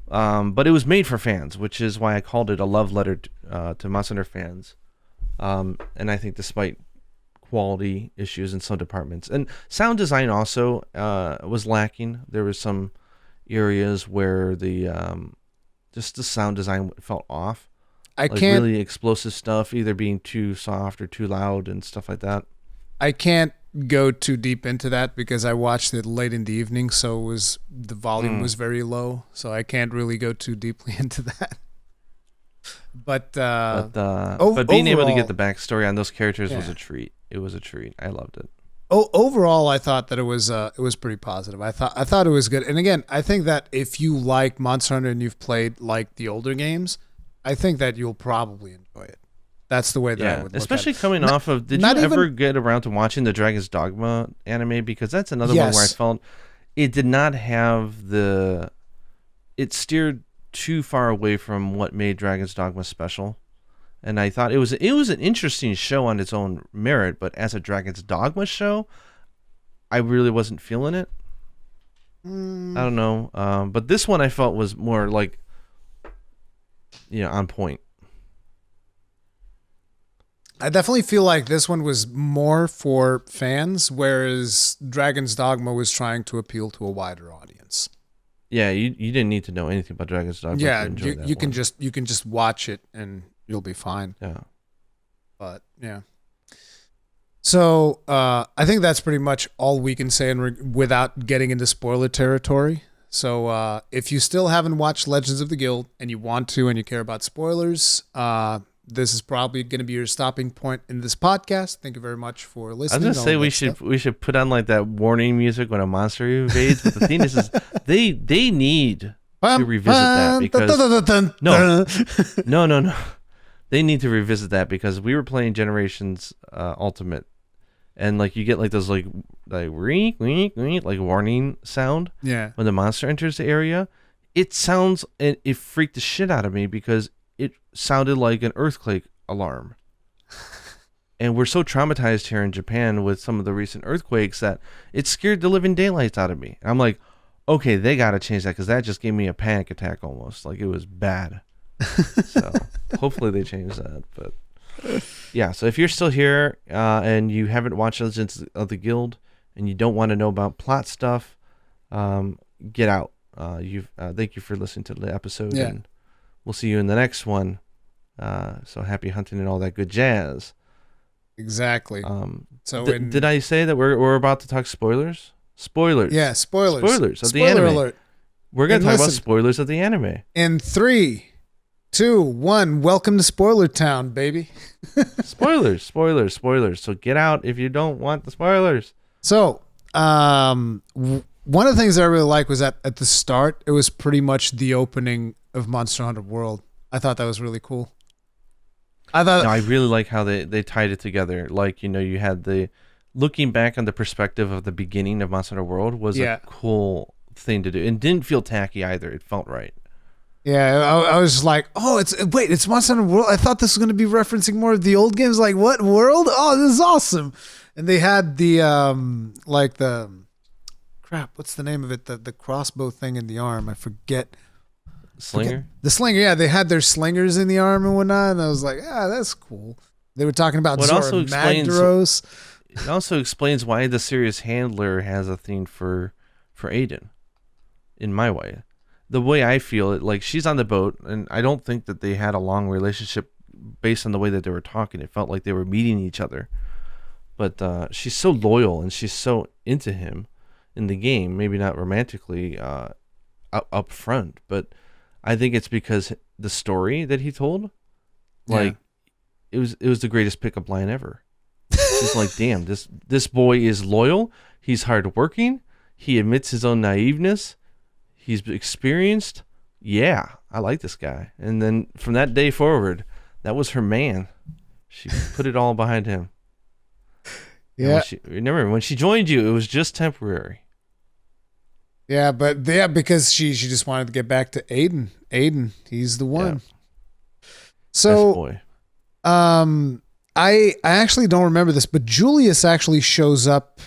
But it was made for fans, which is why I called it a love letter to Monster Hunter fans. And I think despite quality issues in some departments, and sound design also was lacking. There was some areas where the just the sound design felt off. I can't really explosive stuff either being too soft or too loud and stuff like that. I can't go too deep into that because I watched it late in the evening, so the volume was very low, so I can't really go too deeply into that. But being able to get the backstory on those characters was a treat. It was a treat. I loved it. Overall, I thought that it was pretty positive. I thought it was good. And again, I think that if you like Monster Hunter and you've played like the older games, I think that you'll probably enjoy it. That's the way that I would look especially at it. Coming off of. Did you ever get around to watching the Dragon's Dogma anime? Because that's another one where I felt it did not have it steered too far away from what made Dragon's Dogma special. And I thought it was an interesting show on its own merit, but as a Dragon's Dogma show, I really wasn't feeling it. I don't know. But this one I felt was more like, on point. I definitely feel like this one was more for fans, whereas Dragon's Dogma was trying to appeal to a wider audience. Yeah, you didn't need to know anything about Dragon's Dogma. Yeah, you can just watch it and you'll be fine. Yeah. But yeah. So I think that's pretty much all we can say without getting into spoiler territory. So if you still haven't watched Legends of the Guild and you want to and you care about spoilers, this is probably going to be your stopping point in this podcast. Thank you very much for listening. I was going to say we should put on like that warning music when a monster invades. But the thing is they need to revisit that because no. They need to revisit that because we were playing Generations Ultimate, and like you get like those like ring like warning sound when the monster enters the area. It sounds, and it freaked the shit out of me because it sounded like an earthquake alarm. And we're so traumatized here in Japan with some of the recent earthquakes that it scared the living daylights out of me. And I'm like, okay, they got to change that because that just gave me a panic attack almost. Like it was bad. So hopefully they change that. But yeah, so if you're still here and you haven't watched Legends of the Guild and you don't want to know about plot stuff, get out. Thank you for listening to the episode. Yeah. And we'll see you in the next one. So happy hunting and all that good jazz. Exactly. So did I say that we're about to talk spoilers? Spoilers. Yeah, spoilers. Spoilers of the Spoiler anime. alert. We're going to talk about spoilers of the anime. In 3, 2, 1, welcome to Spoiler Town, baby. Spoilers. So get out if you don't want the spoilers. So, one of the things I really liked was that at the start, it was pretty much the opening of Monster Hunter World. I thought that was really cool. I really like how they tied it together. Like, you had looking back on the perspective of the beginning of Monster Hunter World was a cool thing to do. And didn't feel tacky either. It felt right. Yeah, I was just like, it's Monster Hunter World? I thought this was going to be referencing more of the old games. Like, what world? Oh, this is awesome. And they had what's the name of it? The crossbow thing in the arm. I forget. Slinger? The slinger, yeah. They had their slingers in the arm and whatnot. And I was like, that's cool. They were talking about Zora Magdaros. It also explains why the serious handler has a thing for Aiden, in my way. The way I feel it, like she's on the boat, and I don't think that they had a long relationship based on the way that they were talking. It felt like they were meeting each other. But she's so loyal and she's so into him in the game. Maybe not romantically up front, but I think it's because the story that he told, like it was the greatest pickup line ever. He's like, damn, this boy is loyal. He's hardworking. He admits his own naiveness. He's experienced. Yeah, I like this guy. And then from that day forward, that was her man. She put it all behind him. Yeah. Remember, when she joined you, it was just temporary. Yeah, but because she just wanted to get back to Aiden. Aiden, he's the one. Yeah. So, Best boy. I actually don't remember this, but Julius actually shows up.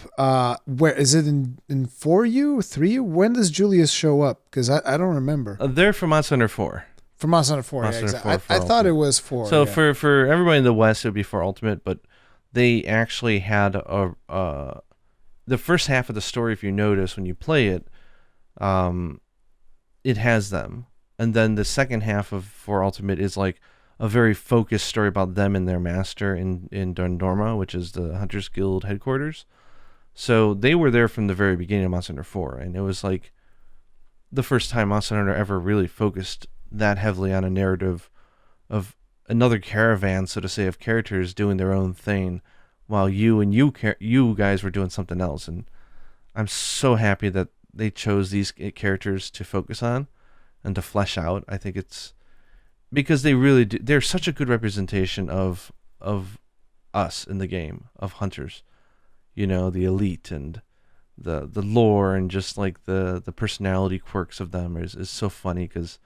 Where is it in 4U, 3U? When does Julius show up? Because I don't remember. They're from Monster Hunter 4. From Monster Hunter 4, Monster yeah, Hunter exactly. 4 I thought Ultimate. it was 4. So yeah. for everybody in the West, it would be for Ultimate, but they actually had the first half of the story. If you notice when you play it, it has them, and then the second half of for Ultimate is like a very focused story about them and their master in Dundorma, which is the Hunters Guild headquarters. So they were there from the very beginning of Monster Hunter 4, and it was like the first time Monster Hunter ever really focused that heavily on a narrative of another caravan, so to say, of characters doing their own thing, while you guys were doing something else. And I'm so happy that they chose these characters to focus on and to flesh out. I think it's because they really do, they're such a good representation of us in the game, of hunters, the elite, and the lore, and just like the personality quirks of them is so funny, because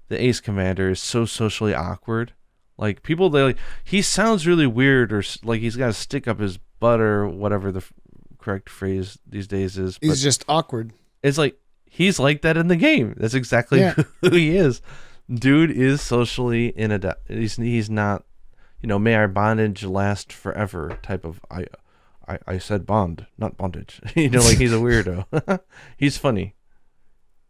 the ace commander is so socially awkward. Like, people, he sounds really weird, or like he's got a stick up his butt, or whatever the correct phrase these days is. He's just awkward. It's like, he's like that in the game. That's exactly who he is. Dude is socially inadept. He's not, may our bondage last forever type of, I said bond, not bondage. Like, he's a weirdo. He's funny.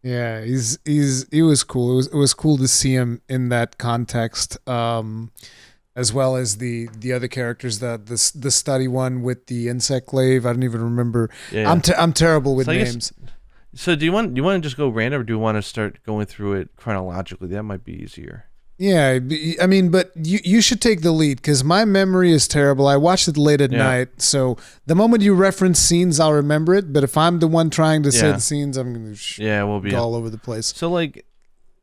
Yeah, he was cool. It was cool to see him in that context, as well as the other characters. The study one with the insect glaive. I don't even remember. Yeah. I'm terrible with names. So do you want to just go random, or do you want to start going through it chronologically? That might be easier. Yeah, I mean, but you should take the lead, because my memory is terrible. I watched it late at night, so the moment you reference scenes, I'll remember it. But if I'm the one trying to say the scenes, I'm going to we'll be go all over the place. So like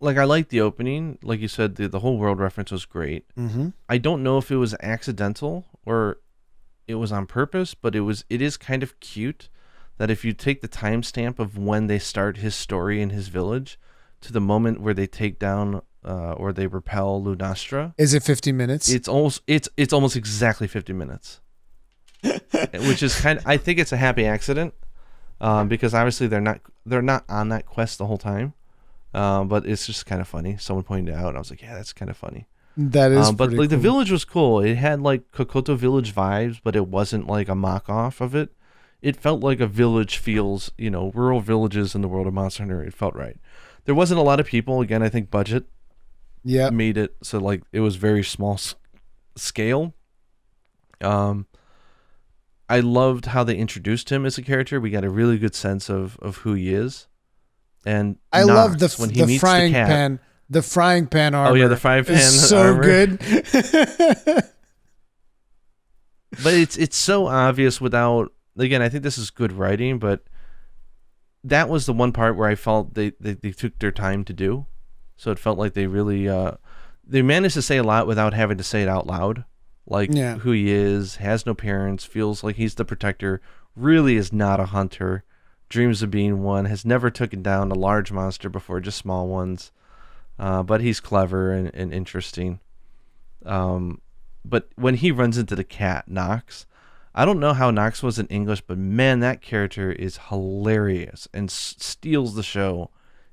I like the opening. Like you said, the whole world reference was great. Mm-hmm. I don't know if it was accidental or it was on purpose, but it is kind of cute that if you take the timestamp of when they start his story in his village to the moment where they take down or they repel Lunastra. Is it 50 minutes? It's almost exactly 50 minutes. Which is I think it's a happy accident, because obviously they're not on that quest the whole time. But it's just kind of funny. Someone pointed it out, and I was like, yeah, that's kind of funny. That is but like cool. The village was cool. It had like Kokoto Village vibes, but it wasn't like a mock off of it. It felt like a village feels, rural villages in the world of Monster Hunter. It felt right. There wasn't a lot of people. Again, I think budget made it so like it was very small scale. I loved how they introduced him as a character. We got a really good sense of who he is. And I love the frying the cat, pan. The frying pan armor. Oh yeah, the frying pan is so armor. good. But it's so obvious without. Again, I think this is good writing, but that was the one part where I felt they took their time to do. So it felt like they really they managed to say a lot without having to say it out loud. Like who he is, has no parents, feels like he's the protector, really is not a hunter, dreams of being one, has never taken down a large monster before, just small ones. But he's clever and interesting. But when he runs into the cat, Nox, I don't know how Nox was in English, but man, that character is hilarious and steals the show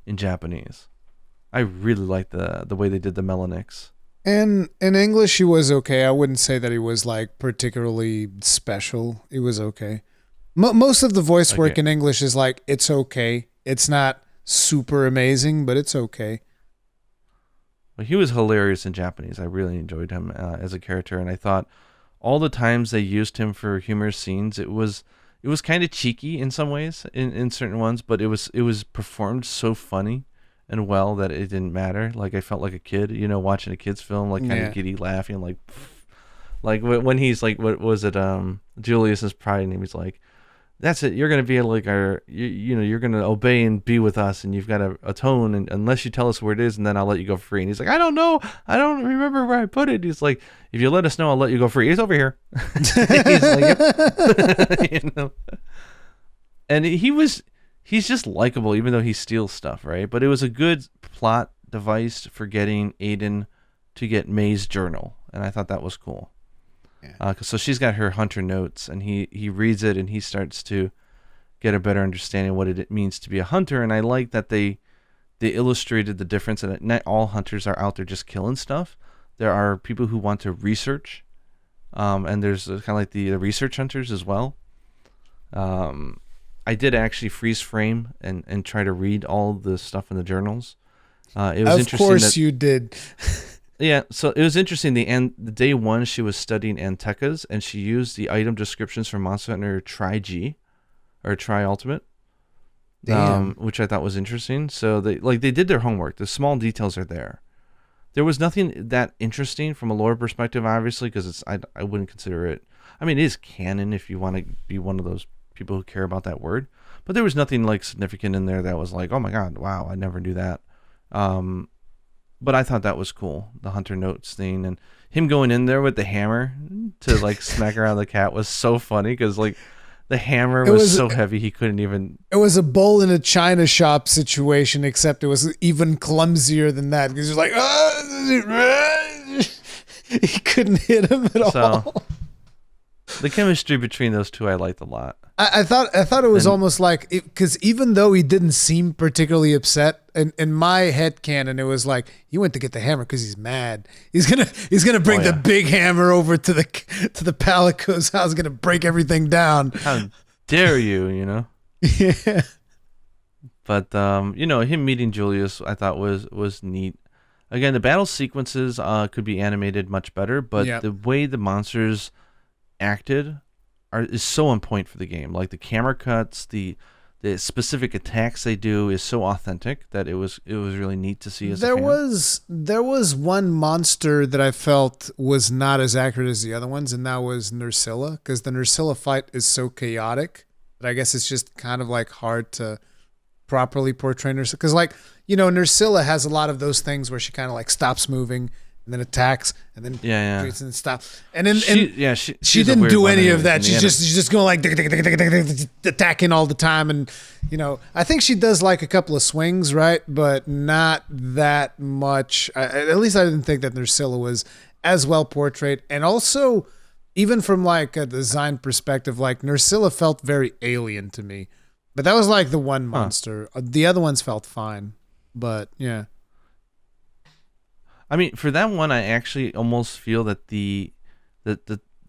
in Japanese. I really like the way they did the Melanix. And in English, he was okay. I wouldn't say that he was like particularly special. He was okay. Most of the voice work in English is like, it's okay. It's not super amazing, but it's okay. Well, he was hilarious in Japanese. I really enjoyed him as a character, and I thought all the times they used him for humorous scenes, it was kind of cheeky in some ways, in certain ones, but it was performed so funny and well that it didn't matter. Like I felt like a kid, watching a kid's film, like kind of giddy, laughing, like. Like when he's like, what was it? Julius's pride, and he's like, "That's it. You're gonna be like you're gonna obey and be with us, and you've got to atone, and unless you tell us where it is, and then I'll let you go free." And he's like, "I don't know. I don't remember where I put it." He's like, "If you let us know, I'll let you go free." He's over here. He's like, yep. And he's just likable, even though he steals stuff, right? But it was a good plot device for getting Aiden to get May's journal, and I thought that was cool. Yeah. So she's got her hunter notes, and he reads it, and he starts to get a better understanding of what it means to be a hunter. And I like that they illustrated the difference, and not all hunters are out there just killing stuff. There are people who want to research, and there's kind of like the research hunters as well. I did actually freeze frame and try to read all the stuff in the journals. It was interesting. Of course you did. Yeah, so it was interesting. The day one, she was studying Antecas, and she used the item descriptions from Monster Hunter Tri-G, or Tri-Ultimate, which I thought was interesting. So they did their homework. The small details are there. There was nothing that interesting from a lore perspective, obviously, because I wouldn't consider it. I mean, it is canon if you want to be one of those people who care about that word. But there was nothing like significant in there that was like, oh my god, wow, I never knew that. But I thought that was cool, the hunter notes thing, and him going in there with the hammer to like smack around the cat was so funny because like the hammer was so heavy he couldn't even. It was a bull in a china shop situation, except it was even clumsier than that because he was like, he couldn't hit him at all. The chemistry between those two I liked a lot. I thought it was almost like, because even though he didn't seem particularly upset, in my head canon, it was like he went to get the hammer because he's mad. He's gonna bring the big hammer over to the Palico's house, gonna break everything down. How dare you? You know. Yeah. But him meeting Julius, I thought was neat. Again, the battle sequences could be animated much better, but the way the monsters acted is so on point for the game. Like the camera cuts, the specific attacks they do is so authentic that it was really neat to see. There was one monster that I felt was not as accurate as the other ones, and that was Nursilla, because the Nursilla fight is so chaotic that I guess it's just kind of like hard to properly portray Nursilla. Because like Nursilla has a lot of those things where she kind of like stops moving and then attacks, and then retreats and stops. And then she didn't do any of that. She's just going like attacking all the time, and I think she does like a couple of swings, right? But not that much. At least I didn't think that Nursilla was as well portrayed. And also, even from like a design perspective, like Nursilla felt very alien to me. But that was like the one monster. The other ones felt fine. But yeah. I mean, for that one, I actually almost feel that the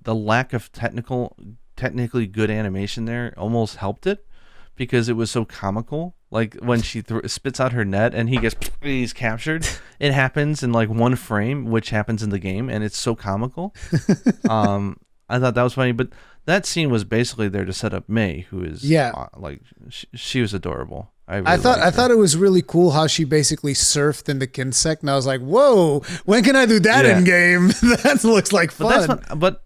lack of technically good animation there almost helped it, because it was so comical. Like when she spits out her net and he's captured, it happens in like one frame, which happens in the game, and it's so comical. I thought that was funny, but that scene was basically there to set up May, who is like she was adorable. I thought it was really cool how she basically surfed in the Kinsect, and I was like, "Whoa, when can I do that in game? That looks like fun." But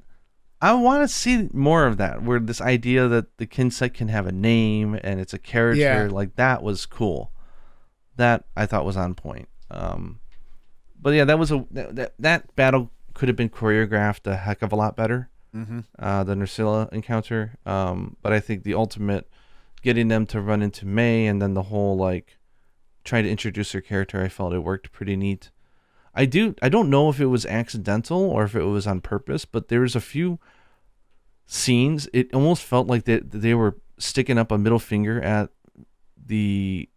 I want to see more of that, where this idea that the Kinsect can have a name and it's a character, like that was cool. That I thought was on point. But yeah, that was that battle could have been choreographed a heck of a lot better. Mm-hmm. The Nursilla encounter, but I think the ultimate, getting them to run into May and then the whole like trying to introduce her character, I felt it worked pretty neat. I don't know if it was accidental or if it was on purpose, but there was a few scenes, it almost felt like they were sticking up a middle finger at the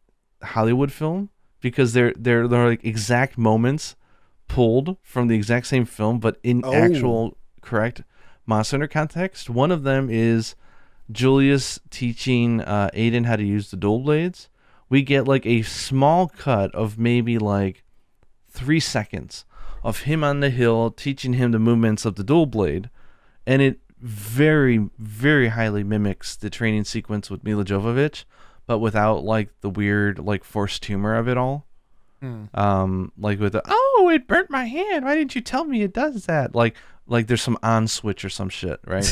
Hollywood film, because they're like exact moments pulled from the exact same film, but in actual correct Monster Hunter context. One of them is Julius teaching Aiden how to use the dual blades. We get like a small cut of maybe like 3 seconds of him on the hill teaching him the movements of the dual blade, and it very, very highly mimics the training sequence with Mila Jovovich, but without like the weird like forced humor of it all. Hmm. Like with the, oh, it burnt my hand. Why didn't you tell me it does that? Like there's some on switch or some shit, right?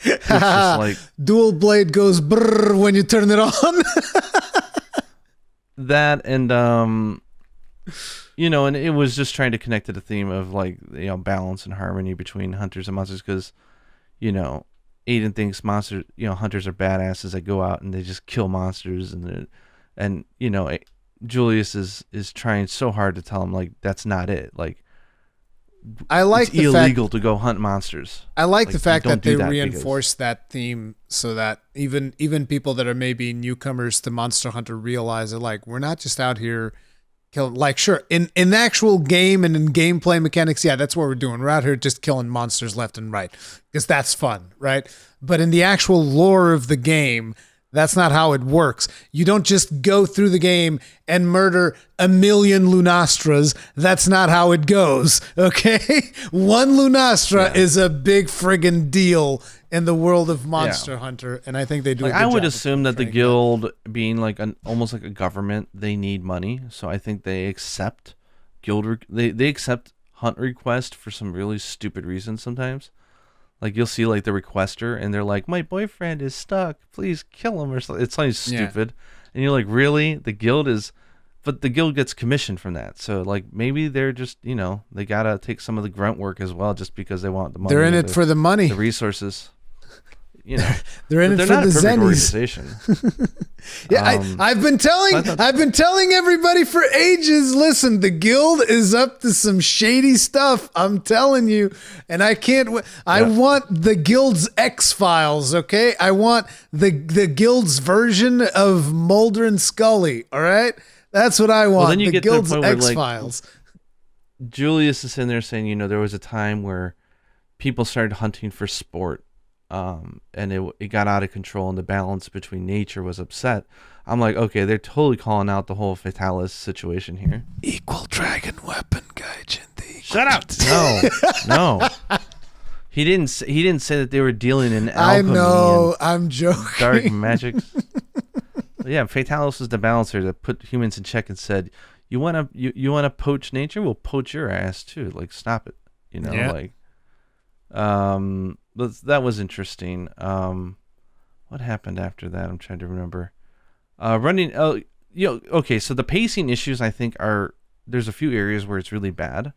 It's just like Dual blade goes brrr when you turn it on. that, and and it was just trying to connect to the theme of like balance and harmony between hunters and monsters, because Aiden thinks hunters are badasses that go out and they just kill monsters, and Julius is trying so hard to tell him like that's not it. Like I like it's illegal to go hunt monsters. I like the fact that they reinforce that theme so that even people that are maybe newcomers to Monster Hunter realize that like we're not just out here killing. Like sure, in the actual game and in gameplay mechanics, yeah, that's what we're doing. We're out here just killing monsters left and right because that's fun, right? But in the actual lore of the game, that's not how it works. You don't just go through the game and murder 1 million Lunastras. That's not how it goes, okay? One Lunastra is a big friggin' deal in the world of Monster Hunter, and I think they do a good I would job assume that the guild, being like almost like a government, they need money. So I think they accept they accept hunt requests for some really stupid reasons sometimes. Like you'll see like the requester and they're like, my boyfriend is stuck, please kill him, or something. It's something stupid. And you're like, really? The guild gets commission from that. So like maybe they're just, they gotta take some of the grunt work as well just because they want the money. They're in it for the money. The resources. They're in it for the zennies. I've been telling everybody for ages, listen, the guild is up to some shady stuff, I'm telling you, and I can't I want the guild's X-Files, okay? I want the guild's version of Mulder and Scully, all right? That's what I want. Well, then you the get guild's to the point where, X-Files. like, Julius is in there saying, there was a time where people started hunting for sport. And it got out of control, and the balance between nature was upset. I'm like, okay, they're totally calling out the whole Fatalis situation here. Equal dragon weapon, Gaijin. Shut up! No. He didn't say that they were dealing in alchemy. I know. I'm joking. Dark magics. Yeah, Fatalis was the balancer that put humans in check and said, "You wanna poach nature? We'll poach your ass too. Like, stop it." That was interesting. What happened after that? I'm trying to remember. Okay, so the pacing issues, I think, there's a few areas where it's really bad.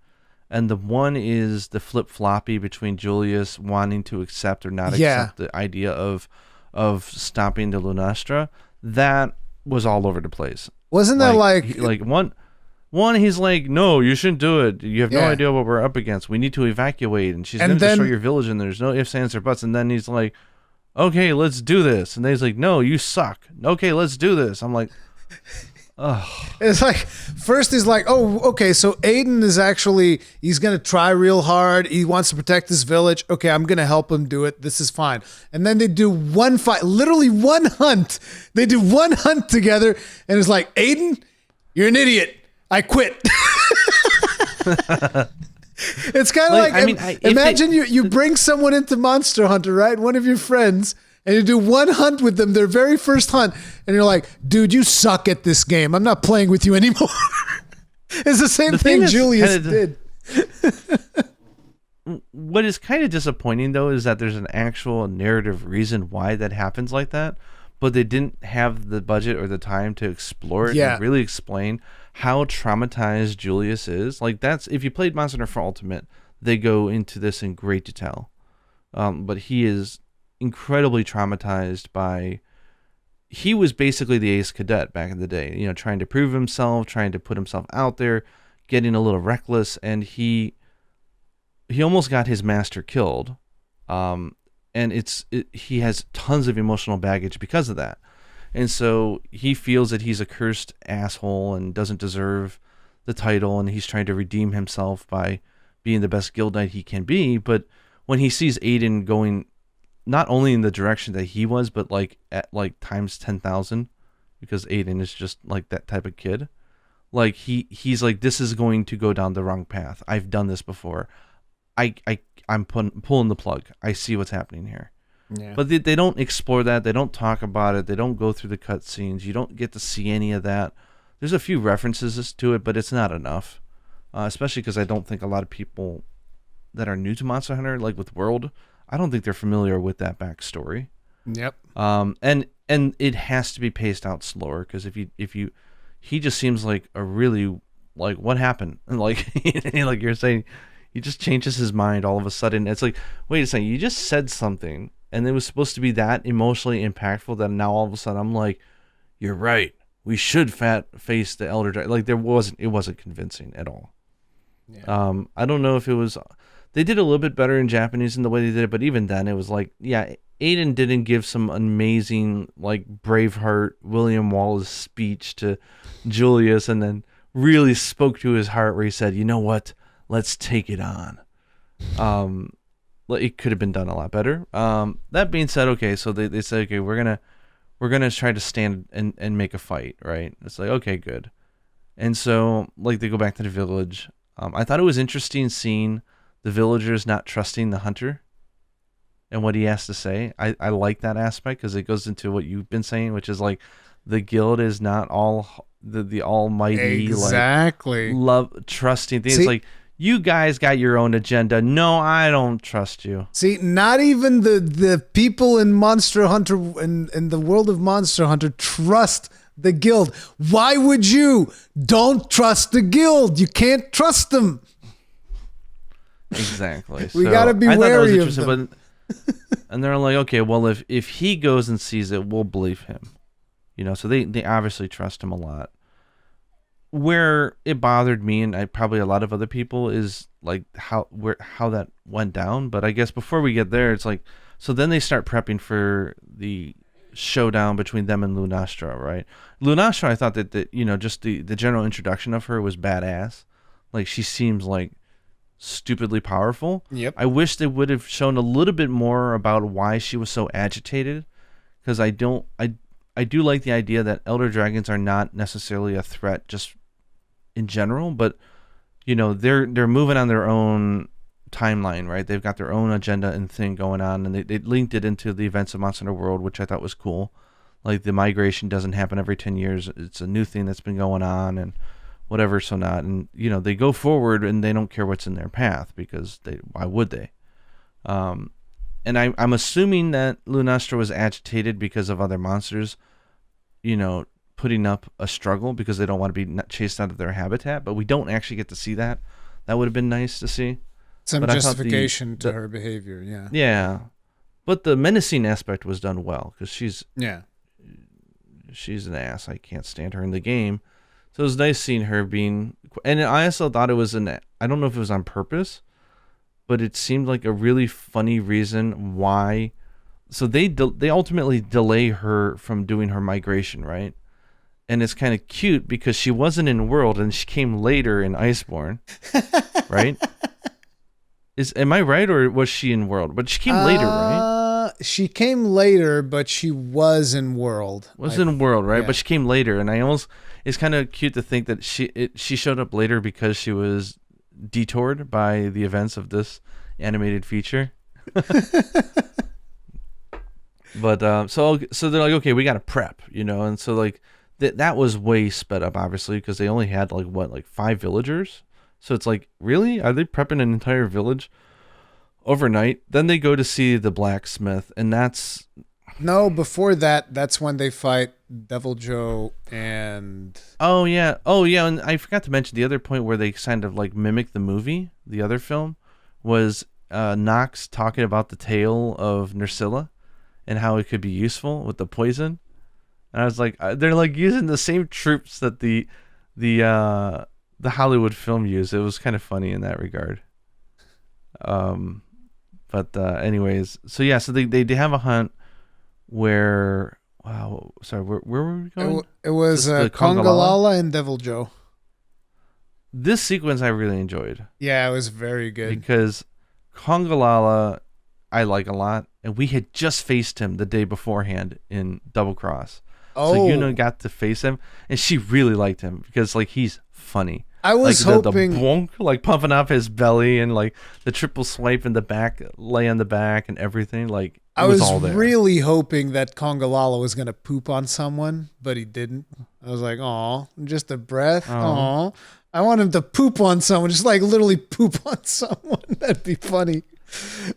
And the one is the flip-floppy between Julius wanting to accept or not accept the idea of stopping the Lunastra. That was all over the place. Wasn't that One, he's like, no, you shouldn't do it. You have no idea what we're up against. We need to evacuate, and she's going to destroy your village, and there's no ifs, ands, or buts. And then he's like, okay, let's do this. And then he's like, no, you suck. Okay, let's do this. I'm like, ugh. It's like, first he's like, oh, okay, so Aiden is he's going to try real hard. He wants to protect this village. Okay, I'm going to help him do it. This is fine. And then they do one fight, literally one hunt. They do one hunt together, and it's like, Aiden, you're an idiot. I quit. It's kind of imagine you bring someone into Monster Hunter, right? One of your friends, and you do one hunt with them, their very first hunt, and you're like, dude, you suck at this game. I'm not playing with you anymore. It's the same thing Julius did. What is kind of disappointing, though, is that there's an actual narrative reason why that happens like that, but they didn't have the budget or the time to explore it and really explain how traumatized Julius is. Like, that's, if you played Monster Hunter Ultimate, they go into this in great detail. But he is incredibly traumatized by, he was basically the ace cadet back in the day, trying to prove himself, trying to put himself out there, getting a little reckless, and he almost got his master killed. And he has tons of emotional baggage because of that. And so he feels that he's a cursed asshole and doesn't deserve the title, and he's trying to redeem himself by being the best guild knight he can be. But when he sees Aiden going not only in the direction that he was, but at times 10,000, because Aiden is just like that type of kid, like he's like, this is going to go down the wrong path. I've done this before. I'm pulling the plug. I see what's happening here. Yeah. But they don't explore that. They don't talk about it. They don't go through the cutscenes. You don't get to see any of that. there's a few references to it, but it's not enough. Especially because I don't think a lot of people that are new to Monster Hunter, like with World, I don't think they're familiar with that backstory. Yep. And it has to be paced out slower, because he just seems like a really, like, what happened? And like like you're saying, he just changes his mind all of a sudden. It's like, wait a second, you just said something, and it was supposed to be that emotionally impactful that now all of a sudden I'm like, you're right. We should face the Elder Dragon. Like it wasn't convincing at all. Yeah. I don't know if it was. They did a little bit better in Japanese in the way they did it, but even then, it was like, yeah, Aiden didn't give some amazing, like, Braveheart, William Wallace speech to Julius, and then really spoke to his heart where he said, you know what, let's take it on. It could have been done a lot better. That being said, okay, so they said, okay, we're gonna try to stand and make a fight, right? It's like, okay, good. And so, like, they go back to the village. I thought it was interesting seeing the villagers not trusting the hunter and what he has to say. I like that aspect, because it goes into what you've been saying, which is like the guild is not all the almighty, exactly, like, love trusting things. Like, you guys got your own agenda. No, I don't trust you. See, not even the people in Monster Hunter, in the world of Monster Hunter, trust the guild. Why would you? Don't trust the guild. You can't trust them. Exactly. We gotta be wary of them. And they're like, okay, well, if he goes and sees it, we'll believe him. So they obviously trust him a lot. Where it bothered me, and probably a lot of other people, is like how that went down. But I guess before we get there, it's like, so then they start prepping for the showdown between them and Lunastra, right? Lunastra, I thought that just the general introduction of her was badass. Like, she seems like stupidly powerful. Yep. I wish they would have shown a little bit more about why she was so agitated, because I do like the idea that elder dragons are not necessarily a threat just in general, but they're moving on their own timeline, right? They've got their own agenda and thing going on, and they linked it into the events of Monster Hunter World, which I thought was cool. Like, the migration doesn't happen every 10 years. It's a new thing that's been going on, and whatever, so not. And, they go forward, and they don't care what's in their path, because why would they? And I'm assuming that Lunastra was agitated because of other monsters, putting up a struggle because they don't want to be chased out of their habitat, but we don't actually get to see that. That would have been nice to see. Some justification to her behavior, yeah. Yeah. But the menacing aspect was done well, because she's an ass. I can't stand her in the game. So it was nice seeing her being... And I also thought it was I don't know if it was on purpose, but it seemed like a really funny reason why... So they ultimately delay her from doing her migration, right? And it's kind of cute because she wasn't in World and she came later in Iceborne, right? Am I right, or was she in World? But she came later, right? She came later, but she was in World. In World, right? Yeah. But she came later, and it's kind of cute to think that she showed up later because she was detoured by the events of this animated feature. But so they're like, okay, we got to prep, and so like that was way sped up, obviously, because they only had like 5 villagers. So it's like, really? Are they prepping an entire village overnight? Then they go to see the blacksmith, and that's... No, before that, that's when they fight Devil Joe and... Oh, yeah, and I forgot to mention the other point where they kind of like mimic the movie, the other film, was Nox talking about the tale of Nerscylla and how it could be useful with the poison. And I was like, they're like using the same troops that the Hollywood film used. It was kind of funny in that regard. But anyways, so yeah, so they have a hunt where, wow, sorry, where were we going? It was Kongalala and Devil Joe. This sequence I really enjoyed. Yeah, it was very good. Because Kongalala I like a lot, and we had just faced him the day beforehand in Double Cross. Oh. So Yuna got to face him, and she really liked him because like he's funny. I was hoping the bonk, like pumping up his belly and like the triple swipe in the back, lay on the back and everything. Like I was really hoping that Kongalala was gonna poop on someone, but he didn't. I was like, "Aw, just a breath. Aw, I want him to poop on someone, just like literally poop on someone. That'd be funny."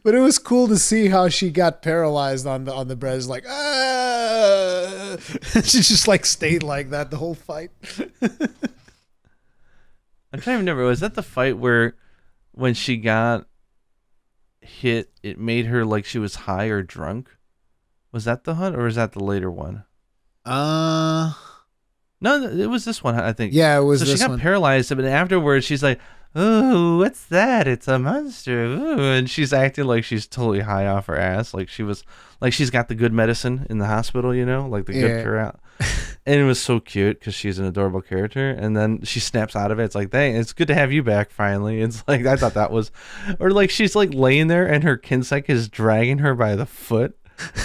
But it was cool to see how she got paralyzed on the breath. Like, ah, she just like stayed like that the whole fight. I'm trying to remember. Was that the fight where when she got hit, it made her like she was high or drunk? Was that the hunt, or was that the later one? No, it was this one, I think. Yeah, it was. So she got paralyzed, but afterwards she's like, "Oh, what's that? It's a monster!" Ooh. And she's acting like she's totally high off her ass, like she was, like she's got the good medicine in the hospital, you know, like the good cure out. And it was so cute because she's an adorable character. And then she snaps out of it. It's like, dang, it's good to have you back finally. It's like, I thought that was, or like she's like laying there and her Kinsek is dragging her by the foot.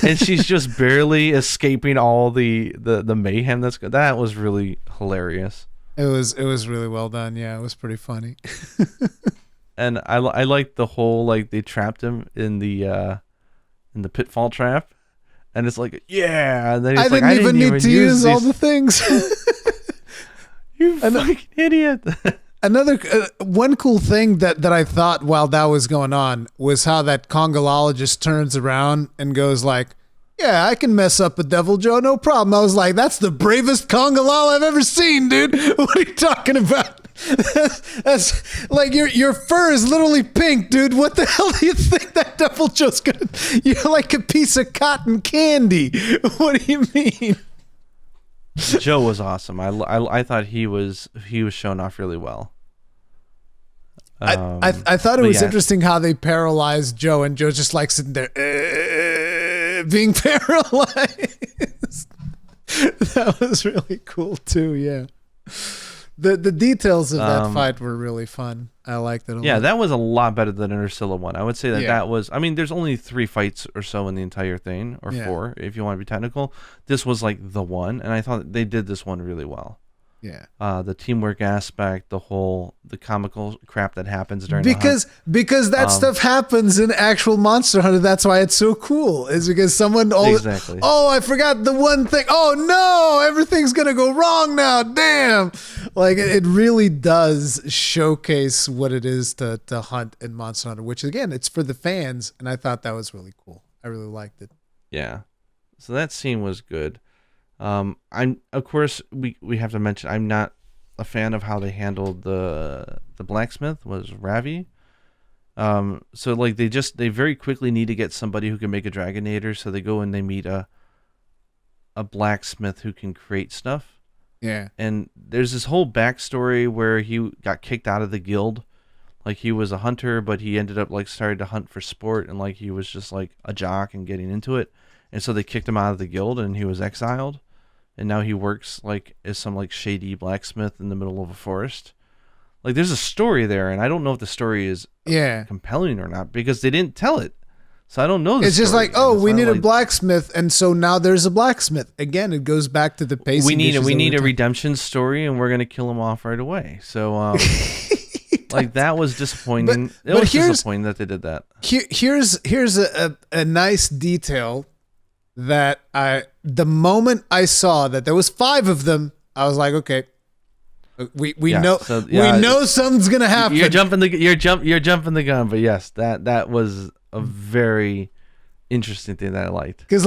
And she's just barely escaping all the mayhem that was really hilarious. It was really well done. Yeah, it was pretty funny. And I liked the whole, like, they trapped him in the pitfall trap. And it's like, yeah. And then he's I didn't even need to use all the things. You fucking idiot. Another one cool thing that I thought while that was going on was how that Kongalala just turns around and goes like, "Yeah, I can mess up a Devil Joe, no problem." I was like, "That's the bravest Kongalala I've ever seen, dude. What are you talking about? That's like your fur is literally pink, dude. What the hell do you think that Devil Joe's gonna? You're like a piece of cotton candy. What do you mean?" Joe was awesome. I thought he was shown off really well. I thought it was interesting how they paralyzed Joe, and Joe's just like sitting there being paralyzed. That was really cool too. Yeah, the details of that fight were really fun. I liked it a lot. Yeah, that was a lot better than Ursula one. I would say that was. I mean, there's only 3 fights or so in the entire thing, or 4 if you want to be technical. This was like the one, and I thought they did this one really well. Yeah. The teamwork aspect, the comical crap that happens during because that stuff happens in actual Monster Hunter. That's why it's so cool. Is because someone exactly. Oh, I forgot the one thing. Oh no, everything's gonna go wrong now. Damn. Like it really does showcase what it is to hunt in Monster Hunter, which again, it's for the fans, and I thought that was really cool. I really liked it. Yeah. So that scene was good. I'm of course we have to mention I'm not a fan of how they handled the blacksmith was Ravi. So like they very quickly need to get somebody who can make a Dragonator, so they go and they meet a blacksmith who can create stuff. Yeah. And there's this whole backstory where he got kicked out of the guild. Like he was a hunter, but he ended up like starting to hunt for sport, and like he was just like a jock and getting into it. And so they kicked him out of the guild and he was exiled. And now he works like as some like shady blacksmith in the middle of a forest. Like there's a story there, and I don't know if the story is compelling or not because they didn't tell it. So I don't know. It's just like, oh, we need a blacksmith, and so now there's a blacksmith. Again, it goes back to the pacing. We need a redemption story, and we're gonna kill him off right away. So like that was disappointing. It was disappointing that they did that. Here's a nice detail that the moment I saw that there was 5 of them, I was like, okay, we know something's gonna happen. You're jumping the gun, but yes, that was a very interesting thing that I liked. Because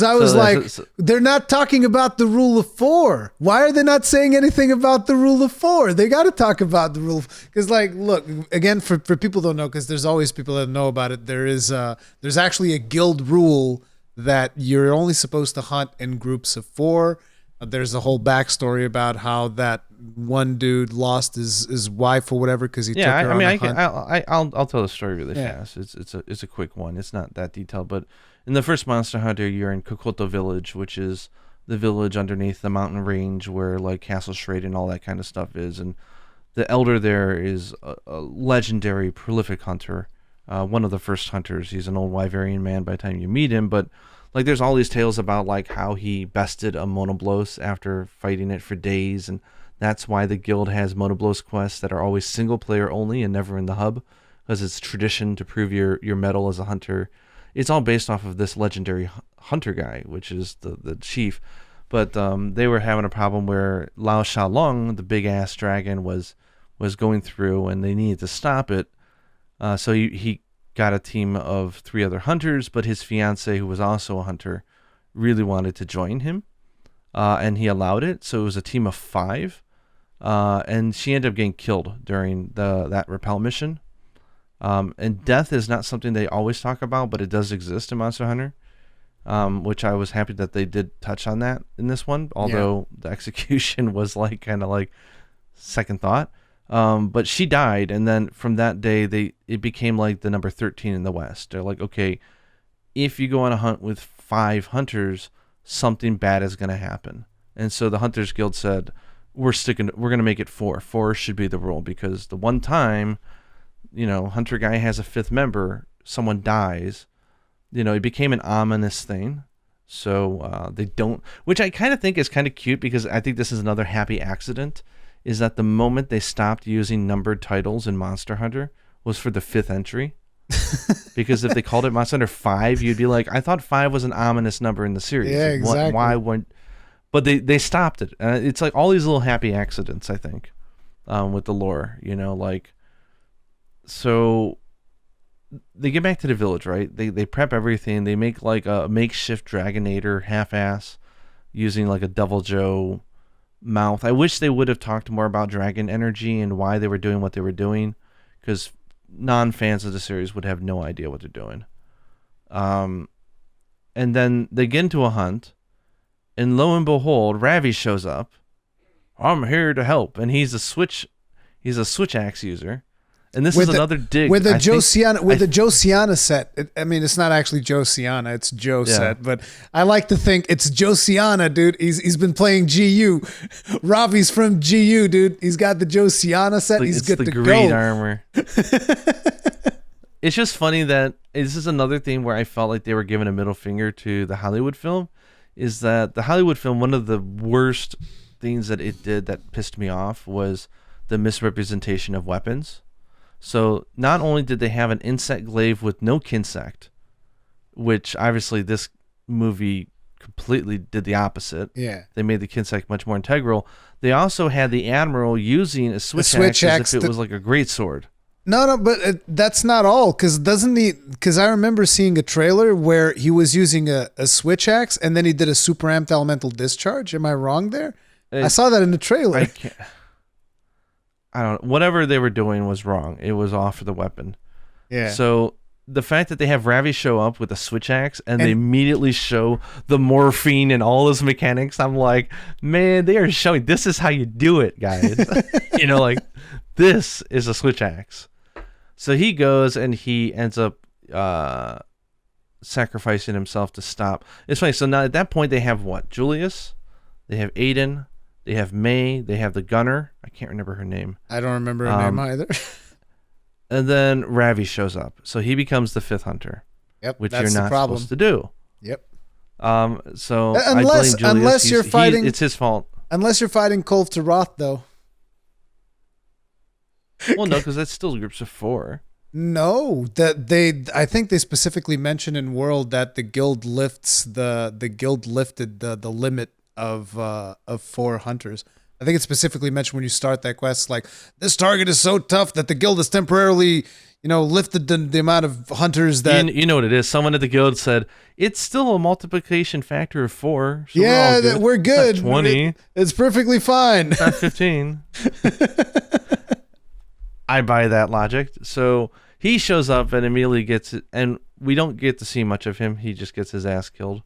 I was they're not talking about the rule of 4. Why are they not saying anything about the rule of 4? They got to talk about the rule. Because like, look, again, for people who don't know, because there's always people that know about it. There's actually a guild rule that you're only supposed to hunt in groups of 4. There's a whole backstory about how that one dude lost his wife or whatever because he took her on a hunt. I'll tell the story really fast. It's a quick one. It's not that detailed, but in the first Monster Hunter, you're in Kokoto Village, which is the village underneath the mountain range where like Castle Shrade and all that kind of stuff is, and the elder there is a legendary, prolific hunter. One of the first hunters. He's an old Wyverian man by the time you meet him, but like there's all these tales about like how he bested a monoblos after fighting it for days, and That's why the guild has Monoblos quests that are always single player only and never in the hub, because it's tradition to prove your mettle as a hunter. It's all based off of this legendary hunter guy, which is the chief. But they were having a problem where Lao Shalong, the big ass dragon, was going through, and they needed to stop it. So he got a team of 3 other hunters, but his fiance, who was also a hunter, really wanted to join him, and he allowed it. So it was a team of 5, and she ended up getting killed during that repel mission. And death is not something they always talk about, but it does exist in Monster Hunter, which I was happy that they did touch on that in this one, although the execution was kind of second thought. But she died, and then from that day, it became like the number 13 in the West. They're like, okay, if you go on a hunt with 5 hunters, something bad is going to happen. And so the Hunters Guild said, we're going to make it 4. 4 should be the rule, because the one time, Hunter Guy has a 5th member, someone dies, it became an ominous thing. So they don't, which I kind of think is kind of cute, because I think this is another happy accident, is that the moment they stopped using numbered titles in Monster Hunter was for the 5th entry. Because if they called it Monster Hunter 5, you'd be like, I thought 5 was an ominous number in the series. Yeah, exactly. Why wouldn't? But they stopped it. It's like all these little happy accidents, I think, with the lore, So they get back to the village, right? They prep everything. They make like a makeshift Dragonator half-ass using like a Devil Joe mouth. I wish they would have talked more about dragon energy and why they were doing what they were doing, because non-fans of the series would have no idea what they're doing. And then they get into a hunt, and lo and behold, Ravi shows up. I'm here to help, and he's a switch axe user. And this is another dig with the Josiana set. It's not actually Josiana, it's Joe set, but I like to think it's Josiana, dude. He's been playing GU. Ravi's from GU, dude. He's got the Josiana set. He's good to go. It's the green armor. It's just funny that this is another thing where I felt like they were giving a middle finger to the Hollywood film. Is that the Hollywood film, one of the worst things that it did that pissed me off was the misrepresentation of weapons. So not only did they have an insect glaive with no kinsect, which obviously this movie completely did the opposite. Yeah. They made the kinsect much more integral. They also had the admiral using a switch axe as if it was like a great sword. No, but that's not all, because I remember seeing a trailer where he was using a switch axe and then he did a super amped elemental discharge. Am I wrong there? I saw that in the trailer. I don't know. Whatever they were doing was wrong. It was off for the weapon. Yeah. So the fact that they have Ravi show up with a switch axe and they immediately show the morphine and all his mechanics, I'm like, man, they are showing this is how you do it, guys. This is a switch axe. So he goes and he ends up sacrificing himself to stop. It's funny. So now at that point they have what? Julius? They have Aiden. They have May. They have the gunner. I can't remember her name. I don't remember her name either. And then Ravi shows up. So he becomes the 5th hunter. Yep, which you're not supposed to do. Yep. So I blame Julius. You're fighting, it's his fault. Unless you're fighting Kolv to Roth, though. Well, no, because that's still groups of 4. No, I think they specifically mention in World that the guild lifted the limit of 4 hunters. I think it's specifically mentioned when you start that quest, like, this target is so tough that the guild has temporarily, lifted the amount of hunters that... You know what it is. Someone at the guild said, it's still a multiplication factor of 4. So we're good. It's not 20. It's perfectly fine. It's not 15. I buy that logic. So he shows up and immediately gets it, and we don't get to see much of him. He just gets his ass killed.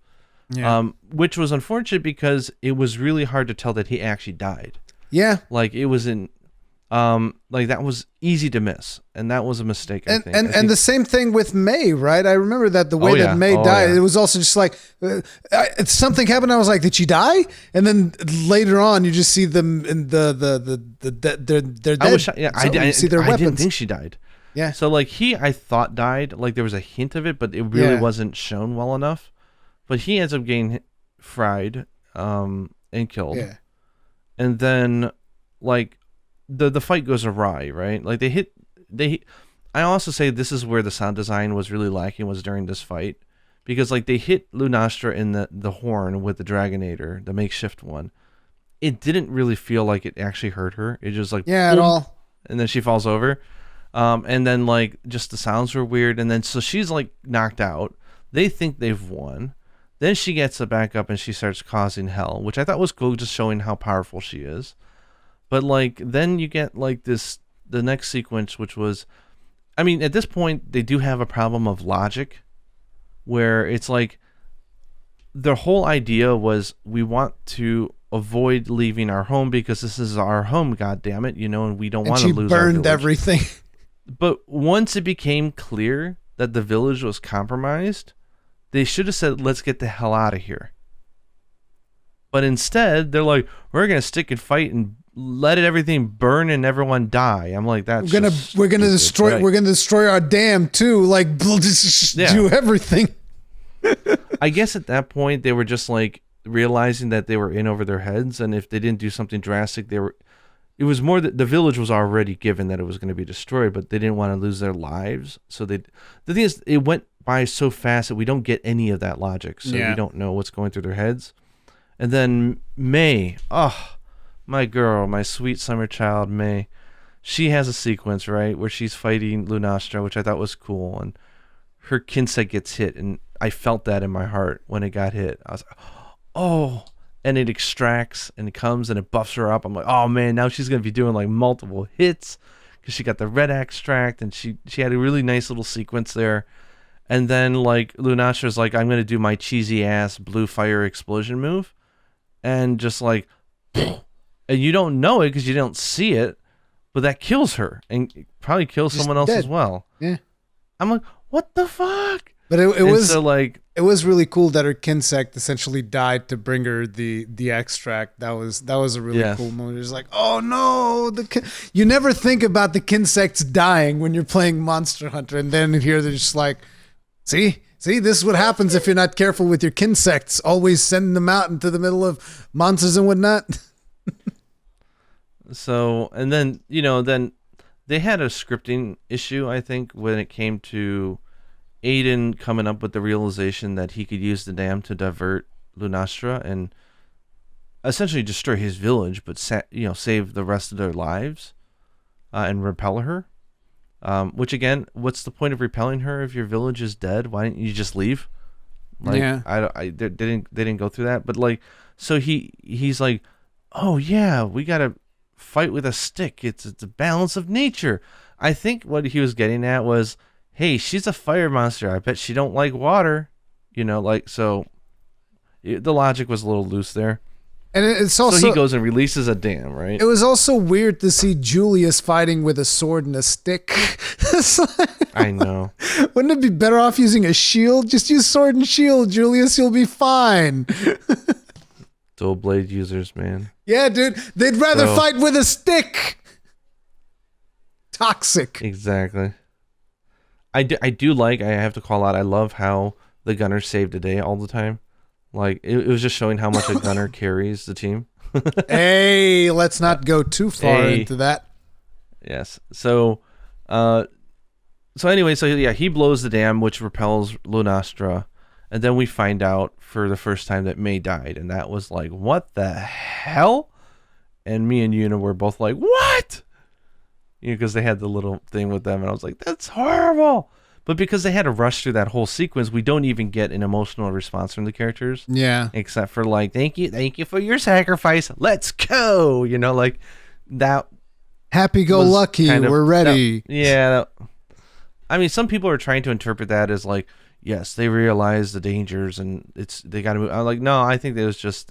Yeah. Which was unfortunate because it was really hard to tell that he actually died. Yeah. Like it was that was easy to miss, and that was a mistake. I think. And the same thing with May, right? I remember that the way that May died, it was also just like something happened. I was like, did she die? And then later on, you just see them in they're dead. I didn't think she died. Yeah. So like I thought died. Like there was a hint of it, but it really wasn't shown well enough. But he ends up getting fried and killed. Yeah. And then like the fight goes awry, right? Like I also say this is where the sound design was really lacking, was during this fight, because like they hit Lunastra in the horn with the Dragonator, the makeshift one. It didn't really feel like it actually hurt her. It just like Yeah, at boom, all. and then she falls over. And then like just the sounds were weird, and then so she's like knocked out. They think they've won. Then she gets it back up and she starts causing hell, which I thought was cool, just showing how powerful she is. But like then you get like the next sequence, which was, I mean, at this point they do have a problem of logic, where it's like their whole idea was we want to avoid leaving our home because this is our home, God damn it, and we don't want to lose our village. She burned everything. But once it became clear that the village was compromised, they should have said, let's get the hell out of here. But instead, they're like, we're going to stick and fight and let everything burn and everyone die. I'm like, that's we're gonna destroy our dam too. Like, do everything. I guess at that point, they were just like realizing that they were in over their heads. And if they didn't do something drastic, it was more that the village was already given that it was going to be destroyed, but they didn't want to lose their lives. So the thing is, it went by so fast that we don't get any of that logic. So we don't know what's going through their heads. And then May, my girl, my sweet summer child, May, she has a sequence, right, where she's fighting Lunastra, which I thought was cool. And her Kinsek gets hit. And I felt that in my heart when it got hit. I was like, oh, and it extracts and it comes and it buffs her up. I'm like, oh man, now she's going to be doing like multiple hits because she got the red extract and she had a really nice little sequence there. And then like Lunastra's like, I'm going to do my cheesy ass blue fire explosion move. And just like, and you don't know it because you don't see it, but that kills her and it probably kills someone else as well. Yeah. I'm like, what the fuck? But it was so like, it was really cool that her Kinsect essentially died to bring her the extract. That was a really cool moment. It was like, oh no, you never think about the Kinsects dying when you're playing Monster Hunter, and then here they're just like, see, this is what happens if you're not careful with your Kinsects. Always sending them out into the middle of monsters and whatnot. So, and then then they had a scripting issue, I think, when it came to Aiden coming up with the realization that he could use the dam to divert Lunastra and essentially destroy his village, but save the rest of their lives and repel her. Which again, what's the point of repelling her if your village is dead? Why didn't you just leave? Like, they didn't go through that, but like, so he's like, oh yeah, we gotta fight with a stick. It's a balance of nature. I think what he was getting at was, hey, she's a fire monster. I bet she don't like water. So the logic was a little loose there. And it's also... So he goes and releases a dam, right? It was also weird to see Julius fighting with a sword and a stick. I know. Wouldn't it be better off using a shield? Just use sword and shield, Julius. You'll be fine. Dual blade users, man. Yeah, dude. They'd rather fight with a stick. Toxic. Exactly. I do like, I have to call out, I love how the gunner saved the day all the time. Like, it was just showing how much a gunner carries the team. Hey, let's not go too far into that. Yes. So anyway, he blows the dam, which repels Lunastra. And then we find out for the first time that May died. And that was like, what the hell? And me and Yuna were both like, what? Because they had the little thing with them, and I was like, that's horrible. But because they had to rush through that whole sequence, we don't even get an emotional response from the characters. Yeah. Except for like, thank you for your sacrifice. Let's go. Like that. Happy-go-lucky. We're ready. I mean, some people are trying to interpret that as like, yes, they realize the dangers and they got to move. I'm like, no, I think it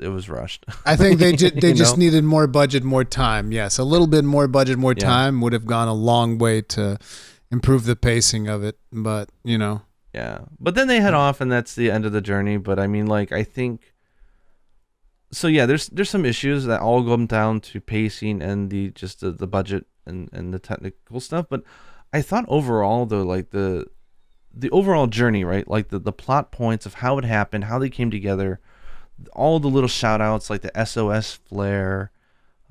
was rushed. I think they just needed more budget, more time. Yes, a little bit more budget, more time would have gone a long way to improve the pacing of it. But yeah. But then they head off, and that's the end of the journey. But I mean, like, I think so. Yeah, there's some issues that all come down to pacing and the budget and the technical stuff. But I thought overall, though, like the overall journey, right? Like the plot points of how it happened, how they came together, all the little shout outs, like the SOS flare,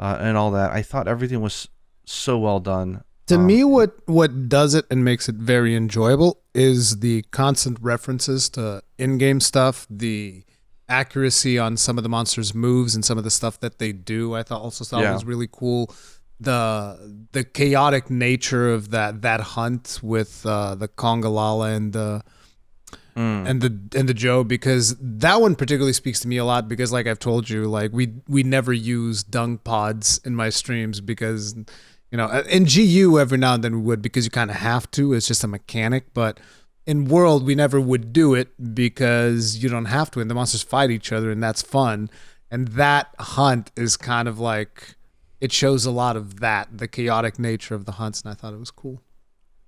and all that. I thought everything was so well done. To me, what does it and makes it very enjoyable is the constant references to in-game stuff, the accuracy on some of the monsters' moves and some of the stuff that they do. I thought was really cool. The chaotic nature of that hunt with the Kongalala and the Joe, because that one particularly speaks to me a lot, because like I've told you, like we never use dung pods in my streams because, you know, in GU every now and then we would, because you kind of have to. It's just a mechanic. But in World, we never would do it because you don't have to, and the monsters fight each other, and that's fun. And that hunt is kind of like, it shows a lot of that, the chaotic nature of the hunts, and I thought it was cool.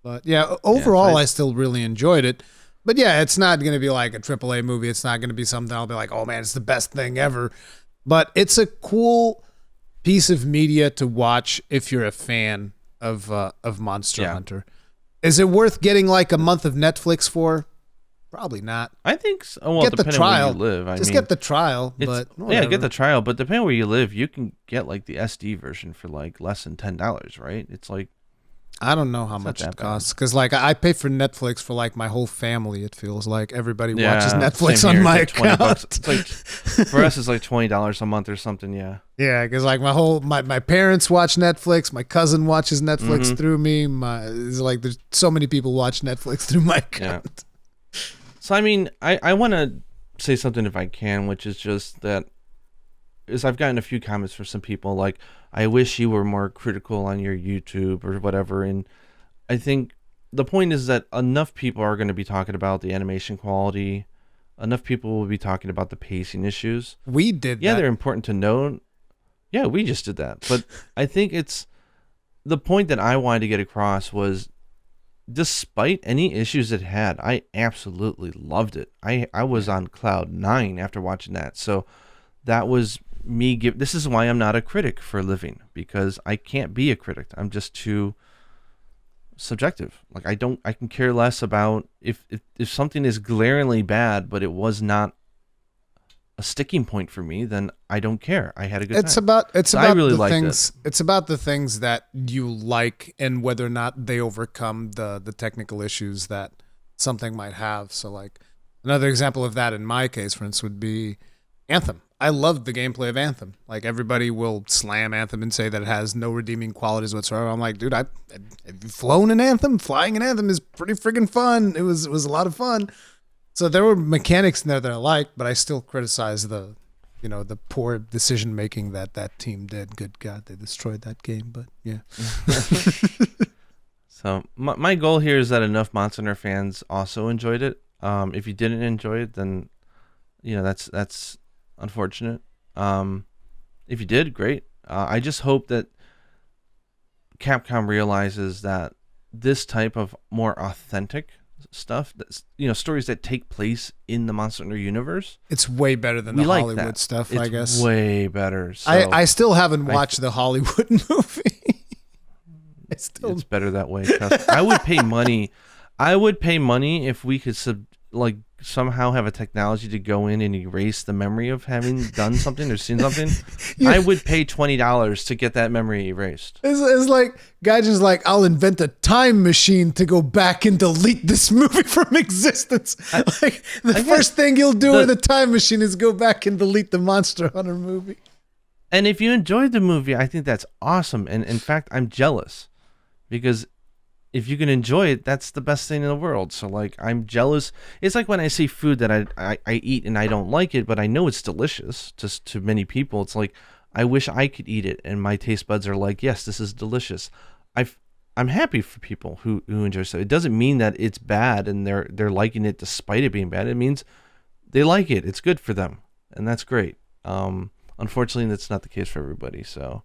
But yeah, overall, I still really enjoyed it. But yeah, it's not going to be like a AAA movie. It's not going to be something I'll be like, oh man, it's the best thing ever. But it's a cool piece of media to watch if you're a fan of Monster Hunter. Is it worth getting like a month of Netflix for? Probably not. I think so. Well, get the trial. Where you live. Get the trial. But yeah, get the trial. But depending on where you live, you can get like the SD version for like less than $10, right? It's like, I don't know how much it costs, because like I pay for Netflix for like my whole family. It feels like everybody watches Netflix on my account. It's like, for us, it's like $20 a month or something. Yeah. Yeah, because like my parents watch Netflix. My cousin watches Netflix through me. It's like there's so many people watch Netflix through my account. Yeah. So I mean, I want to say something if I can, which is just that is I've gotten a few comments from some people like, I wish you were more critical on your YouTube or whatever. And I think the point is that enough people are going to be talking about the animation quality. Enough people will be talking about the pacing issues. We did that. Yeah, they're important to know. Yeah, we just did that. But I think it's the point that I wanted to get across was, despite any issues it had, I absolutely loved it. I was on cloud 9 after watching that. So that was me this is why I'm not a critic for a living, because I can't be a critic. I'm just too subjective. Like I can care less about if something is glaringly bad, but it was not a sticking point for me, then I don't care. I had a good time. I really liked it. It's about the things that you like and whether or not they overcome the technical issues that something might have. So like another example of that in my case, for instance, would be Anthem. I loved the gameplay of Anthem. Like everybody will slam Anthem and say that it has no redeeming qualities whatsoever. I'm like, dude, have you flown in Anthem? Flying in Anthem is pretty friggin' fun. It was a lot of fun. So there were mechanics in there that I liked, but I still criticize the poor decision making that team did. Good God, they destroyed that game. But yeah. So my goal here is that enough Monster Hunter fans also enjoyed it. If you didn't enjoy it, then that's unfortunate. If you did, great. I just hope that Capcom realizes that this type of more authentic stuff, that's, stories that take place in the Monster Hunter universe, it's way better than the Hollywood stuff. I guess it's way better. So I still haven't watched the Hollywood movie. It's better that way. I would pay money. I would pay money if we could somehow have a technology to go in and erase the memory of having done something or seen something. I would pay $20 to get that memory erased. It's like Gaijin's like, I'll invent a time machine to go back and delete this movie from existence. The first thing you'll do with a time machine is go back and delete the Monster Hunter movie. And if you enjoyed the movie, I think that's awesome. And in fact, I'm jealous, because if you can enjoy it, that's the best thing in the world. So like, I'm jealous. It's like when I see food that I eat and I don't like it, but I know it's delicious to many people. It's like, I wish I could eat it, and my taste buds are like, yes, this is delicious. I'm happy for people who enjoy stuff. It doesn't mean that it's bad and they're liking it despite it being bad. It means they like it. It's good for them, and that's great. Unfortunately, that's not the case for everybody. So.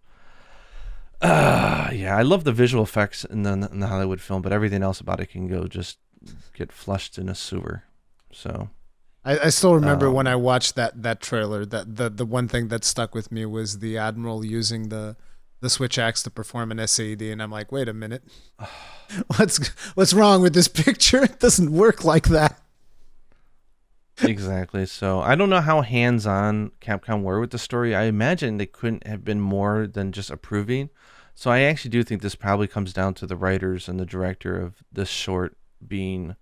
Yeah, I love the visual effects in the Hollywood film, but everything else about it can go just get flushed in a sewer. So I still remember when I watched that trailer, that the one thing that stuck with me was the Admiral using the switch axe to perform an SAD, and I'm like, wait a minute, what's wrong with this picture? It doesn't work like that. Exactly. So I don't know how hands-on Capcom were with the story. I imagine they couldn't have been more than just approving. So I actually do think this probably comes down to the writers and the director of this short being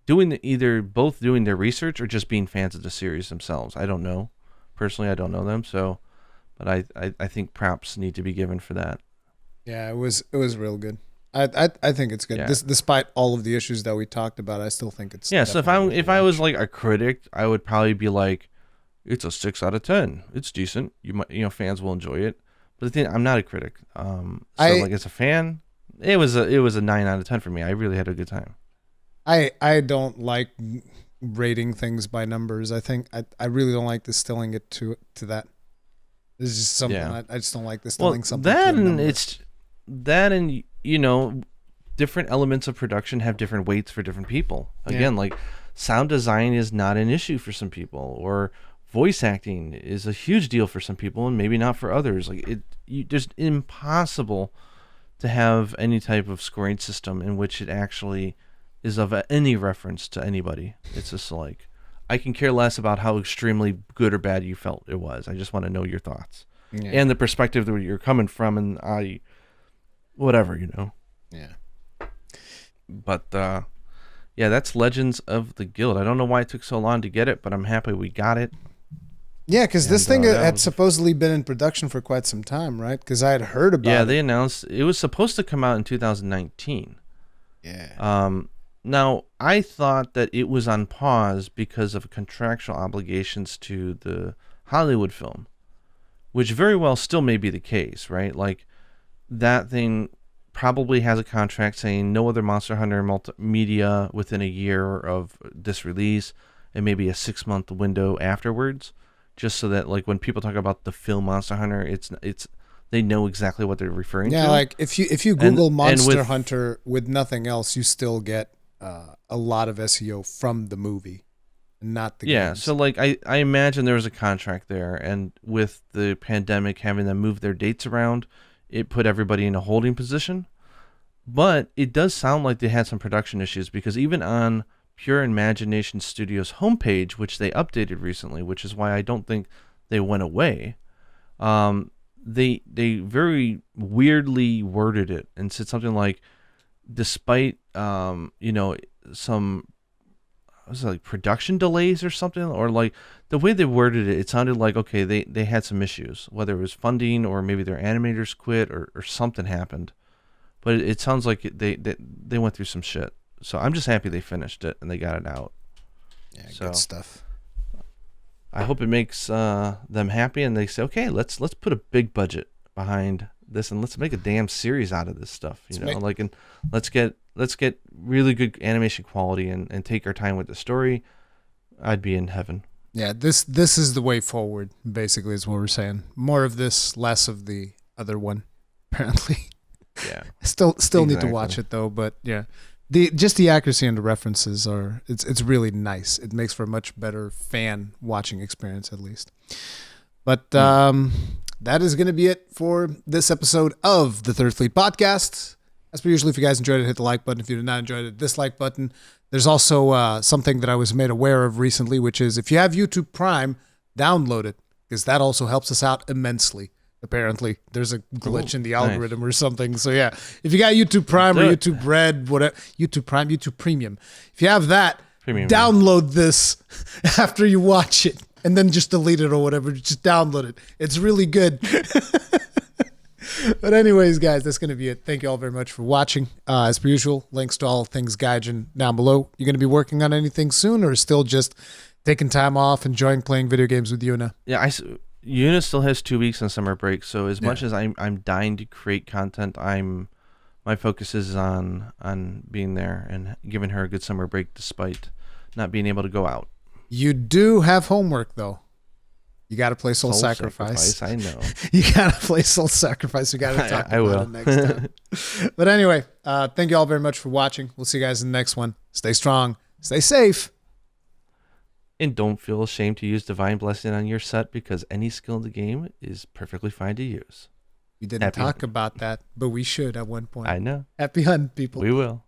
either both doing their research or just being fans of the series themselves. I don't know. Personally, I don't know them. So, but I think props need to be given for that. Yeah, it was real good. I think it's good. Yeah. Despite all of the issues that we talked about, I still think it's Yeah. So if I was like a critic, I would probably be like, it's a 6 out of 10. It's decent. Fans will enjoy it. But the thing, I'm not a critic. Like as a fan, it was a 9 out of 10 for me. I really had a good time. I don't like rating things by numbers. I think I really don't like distilling it to that. It's just something I just don't like distilling something. That and different elements of production have different weights for different people. Again, like sound design is not an issue for some people, or voice acting is a huge deal for some people and maybe not for others. Like just impossible to have any type of scoring system in which it actually is of any reference to anybody. It's just like, I can care less about how extremely good or bad you felt it was. I just want to know your thoughts and the perspective that you're coming from, and whatever. Yeah. But that's Legends of the Guild. I don't know why it took so long to get it, but I'm happy we got it. Yeah, because this thing had supposedly been in production for quite some time, right? Because I had heard about it. Yeah, they announced it was supposed to come out in 2019. Yeah. Now, I thought that it was on pause because of contractual obligations to the Hollywood film, which very well still may be the case, right? Like, that thing probably has a contract saying no other Monster Hunter multimedia within a year of this release, and maybe a 6-month window afterwards, just so that, like, when people talk about the film Monster Hunter, it's they know exactly what they're referring to. Yeah, like if you Google Monster Hunter with nothing else, you still get a lot of SEO from the movie, not the games. So like I imagine there was a contract there, and with the pandemic having them move their dates around, it put everybody in a holding position. But it does sound like they had some production issues, because even on Pure Imagination Studios homepage, which they updated recently, which is why I don't think they went away, they very weirdly worded it and said something like, despite some like production delays or something, or like the way they worded it sounded like, okay, they had some issues, whether it was funding or maybe their animators quit or something happened. But it sounds like they went through some shit. So I'm just happy they finished it and they got it out. Yeah, good stuff. I hope it makes them happy, and they say, okay, let's put a big budget behind this and let's make a damn series out of this stuff. And let's get really good animation quality and take our time with the story. I'd be in heaven. Yeah, this is the way forward, basically, is what we're saying. More of this, less of the other one, apparently. Yeah. Still need to watch it though, but yeah. The accuracy and the references it's really nice. It makes for a much better fan watching experience, at least. But that is going to be it for this episode of the Third Fleet Podcast. As per usual, if you guys enjoyed it, hit the like button. If you did not enjoy it, dislike button. There's also something that I was made aware of recently, which is if you have YouTube Prime, download it, because that also helps us out immensely. Apparently, there's a glitch in the algorithm or something. So yeah, if you got YouTube Prime or YouTube Red, whatever, YouTube Prime, YouTube Premium, if you have that, download this after you watch it, and then just delete it or whatever. Just download it. It's really good. But anyways, guys, that's going to be it. Thank you all very much for watching. As per usual, links to all things Gaijin down below. You going to be working on anything soon, or still just taking time off, enjoying playing video games with Yuna? Yeah, Yuna still has 2 weeks on summer break, so as much as I'm dying to create content, my focus is on being there and giving her a good summer break despite not being able to go out. You do have homework though. You got to play Soul Sacrifice. I know. You got to play Soul Sacrifice. We got to talk about it next time. But anyway, thank you all very much for watching. We'll see you guys in the next one. Stay strong. Stay safe. And don't feel ashamed to use Divine Blessing on your set, because any skill in the game is perfectly fine to use. We didn't talk about that, but we should at one point. I know. Happy hunting, people. We will.